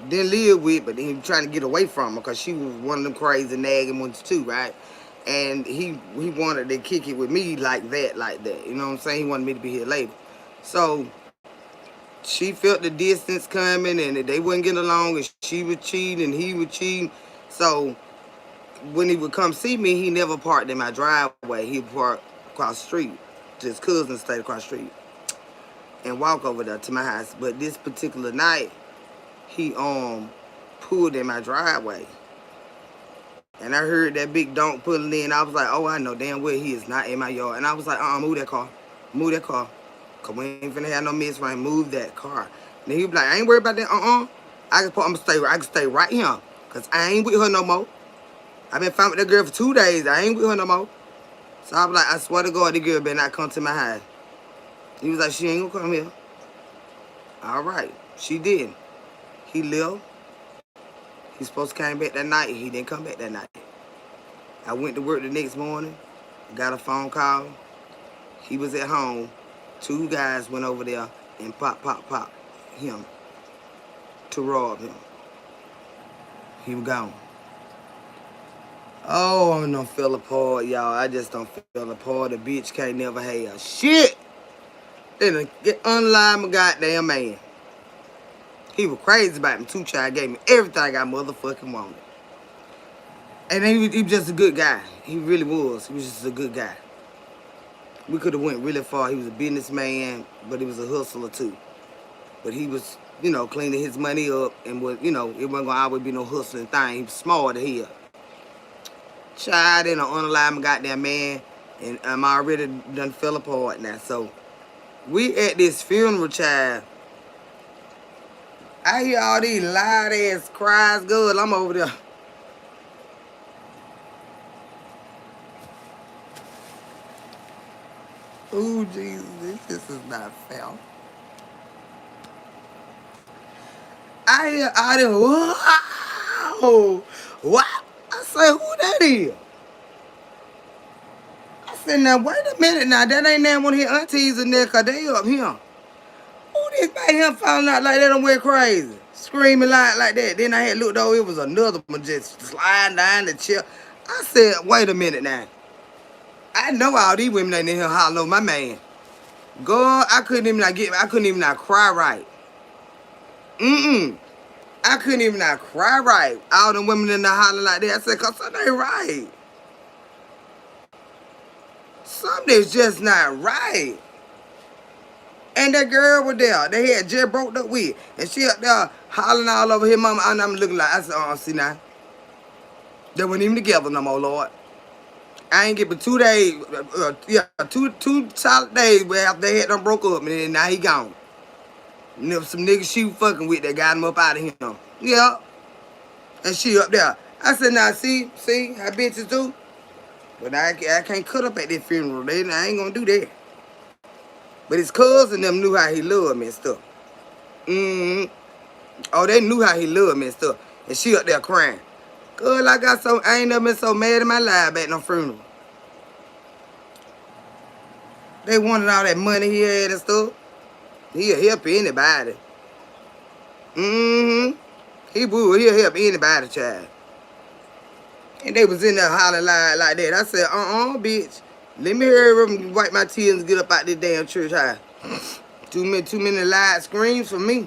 didn't live with, but he was trying to get away from her because she was one of them crazy nagging ones too, right? And he wanted to kick it with me like that. You know what I'm saying? He wanted me to be here later. So she felt the distance coming, and they wouldn't get along, and she was cheating, and he was cheating. So when he would come see me, he never parked in my driveway. He parked across the street. His cousin stayed across the street and walk over there to my house. But this particular night, he pulled in my driveway. And I heard that big donk pulling in. I was like, oh, I know damn well he is not in my yard. And I was like, move that car. Move that car. Because we ain't finna have no mess right. Move that car. And he was like, I ain't worried about that. I can stay right here. Because I ain't with her no more. I've been found with that girl for 2 days. I ain't with her no more. So I was like, I swear to God, the girl better not come to my house. He was like, she ain't gonna come here. All right. She did. He left. He supposed to come back that night. He didn't come back that night. I went to work the next morning. Got a phone call. He was at home. 2 guys went over there and pop him to rob him. He was gone. Oh, I don't feel apart, y'all. I just don't feel apart. The bitch can't never have shit. Then get unalive my goddamn man. He was crazy about me too, child. Gave me everything I motherfucking wanted. And he was just a good guy. He really was. He was just a good guy. We could have went really far. He was a businessman, but he was a hustler too. But he was, cleaning his money up and was, it wasn't gonna always be no hustling thing. He was smart to hear. Child, in an unalive my goddamn man, and I'm already done fell apart now. So we at this funeral, child. I hear all these loud ass cries, good. I'm over there. Ooh, Jesus, this is not fair. I hear all this, wow, what? I say, who that is? I said, now, wait a minute now. That ain't that one of his aunties in there, because they up here. Who this by him falling out like that and went crazy? Screaming like that. Then I had looked over, it was another one just sliding down the chair. I said, wait a minute now. I know all these women ain't in here hollering my man. God, I couldn't even not cry right. I couldn't even not cry right. All them women in the hollering like that. I said, cause something ain't right. Something's just not right. And that girl was there. They had just broke up with. And she up there hollering all over his mama. And I'm looking like, I said, see now. They weren't even together no more, Lord. I ain't get but 2 days, two solid days after they had done broke up. And then now he gone. And there was some niggas she was fucking with that got him up out of him. Yeah. And she up there. I said, now see how bitches do? But I can't cut up at that funeral. I ain't gonna do that. But his cousin them knew how he loved me and stuff. Oh, they knew how he loved me and stuff. And she up there crying. Girl, I ain't never been so mad in my life at no funeral. They wanted all that money he had and stuff. He'll help anybody. He would. He'll help anybody, child. And they was in there hollering like that. I said, bitch. Let me hurry up and wipe my tears and get up out this damn church house. Too many loud screams for me.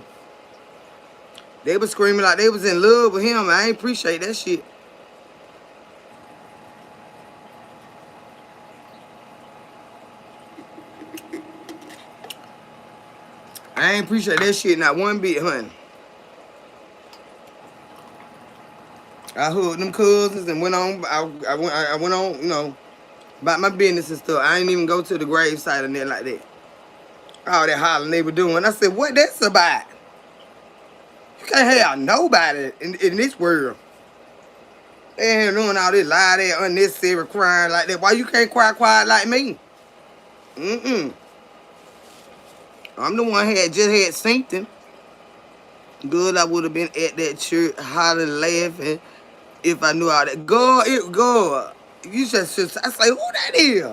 They was screaming like they was in love with him. I ain't appreciate that shit. I ain't appreciate that shit not one bit, honey. I hugged them cousins and went on. I went on, about my business and stuff. I ain't even go to the grave site or nothing like that. All that hollering they were doing. I said, what that's about? You can't have nobody in this world. They ain't doing all this loud, that unnecessary crying like that. Why you can't cry quiet like me? I'm the one just had symptoms. Good, I would have been at that church hollering, laughing if I knew all that. God. You just I say, who that is?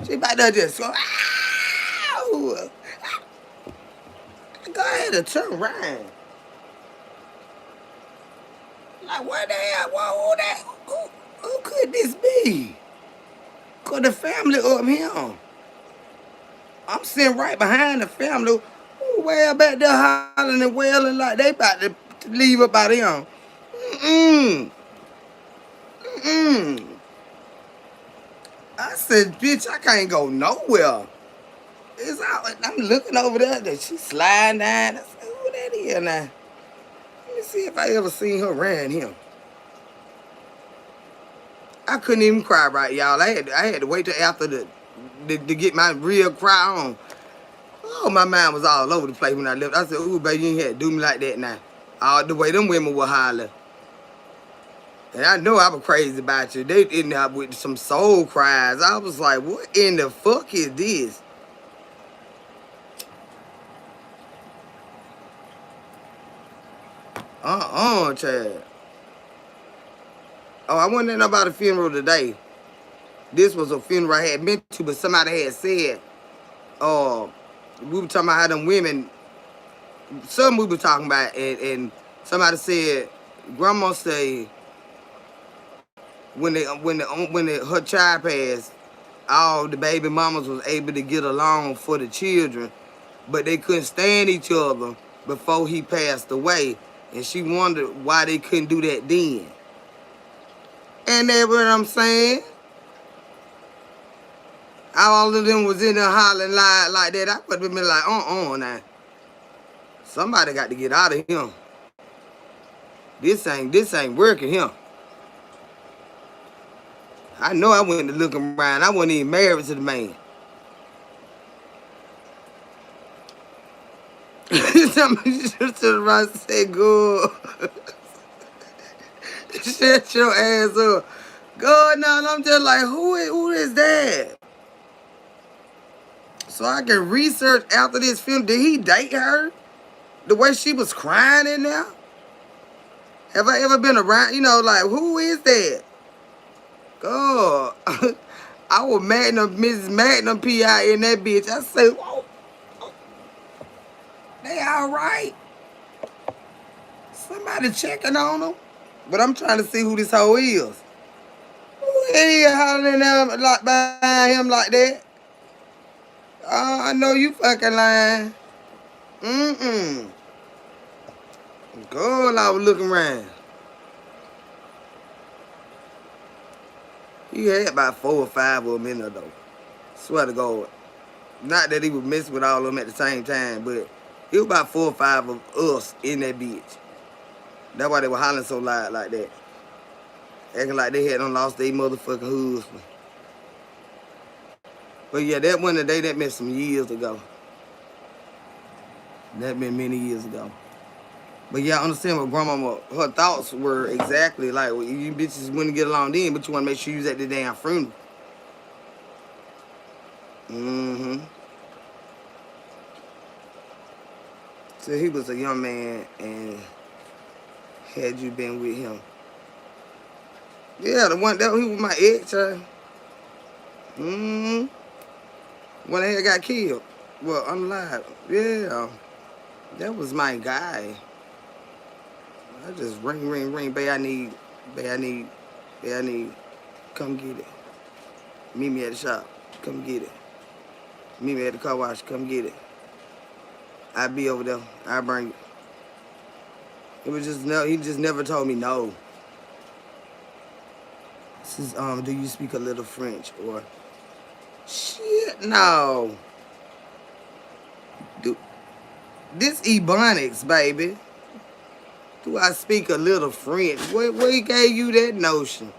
She about to just go, ow! Go ahead and turn around. Like, what the hell? Who could this be? Cause the family up here. I'm sitting right behind the family. Who way back there hollering and wailing like they about to leave up out here. Mm-mm. Mm-mm. I said, bitch, I can't go nowhere. It's out. I'm looking over there. That she sliding down. I said, who that is now? Let me see if I ever seen her around him. I couldn't even cry right, y'all. I had to wait till after to get my real cry on. Oh, my mind was all over the place when I left. I said, ooh, baby, you ain't had to do me like that now. All the way them women were hollering. And I know I was crazy about you. They ended up with some soul cries. I was like, what in the fuck is this? Chad. Oh, I wasn't know about a funeral today. This was a funeral I had been to, but somebody had said, we were talking about how them women, some we were talking about, and somebody said, grandma say, when her child passed, all the baby mamas was able to get along for the children, but they couldn't stand each other before he passed away, and she wondered why they couldn't do that then. And that's what I'm saying. All of them was in there hollering like that. I would have been like, now. Somebody got to get out of here. This ain't working here. I know I went to look around. I wasn't even married to the man. Somebody just turned around and said, good. Shut your ass up. God, now I'm just like, who is that? So I can research after this film. Did he date her? The way she was crying in there? Have I ever been around? Like, who is that? God. I was Mrs. Magnum P.I. in that bitch. I say, whoa. They all right? Somebody checking on them? But I'm trying to see who this hoe is. Who is hollering like behind him like that? I know you fucking lying. Girl, I was looking around. He had about 4 or 5 of them in there, though. Swear to God. Not that he was messing with all of them at the same time, but it was about 4 or 5 of us in that bitch. That's why they were hollering so loud like that. Acting like they had lost their motherfucking husband. But yeah, that one today, that meant some years ago. That been many years ago. But yeah, I understand what grandmama, her thoughts were exactly like, well, you bitches wouldn't get along then, but you want to make sure you was at the damn funeral. So he was a young man, and had you been with him. Yeah, the one that he was my ex, when I had got killed. Well, unalive. Yeah. That was my guy. I just ring, ring, ring. Babe, I need, babe, I need, babe, I need. Come get it. Meet me at the shop. Come get it. Meet me at the car wash. Come get it. I be over there. I bring it. It was just no. He just never told me no. This is Do you speak a little French or? Shit, no. Do this Ebonics, baby. Do I speak a little French? What gave you that notion?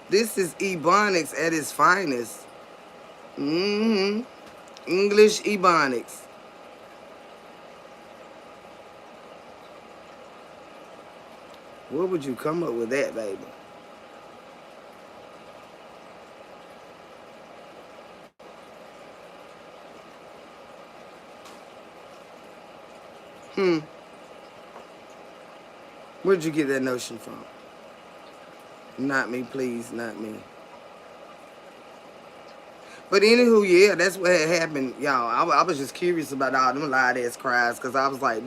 This is Ebonics at its finest. Mm-hmm. English Ebonics. Where would you come up with that, baby? Hmm. Where'd you get that notion from? Not me, please, not me. But anywho, yeah, that's what had happened, y'all. I was just curious about all them loud ass cries, cause I was like,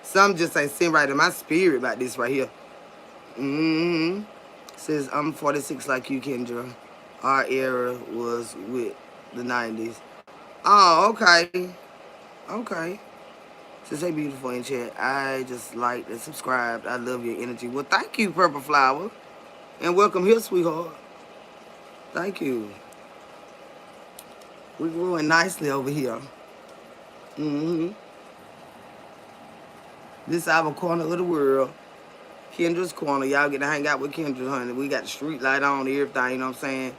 some just ain't sitting right in my spirit about this right here. Mm-hmm. Says I'm 46 like you, Kendra. Our era was with the 90s. Oh, okay, okay. Says hey, beautiful in chat. I just liked and subscribed. I love your energy. Well, thank you, Purple Flower, and welcome here, sweetheart. Thank you. We're growing nicely over here. Mm-hmm. This our corner of the world. Kendra's corner. Y'all get to hang out with Kendra, honey. We got the street light on, everything, you know what I'm saying?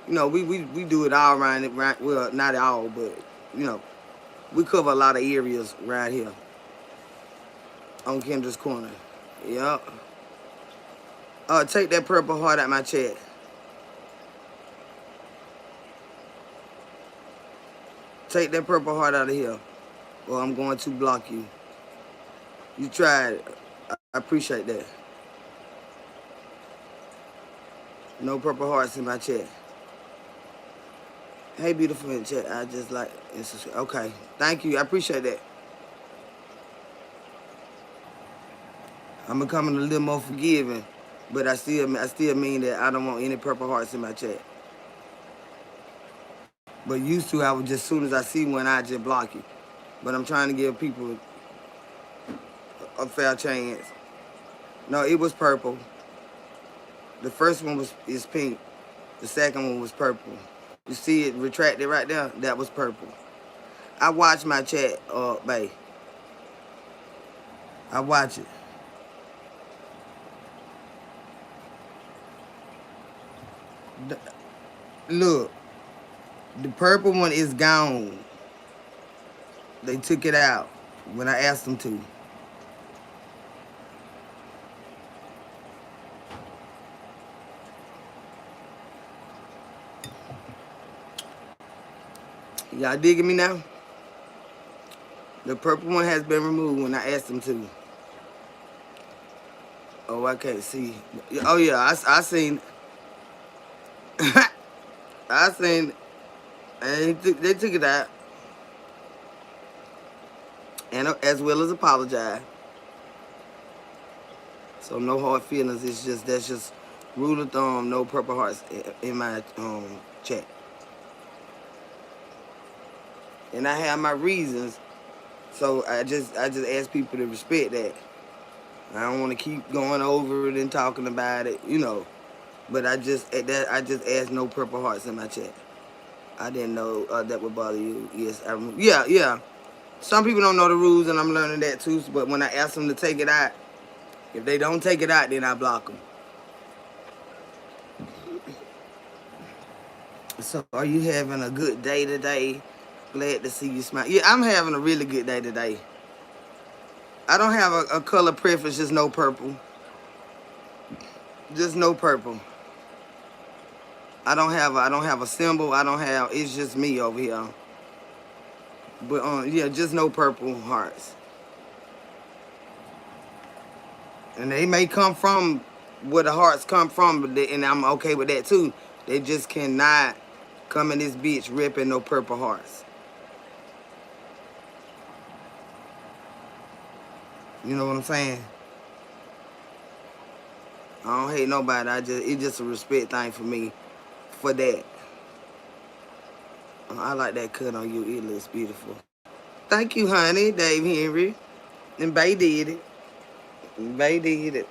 You know, we do it all around it, right? Well, not all, but, you know, we cover a lot of areas right here on Kendra's corner. Yep. Take that purple heart out my chat. Take that purple heart out of here, or I'm going to block you. You tried. I appreciate that. No purple hearts in my chat. Hey, beautiful in chat. I just like and subscribe. Okay, thank you. I appreciate that. I'm becoming a little more forgiving, but I still mean that I don't want any purple hearts in my chat. But used to, I would just, as soon as I see one, I just block you. But I'm trying to give people a fair chance. No, it was purple. The first one is pink. The second one was purple. You see it retracted right there? That was purple. I watch my chat, babe. I watch it. Look, the purple one is gone. They took it out when I asked them to. Y'all digging me now? The purple one has been removed when I asked them to. Oh, I can't see. Oh, yeah, I seen. I seen. And they took it out. And as well as apologize. So no hard feelings. It's just, that's just rule of thumb. No purple hearts in my chat. And I have my reasons. So I just ask people to respect that. I don't want to keep going over it and talking about it, you know. But I just asked no purple hearts in my chat. I didn't know that would bother you. Yes, yeah. Some people don't know the rules, and I'm learning that too. But when I ask them to take it out, if they don't take it out, then I block them. So, are you having a good day today? Glad to see you smile. Yeah, I'm having a really good day today. I don't have a color preference, just no purple. Just no purple. I don't have a symbol. It's just me over here. But yeah, just no purple hearts. And they may come from where the hearts come from, and I'm okay with that too. They just cannot come in this bitch ripping no purple hearts. You know what I'm saying? I don't hate nobody. It's just a respect thing for me for that. I like that cut on you. It looks beautiful. Thank you, honey, Dave Henry. And Bay did it. Bay did it.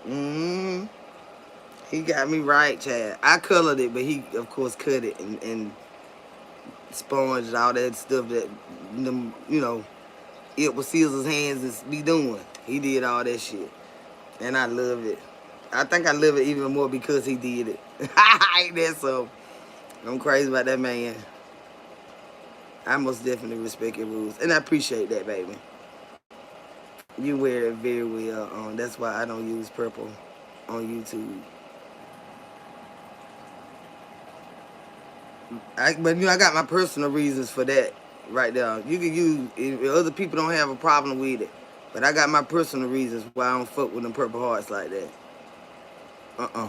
He got me right, Chad. I colored it, but he, of course, cut it and sponged all that stuff that, them, it was scissors hands and be doing. He did all that shit. And I love it. I think I love it even more because he did it. Ain't that so? I'm crazy about that man. I most definitely respect your rules. And I appreciate that, baby. You wear it very well. That's why I don't use purple on YouTube. But I got my personal reasons for that right there. You can use if other people don't have a problem with it, but I got my personal reasons why I don't fuck with them purple hearts like that. Uh.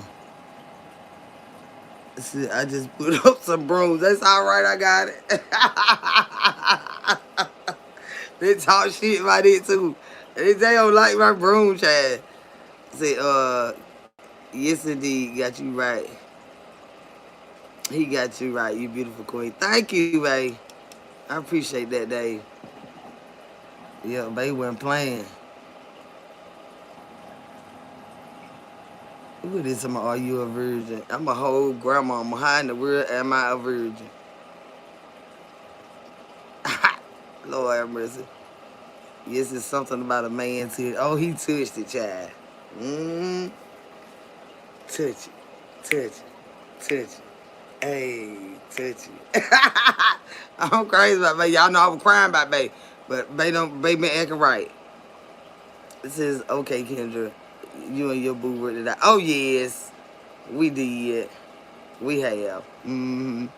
See, I just put up some brooms. That's all right. I got it. They talk shit about it too. They don't like my broom, Chad. Say, yes indeed, got you right. He got you right, you beautiful queen. Thank you, babe. I appreciate that, Dave. Yeah, babe wasn't playing. Look at this, are you a virgin? I'm a whole grandmama. How in the world am I a virgin? Lord have mercy. Yes, it's something about a man too. Oh, he touched it, child. Mmm. Touch it. Touch it. Touch it. Hey, touch it. I'm crazy about baby. Y'all know I was crying about baby. But baby don't baby been acting right. It says, okay, Kendra, you and your boo worked it out. Oh yes. We did. We have. I'm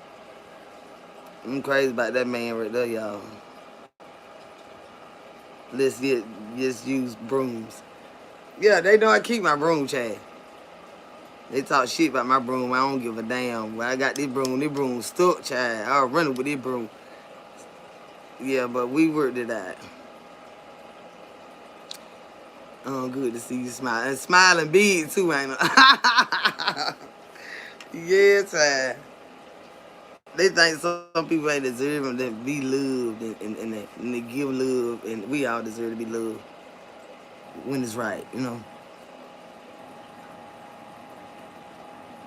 crazy about that man right there, y'all. Let's just use brooms. Yeah, they know I keep my broom, Chad. They talk shit about my broom. I don't give a damn. When I got this broom stuck, Chad. I was running with this broom. Yeah, but we worked it out. Oh, good to see you smile. And smiling big, too, ain't it? Yeah, Chad. They think some people ain't deserving to be loved and they give love, and we all deserve to be loved when it's right.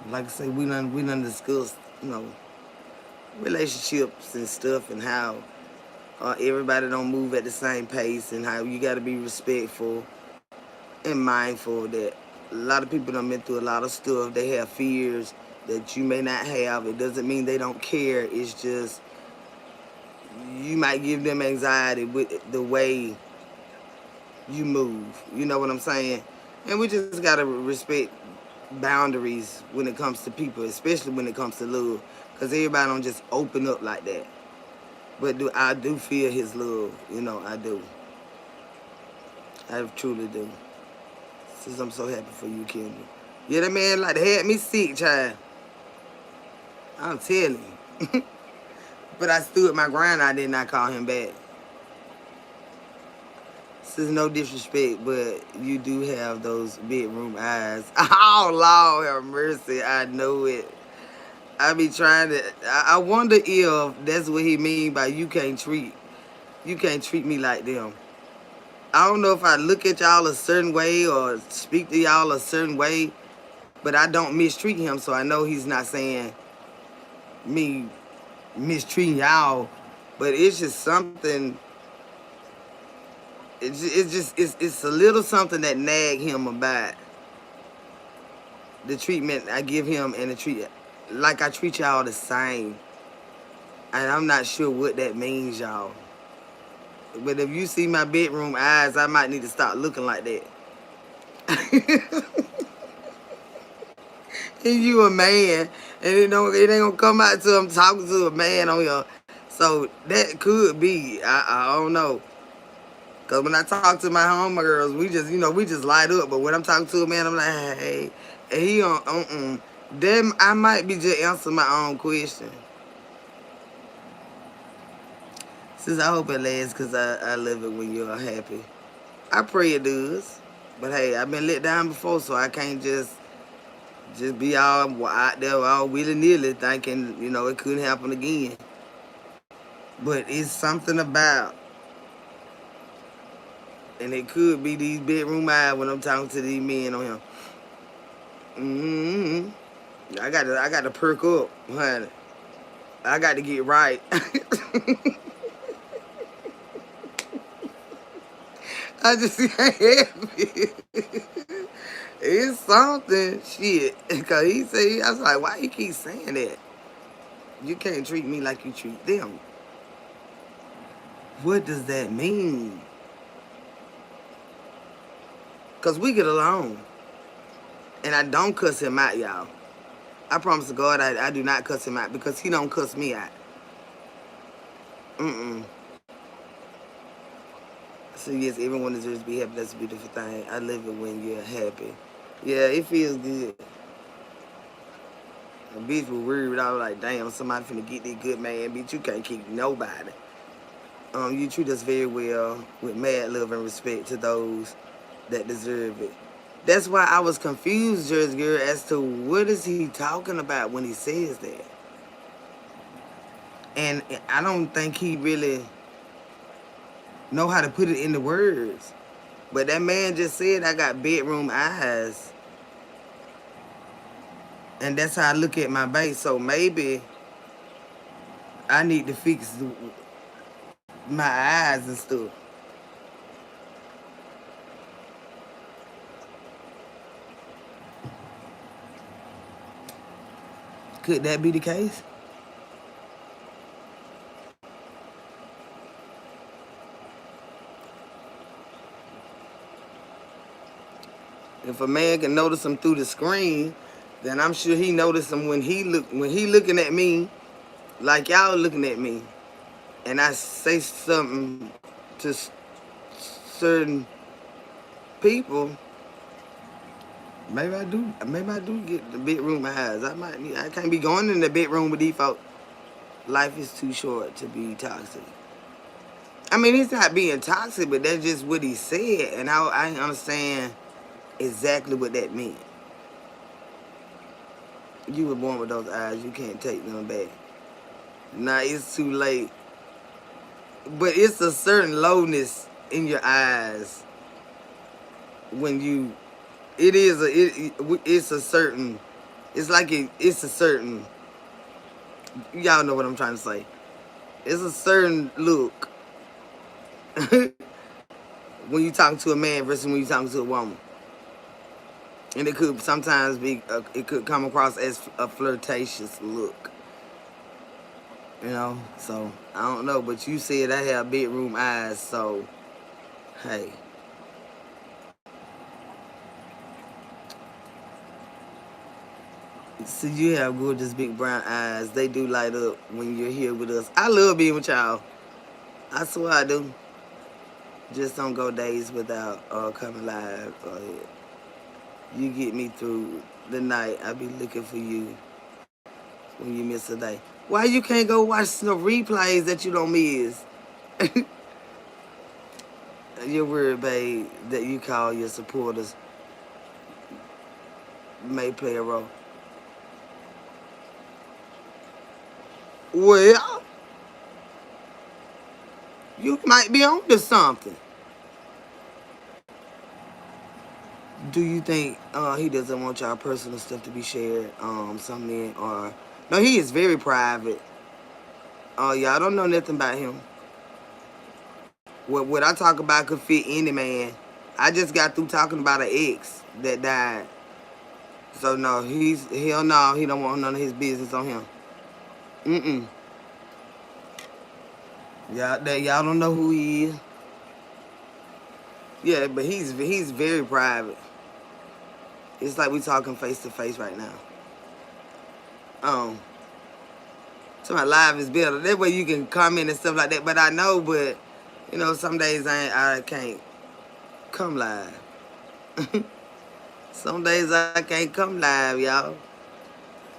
Like I say, we done discussed, relationships and stuff and how everybody don't move at the same pace and how you got to be respectful and mindful that a lot of people done been through a lot of stuff. They have fears that you may not have. It doesn't mean they don't care. It's just you might give them anxiety with the way you move. You know what I'm saying? And we just gotta respect boundaries when it comes to people, especially when it comes to love, because everybody don't just open up like that. But I do feel his love. I do. I truly do. Since I'm so happy for you, Kendra. Yeah, that man like had me sick, child. I'm telling you. But I stood my ground. I did not call him back. This is no disrespect, but you do have those bedroom eyes. Oh, Lord have mercy. I know it. I be trying to. I wonder if that's what he mean by you can't treat me like them. I don't know if I look at y'all a certain way or speak to y'all a certain way, but I don't mistreat him, so I know he's not saying me mistreating y'all. But it's just something. It's a little something that nag him about the treatment I give him and the treat like I treat y'all the same. And I'm not sure what that means, y'all. But if you see my bedroom eyes, I might need to start looking like that. And you a man, and it ain't gonna come out till I'm talking to a man on here. So that could be. I don't know. Cause when I talk to my homegirls, we just light up. But when I'm talking to a man, I'm like, hey, and he on. Then I might be just answering my own question. Since I hope it lasts, cause I love it when you're happy. I pray it does. But hey, I've been let down before, so I can't just be all out there all willy nilly thinking, it couldn't happen again. But it's something about, and it could be these bedroom eyes when I'm talking to these men on him. hmm I got to perk up, honey. I got to get right. I just can't help it. It's something, shit. Cause he said, I was like, why you keep saying that? You can't treat me like you treat them. What does that mean? Cause we get along, and I don't cuss him out, y'all. I promise to God, I do not cuss him out because he don't cuss me out. Mm-mm. So yes, everyone deserves to be happy. That's a beautiful thing. I love it when you're happy. Yeah, it feels good. A bitch was worried. I was like, damn, somebody finna get this good man. Bitch, you can't keep nobody. You treat us very well with mad love and respect to those that deserve it. That's why I was confused, Jersey Girl, as to what is he talking about when he says that. And I don't think he really know how to put it into words. But that man just said I got bedroom eyes. And that's how I look at my base. So maybe I need to fix my eyes and stuff. Could that be the case? If a man can notice them through the screen, then I'm sure he noticed them when he looking at me like y'all looking at me, and I say something to certain people. Maybe I do get the bedroom eyes. I can't be going in the bedroom with default. Life is too short to be toxic. I mean, he's not being toxic, but that's just what he said, and I understand exactly what that meant. You were born with those eyes. You can't take them back. Nah, it's too late. But it's a certain lowness in your eyes when you. It is it's a certain. It's like it's a certain. Y'all know what I'm trying to say. It's a certain look when you talking to a man versus when you talking to a woman, and it could sometimes be. It could come across as a flirtatious look. So I don't know, but you said I have bedroom eyes, so hey. So you have gorgeous big brown eyes. They do light up when you're here with us. I love being with y'all. I swear I do. Just don't go days without coming live. You get me through the night. I be looking for you when you miss a day. Why you can't go watch the replays that you don't miss? You're worried, babe, that you call your supporters may play a role. Well, you might be on to something. Do you think he doesn't want y'all personal stuff to be shared? Some men are. No, he is very private. Y'all don't know nothing about him. What I talk about could fit any man. I just got through talking about an ex that died. So no, hell no, he don't want none of his business on him. Mm-mm. Y'all don't know who he is. Yeah, but he's very private. It's like we talking face to face right now. Um, so my live is better. That way you can comment and stuff like that. But I know, but some days I can't come live. Some days I can't come live, y'all.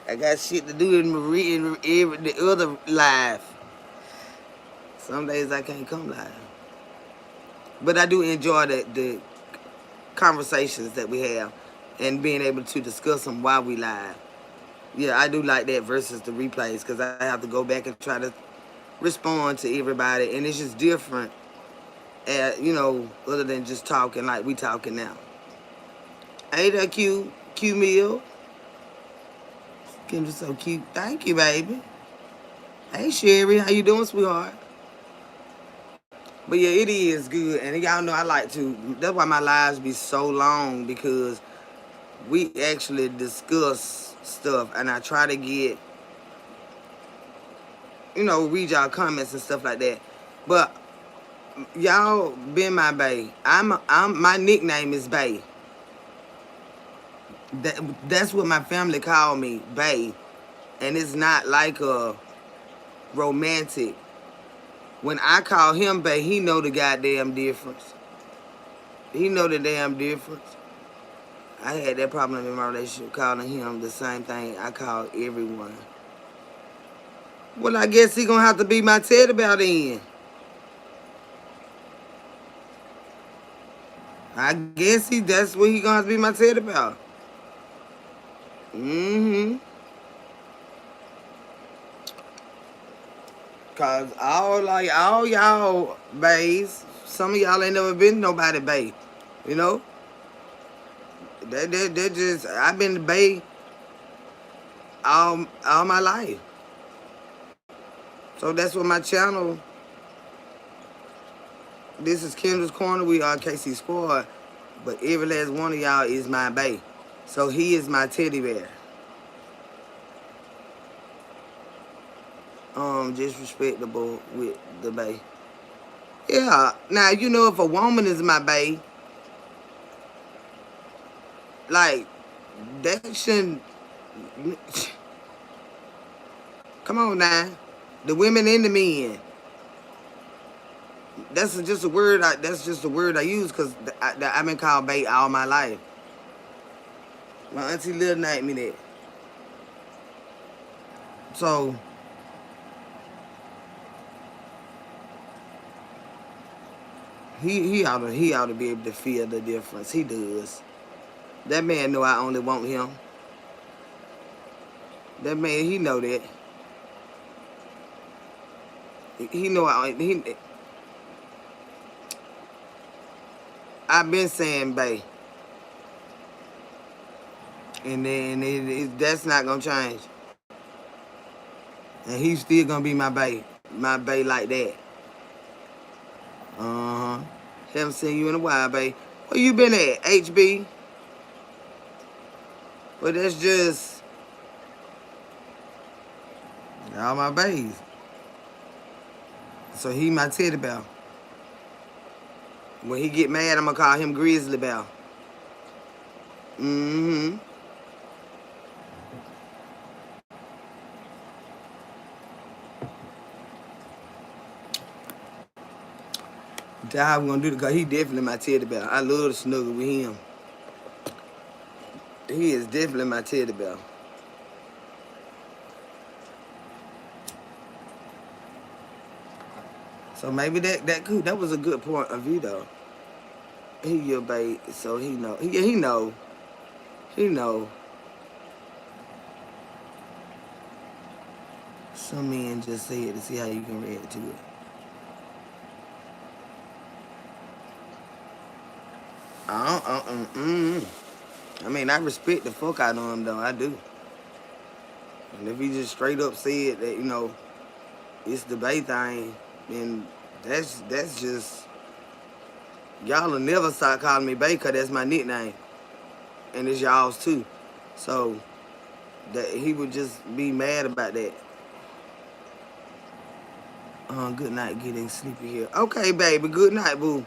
I got shit to do in the other live. Some days I can't come live. But I do enjoy the conversations that we have and being able to discuss them while we live. Yeah, I do like that versus the replays because I have to go back and try to respond to everybody, and it's just different, other than just talking like we talking now. Hey there, Q Mill. Kim's so cute. Thank you, baby. Hey, Sherry. How you doing, sweetheart? But yeah, it is good. And y'all know I like to. That's why my lives be so long because we actually discuss stuff. And I try to read y'all comments and stuff like that. But y'all been my bae. My nickname is Bae. That's what my family call me, Bae. And it's not like a romantic. When I call him Bae, he know the goddamn difference. He know the damn difference. I had that problem in my relationship calling him the same thing I call everyone. Well, I guess he gonna have to be my Teddy Bear then. I guess that's what he gonna have to be my Teddy Bear. Mm-hmm. Cause all y'all bays, some of y'all ain't never been nobody bay. You know? That just I've been the bay all my life. So that's what my channel. This is Kendra's Corner. We are KC Squad. But every last one of y'all is my bae. So he is my teddy bear. Disrespectable with the bae. Yeah. Now if a woman is my bae, like that shouldn't. Come on now, the women and the men. That's just a word. That's just a word I use because I've been called bae all my life. My auntie Lil named me that. So he ought to be able to feel the difference. He does. That man know I only want him. That man, he know that. He know I've been saying bae, and then that's not gonna change. And he's still gonna be my bae like that. Uh huh. Haven't seen you in a while, bae. Where you been at, HB? Well, that's just all my baes. So he my teddy bear. When he get mad, I'm gonna call him Grizzly Bear. Mm-hmm. That's how we gonna do it, because he definitely my teddy bear. I love to snuggle with him. He is definitely my teddy bear. So maybe that was a good point of view though. He your babe, so he know. He know. He know. Some men just say it to see how you can react to it. I mean, I respect the fuck out of him though. I do. And if he just straight up said that, it's the bae thing, then that's just y'all will never stop calling me bae, cause that's my nickname, and it's y'all's too. So that he would just be mad about that. Good night, getting sleepy here. Okay, baby. Good night, boo.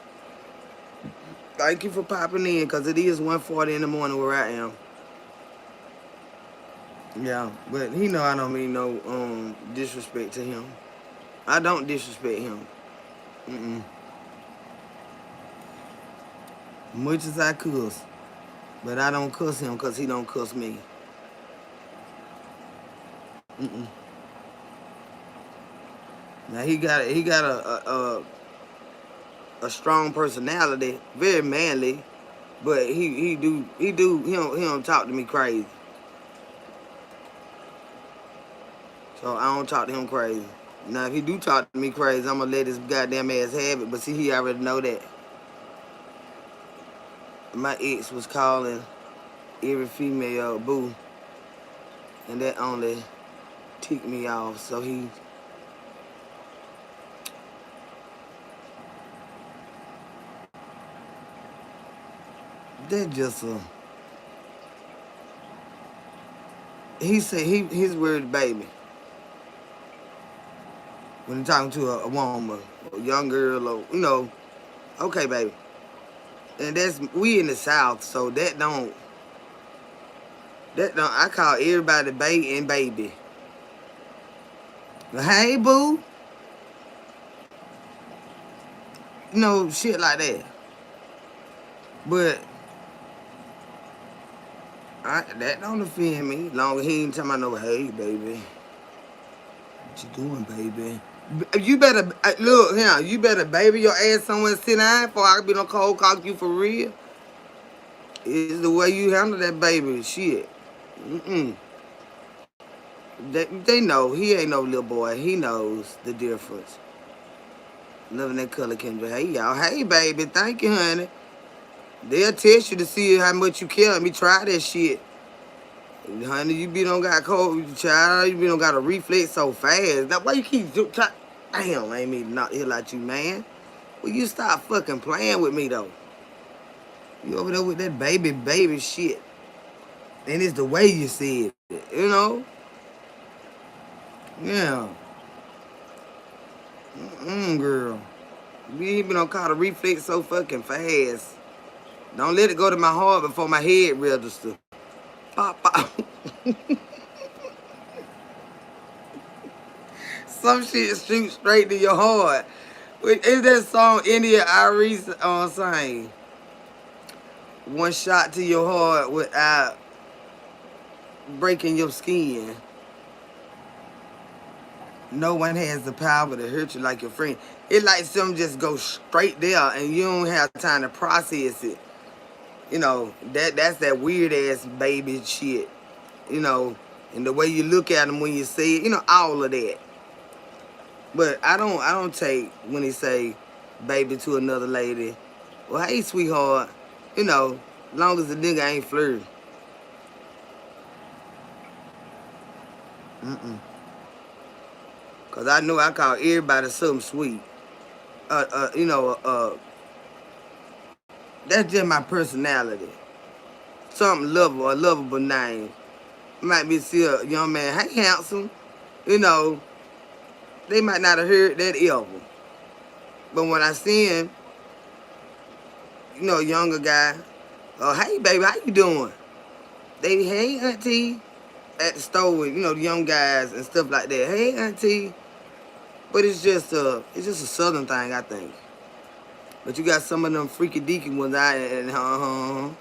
Thank you for popping in, cause it is 1:40 in the morning where I am. Yeah, but he know I don't mean no disrespect to him. I don't disrespect him. Mm-mm. Much as I cuss, but I don't cuss him cause he don't cuss me. Mm-mm. Now he got a strong personality, very manly, but he don't talk to me crazy. So I don't talk to him crazy. Now if he do talk to me crazy, I'm gonna let his goddamn ass have it. But see, he already know that. My ex was calling every female boo, and that only ticked me off. So that just he said his word baby when he talking to a woman, a young girl, or okay, baby. And that's we in the South, so that don't I call everybody baby and baby. Hey boo, shit like that. But that don't offend me. Long as he ain't talking about no hey baby, what you doing, baby? You better look here. You better baby your ass somewhere sit down before I can be no cold cock you for real. It's the way you handle that baby shit. Mm-mm. They know he ain't no little boy. He knows the difference. Loving that color Kendra. Hey y'all. Hey baby. Thank you, honey. They'll test you to see how much you care. Let me try that shit. Honey, you be don't got cold, child. You be don't got a reflex so fast. That why you keep damn, I ain't mean to knock the hell out you, man. Well, you stop fucking playing with me though. You over there with that baby shit, and it's the way you said it. Yeah, girl. You ain't been on call the reflex so fucking fast. Don't let it go to my heart before my head register. Pop, pop. Some shit shoot straight to your heart. Is that song India Iris saying? One shot to your heart without breaking your skin. No one has the power to hurt you like your friend. It like something just goes straight there and you don't have time to process it. That's that weird ass baby shit. You know, and the way you look at them when you say it, all of that. But I don't take when he say baby to another lady. Well, hey sweetheart, long as the nigga ain't flirting. Mm-mm. Cause I know I call everybody something sweet. Uh, uh, you know, uh, that's just my personality. Something lovable, a lovable name. Might be see a young man, hey handsome. You know, they might not have heard that ever. But when I see him, a younger guy, oh hey baby, how you doing? They hey auntie at the store with, the young guys and stuff like that. Hey auntie. But it's just a southern thing, I think. But you got some of them freaky deaky ones out and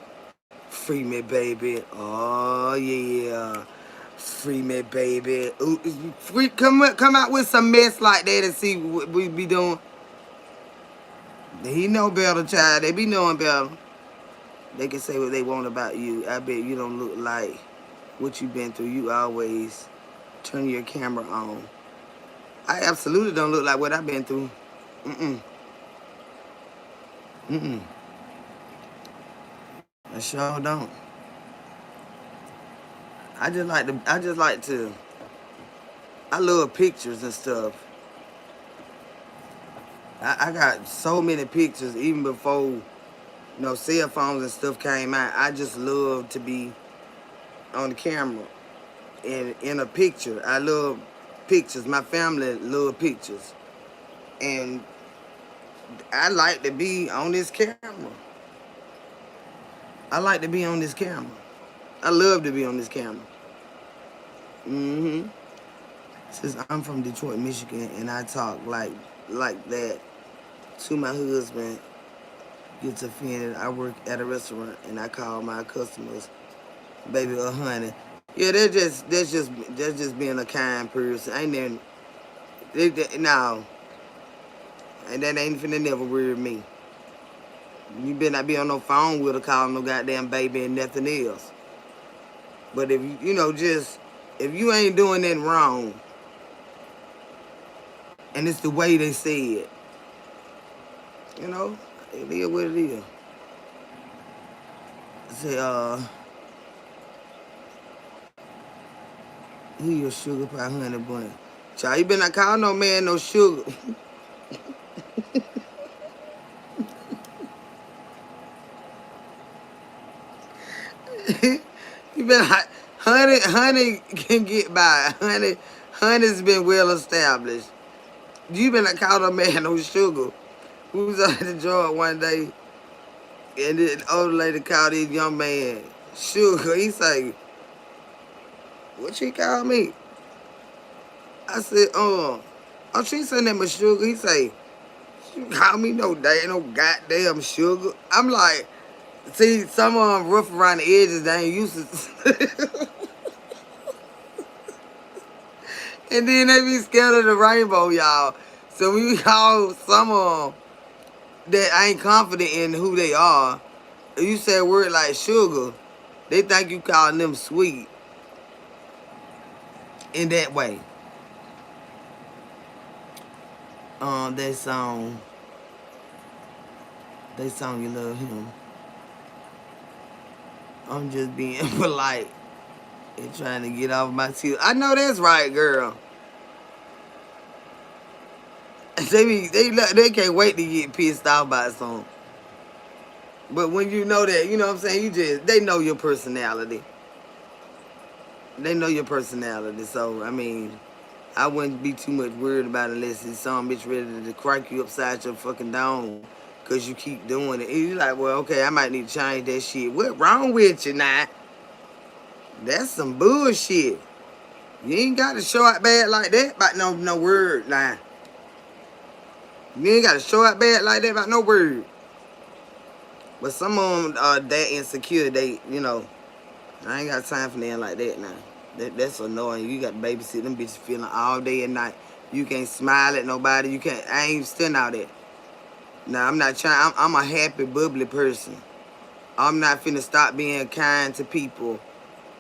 free me baby. Oh yeah. Free me baby. Ooh, come out with some mess like that and see what we be doing. He know better, child. They be knowing better. They can say what they want about you. I bet you don't look like what you been through. You always turn your camera on. I absolutely don't look like what I've been through. Mm-mm. Mm-mm. I sure don't. I love pictures and stuff. I got so many pictures even before, cell phones and stuff came out. I just love to be on the camera and in a picture. I love pictures. My family love pictures. And I like to be on this camera. I like to be on this camera. I love to be on this camera. Mm-hmm. Since I'm from Detroit, Michigan, and I talk like that to my husband, gets offended. I work at a restaurant, and I call my customers baby or honey. Yeah, that's just being a kind person. Ain't there? No, and that ain't finna never weird me. You better not be on no phone with her calling no goddamn baby and nothing else. But if just if you ain't doing nothing wrong, and it's the way they say it, you know, it is what it is. Say, he your sugar pie honey bun. Child, you better not call no man no sugar. You better not, honey can get by. Honey's been well established. You better not call no man no sugar. We was out at the joint one day, and the old lady called this young man sugar. He say, what she call me? I said, oh, she said that my sugar. He say, you call me no day, no goddamn sugar. I'm like, see, some of them rough around the edges, they ain't used to. And then they be scared of the rainbow, y'all. So when we call some of them that ain't confident in who they are, if you say a word like sugar, they think you calling them sweet in that way. That song you love him. I'm just being polite and trying to get off my teeth. I know that's right, girl. They can't wait to get pissed off by something. But when you know that, you know what I'm saying, they know your personality. They know your personality. So, I mean, I wouldn't be too much worried about it unless it's some bitch ready to crack you upside your fucking dome because you keep doing it. And you're like, well, okay, I might need to change that shit. What wrong with you now? That's some bullshit. You ain't got to show out bad like that about no word now. You ain't got to show out bad like that about no word. But some of them are that insecure, I ain't got time for them like that now. That's annoying. You got to babysit them bitches feeling all day and night. You can't smile at nobody. I ain't still out that. Now, I'm not trying. I'm a happy, bubbly person. I'm not finna stop being kind to people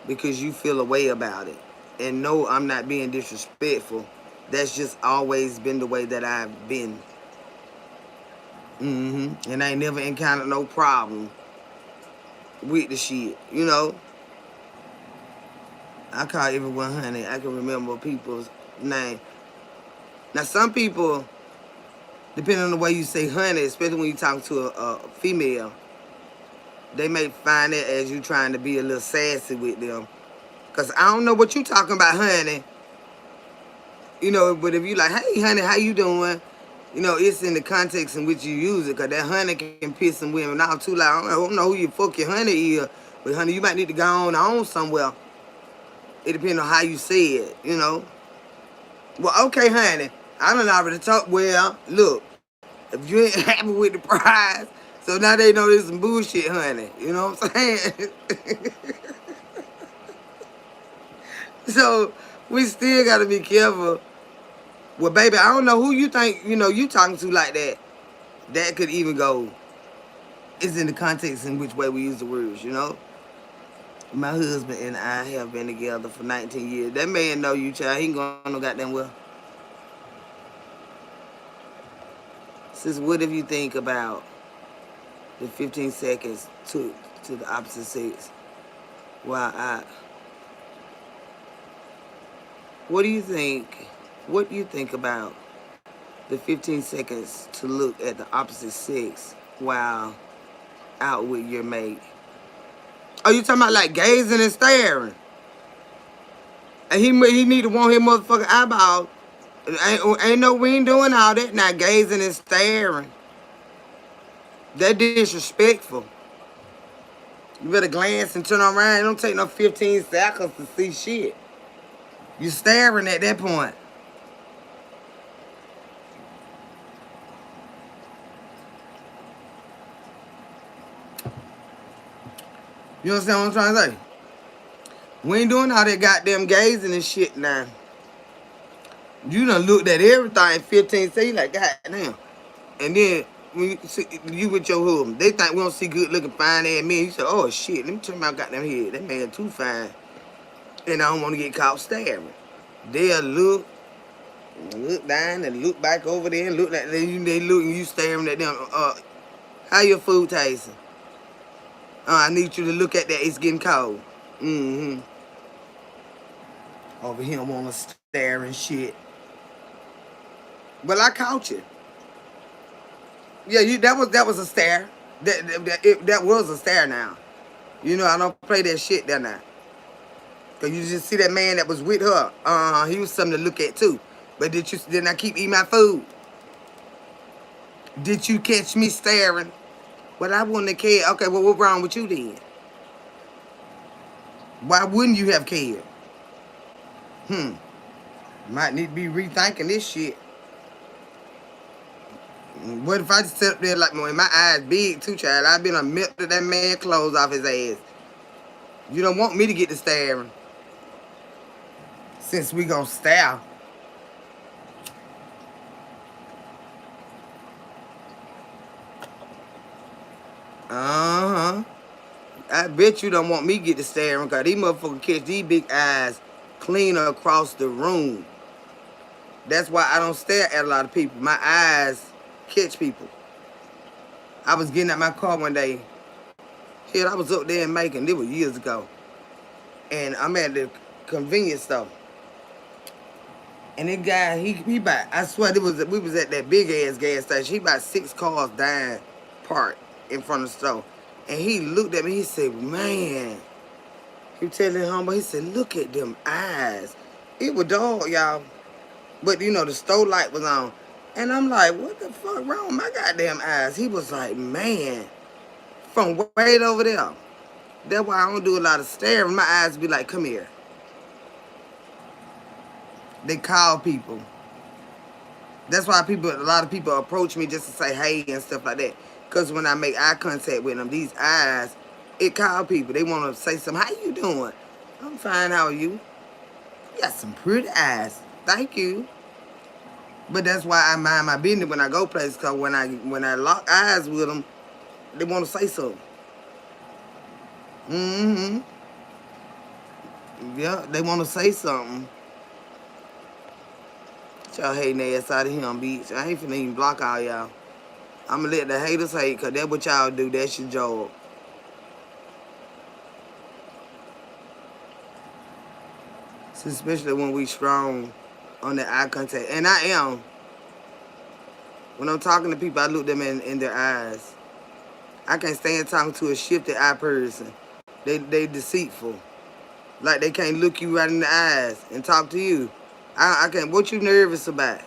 because you feel a way about it. And no, I'm not being disrespectful. That's just always been the way that I've been. And I ain't never encountered no problem with the shit, I call everyone honey. I can remember people's name. Now, some people, depending on the way you say honey, especially when you talk to a female, they may find it as you trying to be a little sassy with them. Because I don't know what you talking about, honey. But if you like, hey, honey, how you doing? It's in the context in which you use it. Because that honey can piss some women off too. Like, I don't know who your fucking honey is. But, honey, you might need to go on somewhere. It depends on how you say it, Well, okay, honey. I done already talked. Well, look, if you ain't happy with the prize, so now they know there's some bullshit, honey. You know what I'm saying? So we still gotta be careful. Well, baby, I don't know who you think, you talking to like that. That could even go, it's in the context in which way we use the words, My husband and I have been together for 19 years. That man know you, child. He ain't going no goddamn well. Sis, what if you think about the 15 seconds to the opposite sex? What do you think? What do you think about the 15 seconds to look at the opposite sex while out with your mate? Are you talking about like gazing and staring? And he need to want his motherfucking eyeball. Ain't no, we ain't doing all that now, gazing and staring. That disrespectful. You better glance and turn around. It don't take no 15 seconds to see shit. You staring at that point. You understand what I'm trying to say? We ain't doing all that goddamn gazing and shit now. You done looked at everything 15 seconds, like, goddamn. And then when you with your husband, they think we don't see good looking fine ass men. You say, oh shit, let me turn my goddamn head. That man too fine. And I don't want to get caught staring. They'll look down and look back over there and look like they look and you staring at them. How your food tasting? I need you to look at that. It's getting cold. Mm-hmm. Over here want to stare and shit. Well, I caught you. Yeah, that was a stare. That was a stare now. You know, I don't play that shit there now. Cause you just see that man that was with her. He was something to look at too. But didn't I keep eating my food? Did you catch me staring? Well, I wouldn't have cared. Okay, well, what's wrong with you then? Why wouldn't you have cared? Hmm. Might need to be rethinking this shit. What if I just sit up there like my eyes big too, child? I've been a melted that man clothes off his ass. You don't want me to get to staring. Since we gonna stare. Uh-huh. I bet you don't want me to get to staring because these motherfuckers catch these big eyes clean across the room. That's why I don't stare at a lot of people. My eyes catch people. I was getting out my car one day. Shit, I was up there in Macon. This was years ago. And I'm at the convenience store. And that guy, he bought, I swear we was at that big ass gas station. He bought 6 cars down parked in front of the store. And he looked at me, he said, man. He was telling homeboy, he said, look at them eyes. It was dog, y'all. But you know, the store light was on. And I'm like, what the fuck wrong with my goddamn eyes? He was like, man, from way over there. That's why I don't do a lot of staring. My eyes be like, come here. They call people. That's why a lot of people approach me just to say hey and stuff like that. Because when I make eye contact with them, these eyes, it call people. They want to say something. How you doing? I'm fine. How are you? You got some pretty eyes. Thank you. But that's why I mind my business when I go places. Because when I lock eyes with them, they want to say something. Mm-hmm. Yeah, they want to say something. Y'all hating ass out of here on beach. I ain't finna even block all y'all. I'ma let the haters hate, cause that's what y'all do. That's your job. So especially when we strong on the eye contact. And I am. When I'm talking to people, I look them in their eyes. I can't stand talking to a shifted eye person. They deceitful. Like they can't look you right in the eyes and talk to you. I can't. What you nervous about?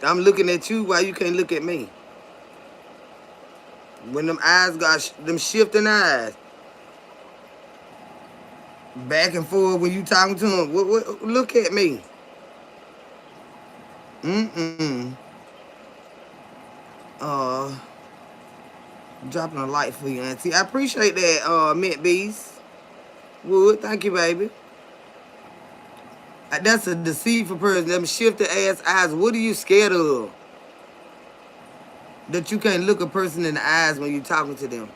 I'm looking at you while you can't look at me. When them eyes got them shifting eyes, back and forth when you talking to them, look at me. Mm-mm. Uh, Dropping a light for you, Auntie. I appreciate that, Mint Beast. Wood, thank you, baby. That's a deceitful person. Them shifted ass eyes. What are you scared of? That you can't look a person in the eyes when you're talking to them.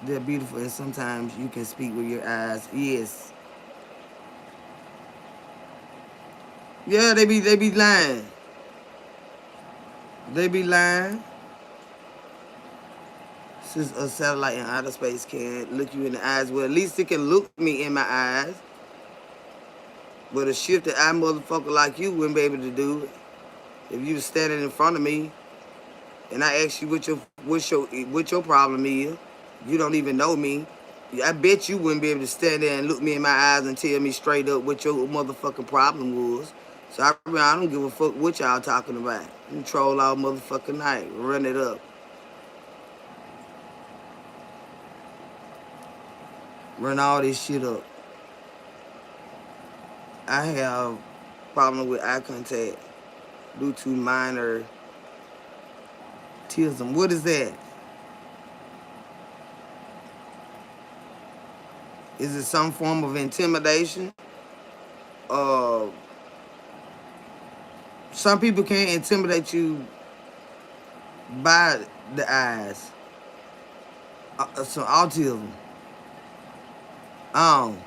They're beautiful, and sometimes you can speak with your eyes. Yes. Yeah, they be lying. They be lying. Since a satellite in outer space can't look you in the eyes, well, at least it can look me in my eyes. But a shifted eye motherfucker like you wouldn't be able to do it. If you was standing in front of me and I asked you what your problem is, you don't even know me. I bet you wouldn't be able to stand there and look me in my eyes and tell me straight up what your motherfucking problem was. So I don't give a fuck what y'all talking about. You troll all motherfucking night. Run it up. Run all this shit up. I have problem with eye contact due to minor autism. What is that? Is it some form of intimidation? Uh, Some people can't intimidate you by the eyes. So autism. Um,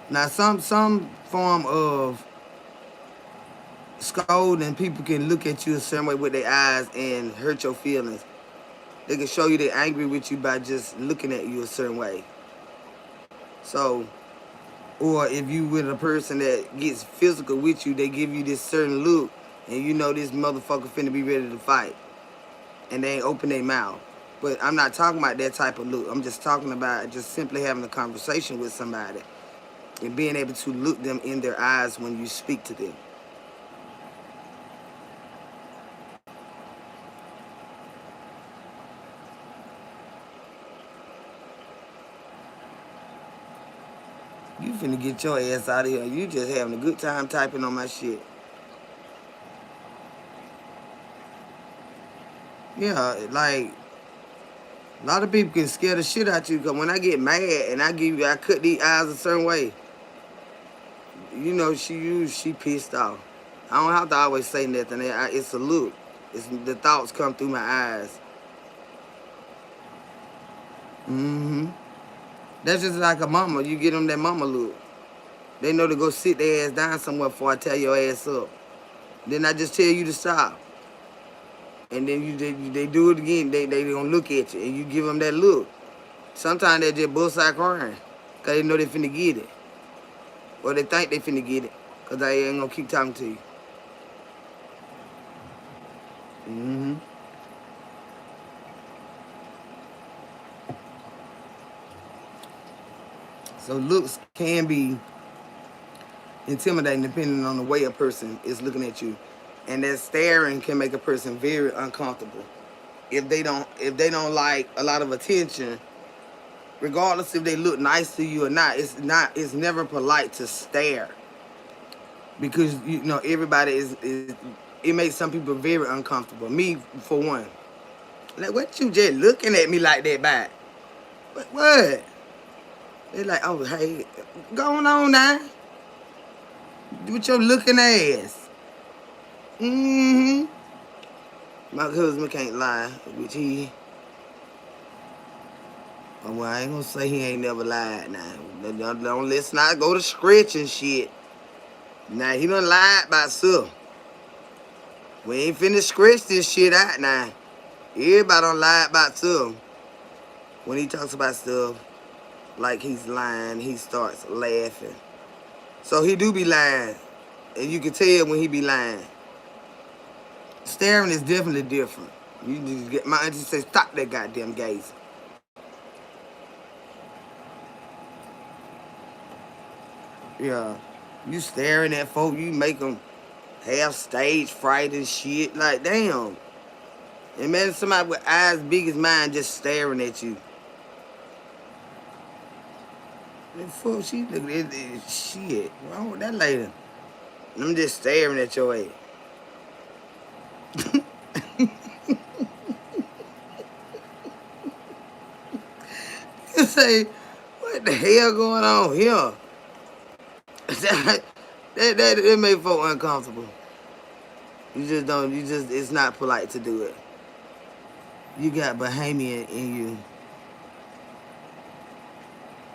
Now some form of scolding, people can look at you a certain way with their eyes and hurt your feelings. They can show you they're angry with you by just looking at you a certain way. So, or if you with a person that gets physical with you, they give you this certain look, and you know this motherfucker finna be ready to fight, and they ain't open their mouth. But I'm not talking about that type of look. I'm just talking about just simply having a conversation with somebody and being able to look them in their eyes when you speak to them. You finna get your ass out of here. You just having a good time typing on my shit. Yeah, like a lot of people can scare the shit out you. Cause when I get mad and I cut these eyes a certain way, you know she pissed off. I don't have to always say nothing. It's a look. It's the thoughts come through my eyes. Mm-hmm. That's just like a mama. You get them that mama look. They know to go sit their ass down somewhere before I tell your ass up. Then I just tell you to stop. And then they do it again. They gonna look at you and you give them that look. Sometimes they just bust out crying because they know they finna get it. Or they think they finna get it because they ain't gonna keep talking to you. Mm-hmm. So looks can be intimidating depending on the way a person is looking at you. And that staring can make a person very uncomfortable. If they don't like a lot of attention, regardless if they look nice to you or not, it's never polite to stare. Because you know everybody is it makes some people very uncomfortable. Me for one. Like what you just looking at me like that back? What? They like, oh hey, going on now. With your looking ass. Mm-hmm. My husband can't lie, which he well, I ain't gonna say he ain't never lied now. Let's not go to scratch and shit. Now he done lied about stuff. We ain't finna scratch this shit out now. Everybody done lied about stuff. When he talks about stuff like he's lying, he starts laughing. So he do be lying. And you can tell when he be lying. Staring is definitely different. You just get my auntie say, stop that goddamn gaze. Yeah. You staring at folk, you make them have stage fright and shit. Like, damn. Imagine somebody with eyes big as mine just staring at you. And fuck, she looking at this shit. What's wrong with that lady? I'm just staring at your ass. You say, what the hell going on here? that made folk uncomfortable. It's not polite to do it. You got Bahamian in you.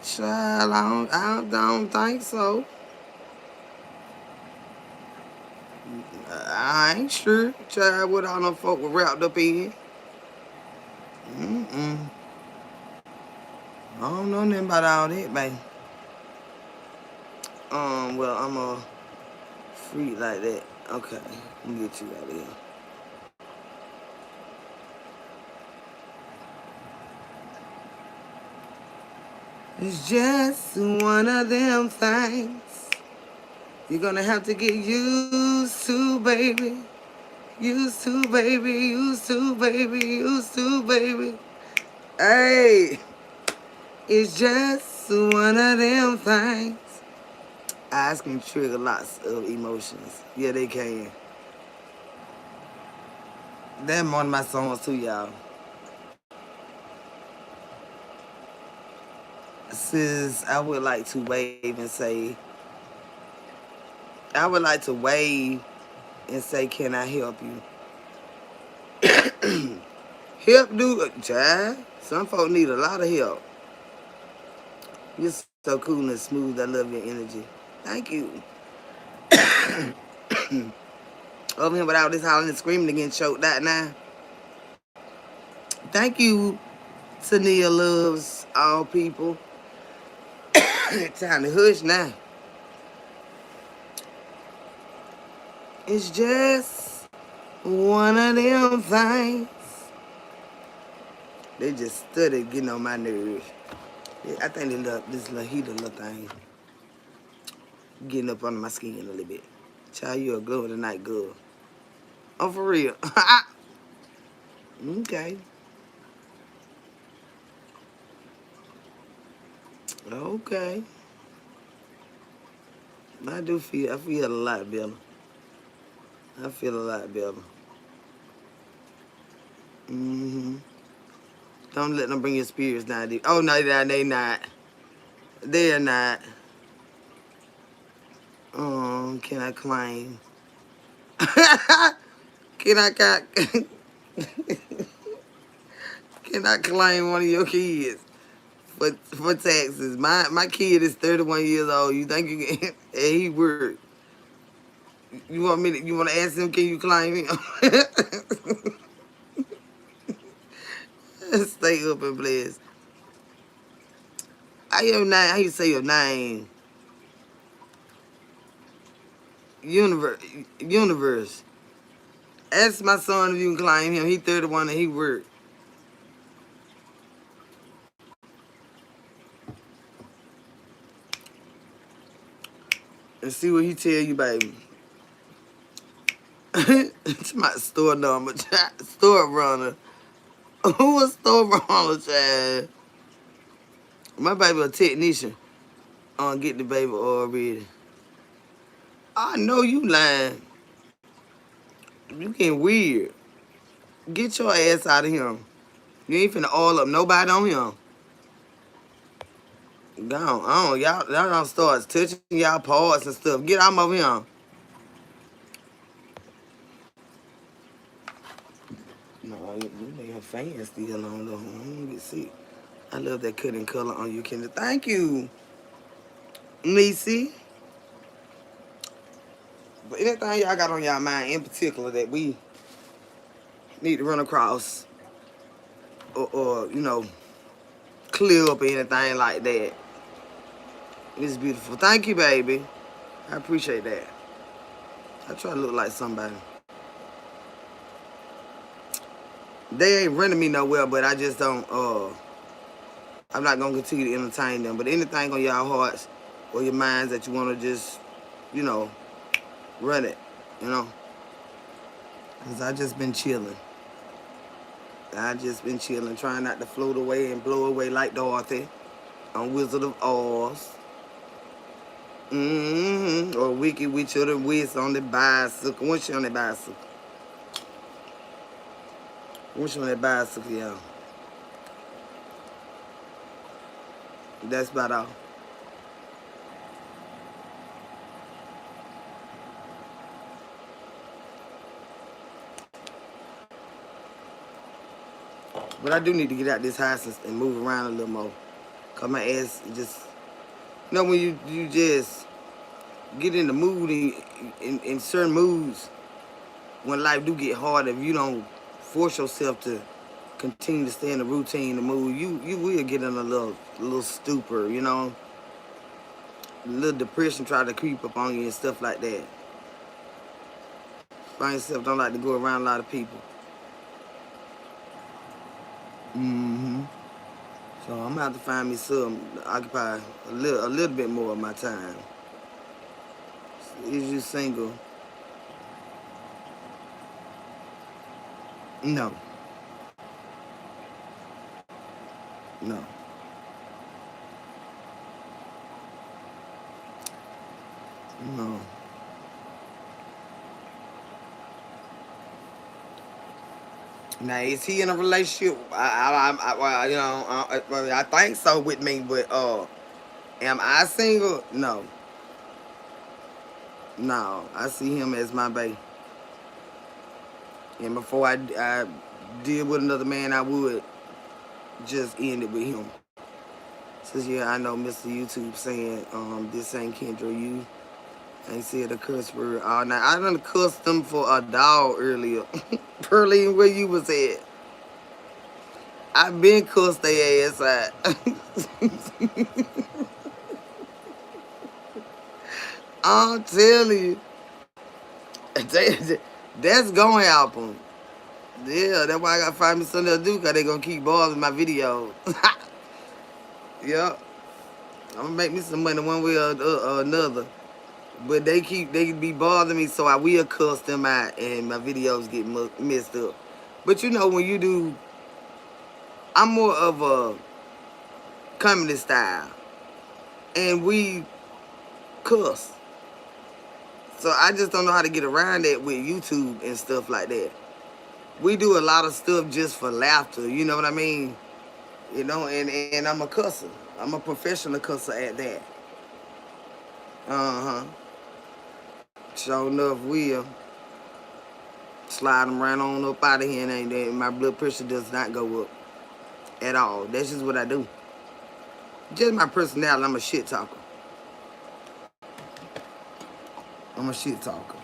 Child, I don't think so. I ain't sure. Child, what all them folk were wrapped up in. Mm-mm. I don't know nothing about all that, baby. Well, I'm a freak like that. Okay, let me get you out of here. It's just one of them things you're gonna have to get used to, baby. Used to, baby. Used to, baby. Used to, baby. Hey, it's just one of them things. Eyes can trigger lots of emotions. Yeah, they can. That's one of my songs too, y'all. Sis, I would like to wave and say, I would like to wave and say, can I help you? Help do, child. Some folk need a lot of help. You're so cool and smooth. I love your energy. Thank you. Over here without this hollering and screaming again, choked out now. Thank you, Tania loves all people. Time to hush now. It's just one of them things. They just studied getting on my nerves. Yeah, I think this little heater little thing getting up under my skin a little bit. Child, you a glow tonight, girl. Oh, for real. Okay. Okay. I feel a lot better. I feel a lot better. Mm-hmm. Don't let them bring your spirits down. Oh, no, they not. They're not. Can I claim? Can I got? Can I claim one of your kids for taxes? My kid is 31 years old. You think you can? And he work. You want me? You want to ask him? Can you claim him? Stay up and bless. How your name? How you say your name? Universe. Universe. Ask my son if you can claim him. He 31 and he work. And see what he tell you, baby. It's my store number, store runner. Who a store runner, child? My baby a technician. Get the baby already. I know you lying. You getting weird. Get your ass out of here. You ain't finna all up nobody on him. Gone. Y'all don't start touching y'all parts and stuff. Get out of here. No, you make her fan still on though. I don't get sick. I love that cutting color on you, Kendra. Thank you, Niecy. But anything y'all got on y'all mind in particular that we need to run across or clear up or anything like that, it's beautiful. Thank you, baby. I appreciate that. I try to look like somebody. They ain't running me nowhere, but I just don't, I'm not going to continue to entertain them. But anything on y'all hearts or your minds that you want to just, you know, run it, you know. Because I just been chilling. Trying not to float away and blow away like Dorothy on Wizard of Oz. Or Wicked Witch of the West on the bicycle. What's she on that bicycle? Y'all? That's about all. But I do need to get out this house and move around a little more. Cause my ass just, when you just get in the mood in certain moods, when life do get hard, if you don't force yourself to continue to stay in the routine, the mood, you will get in a little stupor, a little depression try to creep up on you and stuff like that. Find yourself don't like to go around a lot of people. So I'm gonna have to find me something to occupy a little bit more of my time. Is you single? No. No. No. Now is he in a relationship? I think so with me, but am I single? No. No, I see him as my bae. And before I deal with another man, I would just end it with him. Says, yeah, I know Mr. YouTube saying, this ain't Kendra, you ain't said a curse word all night. I done cussed them for a dog earlier. Early where you was at. I been cussed their ass out. I'm telling you. That's gonna happen. Yeah, that's why I gotta find me something to do, cause they gonna keep bothering my videos. Yep. I'm gonna make me some money one way or another. But they be bothering me, so I will cuss them out, and my videos get messed up. But you know, when you do, I'm more of a comedy style, and we cuss. So I just don't know how to get around that with YouTube and stuff like that. We do a lot of stuff just for laughter, you know what I mean? You know, and I'm a cusser. I'm a professional cusser at that. Uh-huh. Sure enough, we'll slide them right on up out of here, and ain't that my blood pressure does not go up at all. That's just what I do. Just my personality, I'm a shit talker. I'm a shit talker.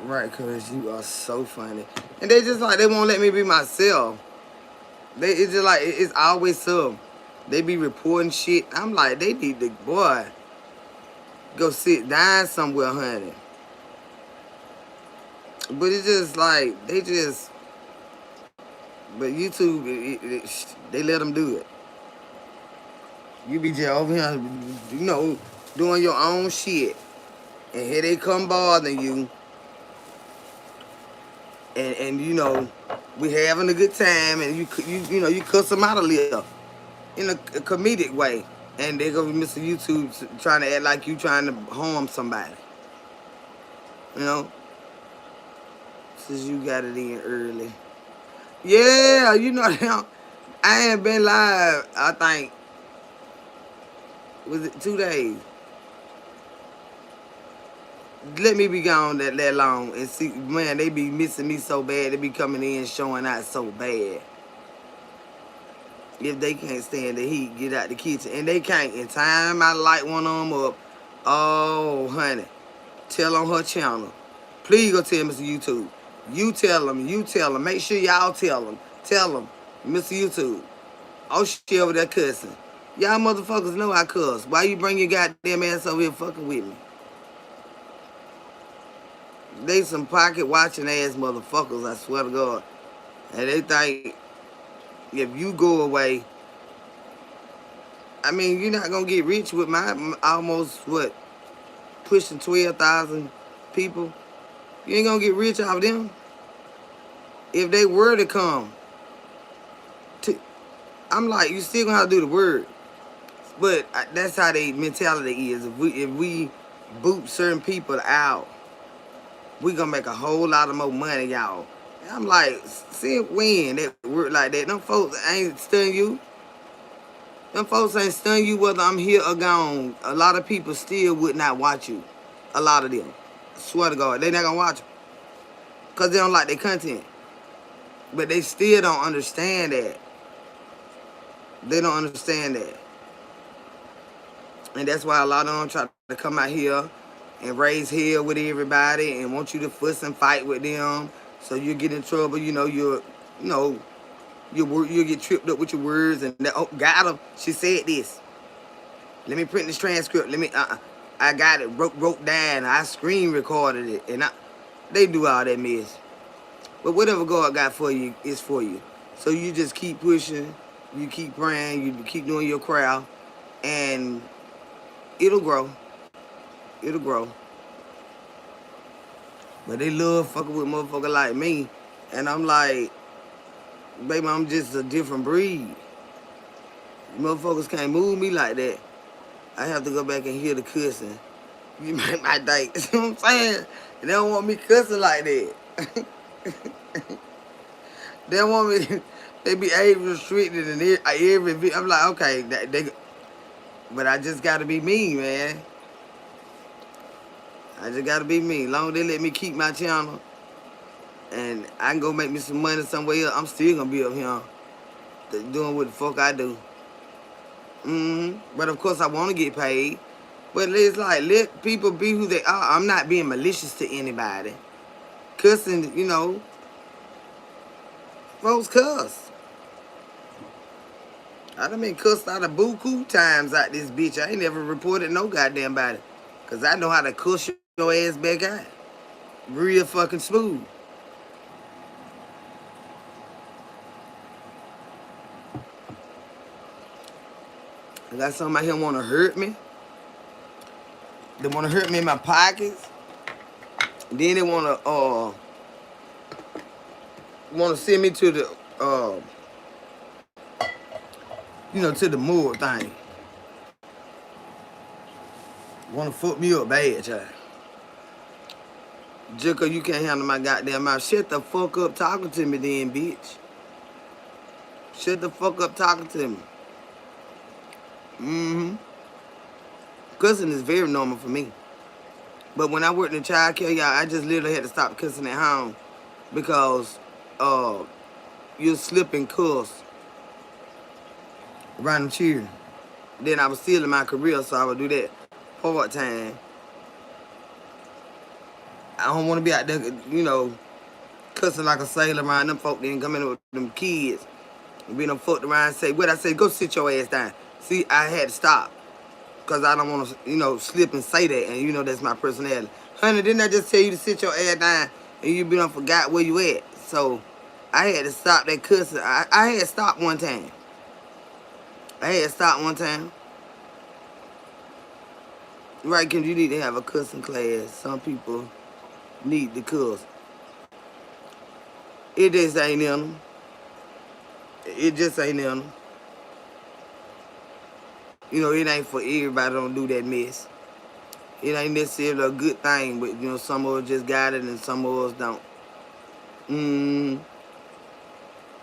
Right, cause you are so funny. And they just like they won't let me be myself. It's just like it's always some. They be reporting shit. I'm like, they need to boy go sit down somewhere, honey. But it's just like they just. But YouTube, they let them do it. You be just over here, you know, doing your own shit, and here they come bothering you, and you know, we having a good time, and you know you cuss them out a little in a comedic way, and they go Mr. YouTube trying to act like you trying to harm somebody, you know, since you got it in early. Yeah, you know, I ain't been live. I think was it 2 days. Let me be gone that long and see, man, they be missing me so bad. They be coming in showing out so bad. If they can't stand the heat, get out the kitchen. And they can't. In time I light one of them up. Oh, honey. Tell on her channel. Please go tell Mr. YouTube. You tell them. You tell them. Make sure y'all tell them. Tell them. Mr. YouTube. Oh, she over there cussing. Y'all motherfuckers know I cuss. Why you bring your goddamn ass over here fucking with me? They some pocket watching ass motherfuckers, I swear to God. And they think if you go away, I mean, you're not gonna get rich with my almost what pushing 12,000 people. You ain't gonna get rich out of them. If they were to come, I'm like, you still gonna have to do the word. But that's how they mentality is. If we boot certain people out, we gonna make a whole lot of more money, y'all. I'm like, see when they work like that. Them folks ain't stun you. Them folks ain't stun you whether I'm here or gone. A lot of people still would not watch you. A lot of them. I swear to God, they not gonna watch you. Because they don't like their content. But they still don't understand that. They don't understand that. And that's why a lot of them try to come out here and raise hell with everybody and want you to fuss and fight with them. So you get in trouble, you know, you'll get tripped up with your words and that, oh, got her. She said this. Let me print this transcript. I got it wrote down. I screen recorded it, and they do all that mess. But whatever God got for you is for you. So you just keep pushing, you keep praying, you keep doing your craft, and it'll grow. It'll grow. But they love fucking with motherfuckers like me, and I'm like, baby, I'm just a different breed. Motherfuckers can't move me like that. I have to go back and hear the cussing. You make my day. You know what I'm saying? They don't want me cussing like that. They don't want me. They be age restricted and every. I'm like, okay, but I just gotta be me, man. I just gotta be me. Long as they let me keep my channel and I can go make me some money somewhere else, I'm still gonna be up here doing what the fuck I do. But of course, I want to get paid. But it's like, let people be who they are. I'm not being malicious to anybody. Cussing, folks cuss. I done been cussed out of buku times out this bitch. I ain't never reported no goddamn body. Because I know how to cuss your ass back out. Real fucking smooth. I got somebody here want to hurt me. They want to hurt me in my pockets. Then they want to send me to the to the morgue thing. Want to fuck me up bad, child. Just 'cause you can't handle my goddamn mouth. Shut the fuck up talking to me then, bitch. Shut the fuck up talking to me. Cussing is very normal for me. But when I worked in child care, y'all, I just literally had to stop cussing at home because you'll slip and cuss around the children. Then I was still in my career, so I would do that part-time. I don't want to be out there, cussing like a sailor around them folk then coming with them kids. And being them fucked around and say, what I say, go sit your ass down. See, I had to stop. Because I don't want to, slip and say that. And that's my personality. Honey, didn't I just tell you to sit your ass down and you done forgot where you at? So, I had to stop that cussing. I had to stop one time. Right, Kim, you need to have a cussing class. Some people need to cuss. It just ain't in them. It just ain't in them. It ain't for everybody. Don't do that mess. It ain't necessarily a good thing, but some of us just got it and some of us don't.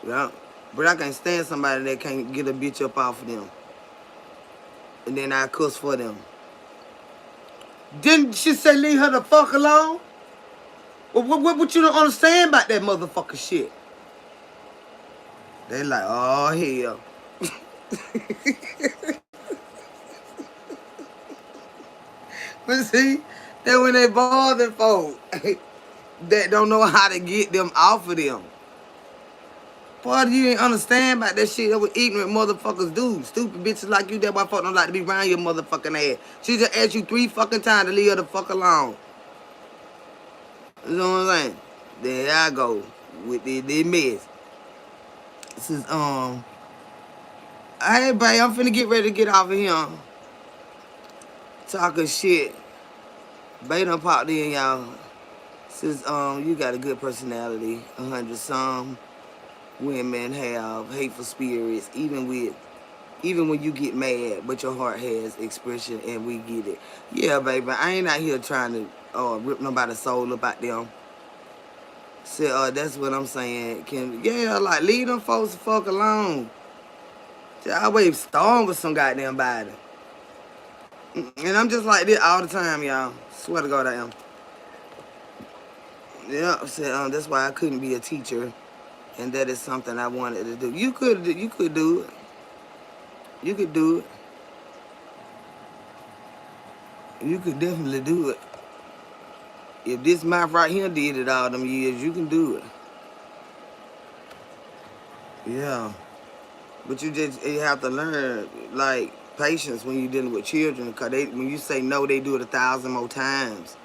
Yeah. But I can't stand somebody that can't get a bitch up off of them. And then I cuss for them. Didn't she say leave her the fuck alone? What you don't understand about that motherfucker shit? They like, oh hell. But see, that when they bother folk that don't know how to get them off of them. Boy, you ain't understand about that shit that what ignorant motherfuckers do. Stupid bitches like you, that why folk don't like to be around your motherfucking ass. She just asked you 3 fucking times to leave her the fuck alone. You know what I'm saying? There I go with this mess. This is, hey, babe, I'm finna get ready to get off of here. Talking shit. Babe done popped in, y'all. Says, you got a good personality. 100 some women have hateful spirits, even when you get mad, but your heart has expression, and we get it. Yeah, baby, I ain't out here trying to rip nobody's soul up out them. So that's what I'm saying. Like leave them folks the fuck alone. I always storm with some goddamn body. And I'm just like this all the time, y'all. Swear to God I am. Yeah, so, that's why I couldn't be a teacher, and that is something I wanted to do. You could do it. You could do it. You could definitely do it. If this mouth right here did it all them years, you can do it. Yeah. But you have to learn, like, patience when you're dealing with children. Because when you say no, they do it 1,000 more times.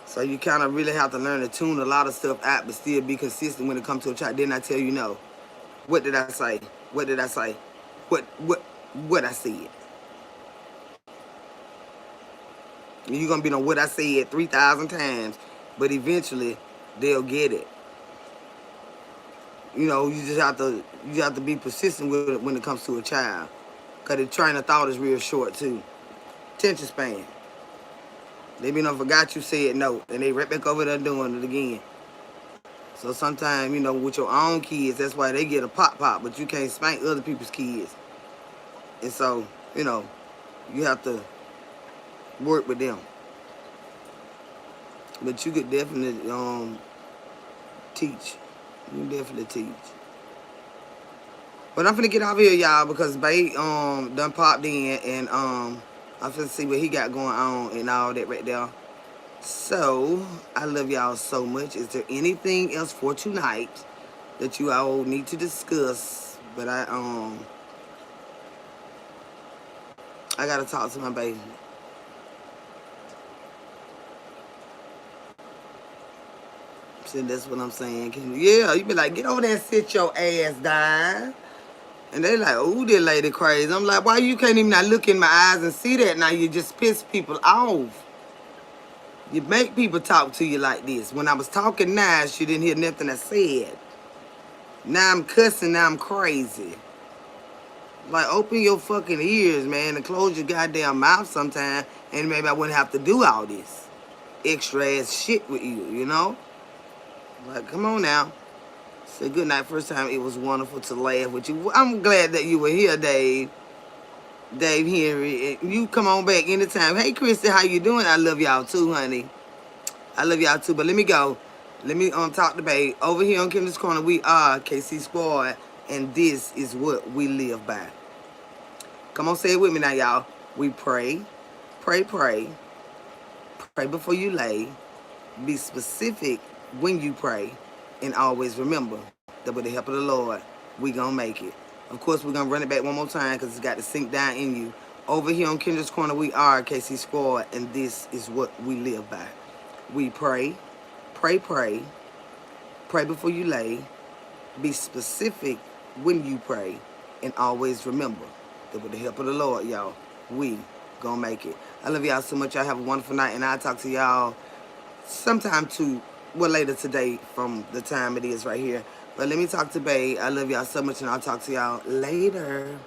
So you kind of really have to learn to tune a lot of stuff out, but still be consistent when it comes to a child. Didn't I tell you no? What did I say? What did I say? What I said? You're going to be on what I said 3,000 times, but eventually they'll get it. You just have to be persistent with it when it comes to a child. Because the train of thought is real short, too. Attention span. They forgot you said no, and they right back over there doing it again. So sometimes, with your own kids, that's why they get a pop, but you can't spank other people's kids. And so, you know, you have to work with them. But you could definitely teach. You definitely teach. But I'm finna get off here, y'all, because Bay done popped in, and I'm finna see what he got going on and all that right there. So I love y'all so much. Is there anything else for tonight that you all need to discuss? But I gotta talk to my baby. See, that's what I'm saying. Yeah, you be like, get over there and sit your ass down. And they like, oh, this lady crazy. I'm like, why you can't even not look in my eyes and see that now? You just piss people off. You make people talk to you like this. When I was talking nice, you didn't hear nothing I said. Now I'm cussing, now I'm crazy. Like, open your fucking ears, man, and close your goddamn mouth sometime, and maybe I wouldn't have to do all this extra ass shit with you, you know? Like, come on now. Say good night. First time, it was wonderful to laugh with you. I'm glad that you were here, Dave. Dave Henry. You come on back anytime. Hey, Christy, how you doing? I love y'all too, honey. I love y'all too. But let me go. Let me talk to Babe. Over here on Kim's Corner, we are KC Squad, and this is what we live by. Come on, say it with me now, y'all. We pray, pray, pray. Pray before you lay. Be specific when you pray. And always remember that with the help of the Lord, we gonna make it. Of course, we're gonna run it back one more time because it's got to sink down in you. Over here on Kendra's Corner, we are KC Squad, and this is what we live by. We pray, pray, pray. Pray before you lay. Be specific when you pray. And always remember that with the help of the Lord, y'all, we gonna make it. I love y'all so much. Y'all have a wonderful night, and I'll talk to y'all sometime later today from the time it is right here. But let me talk to Babe. I love y'all so much, and I'll talk to y'all later.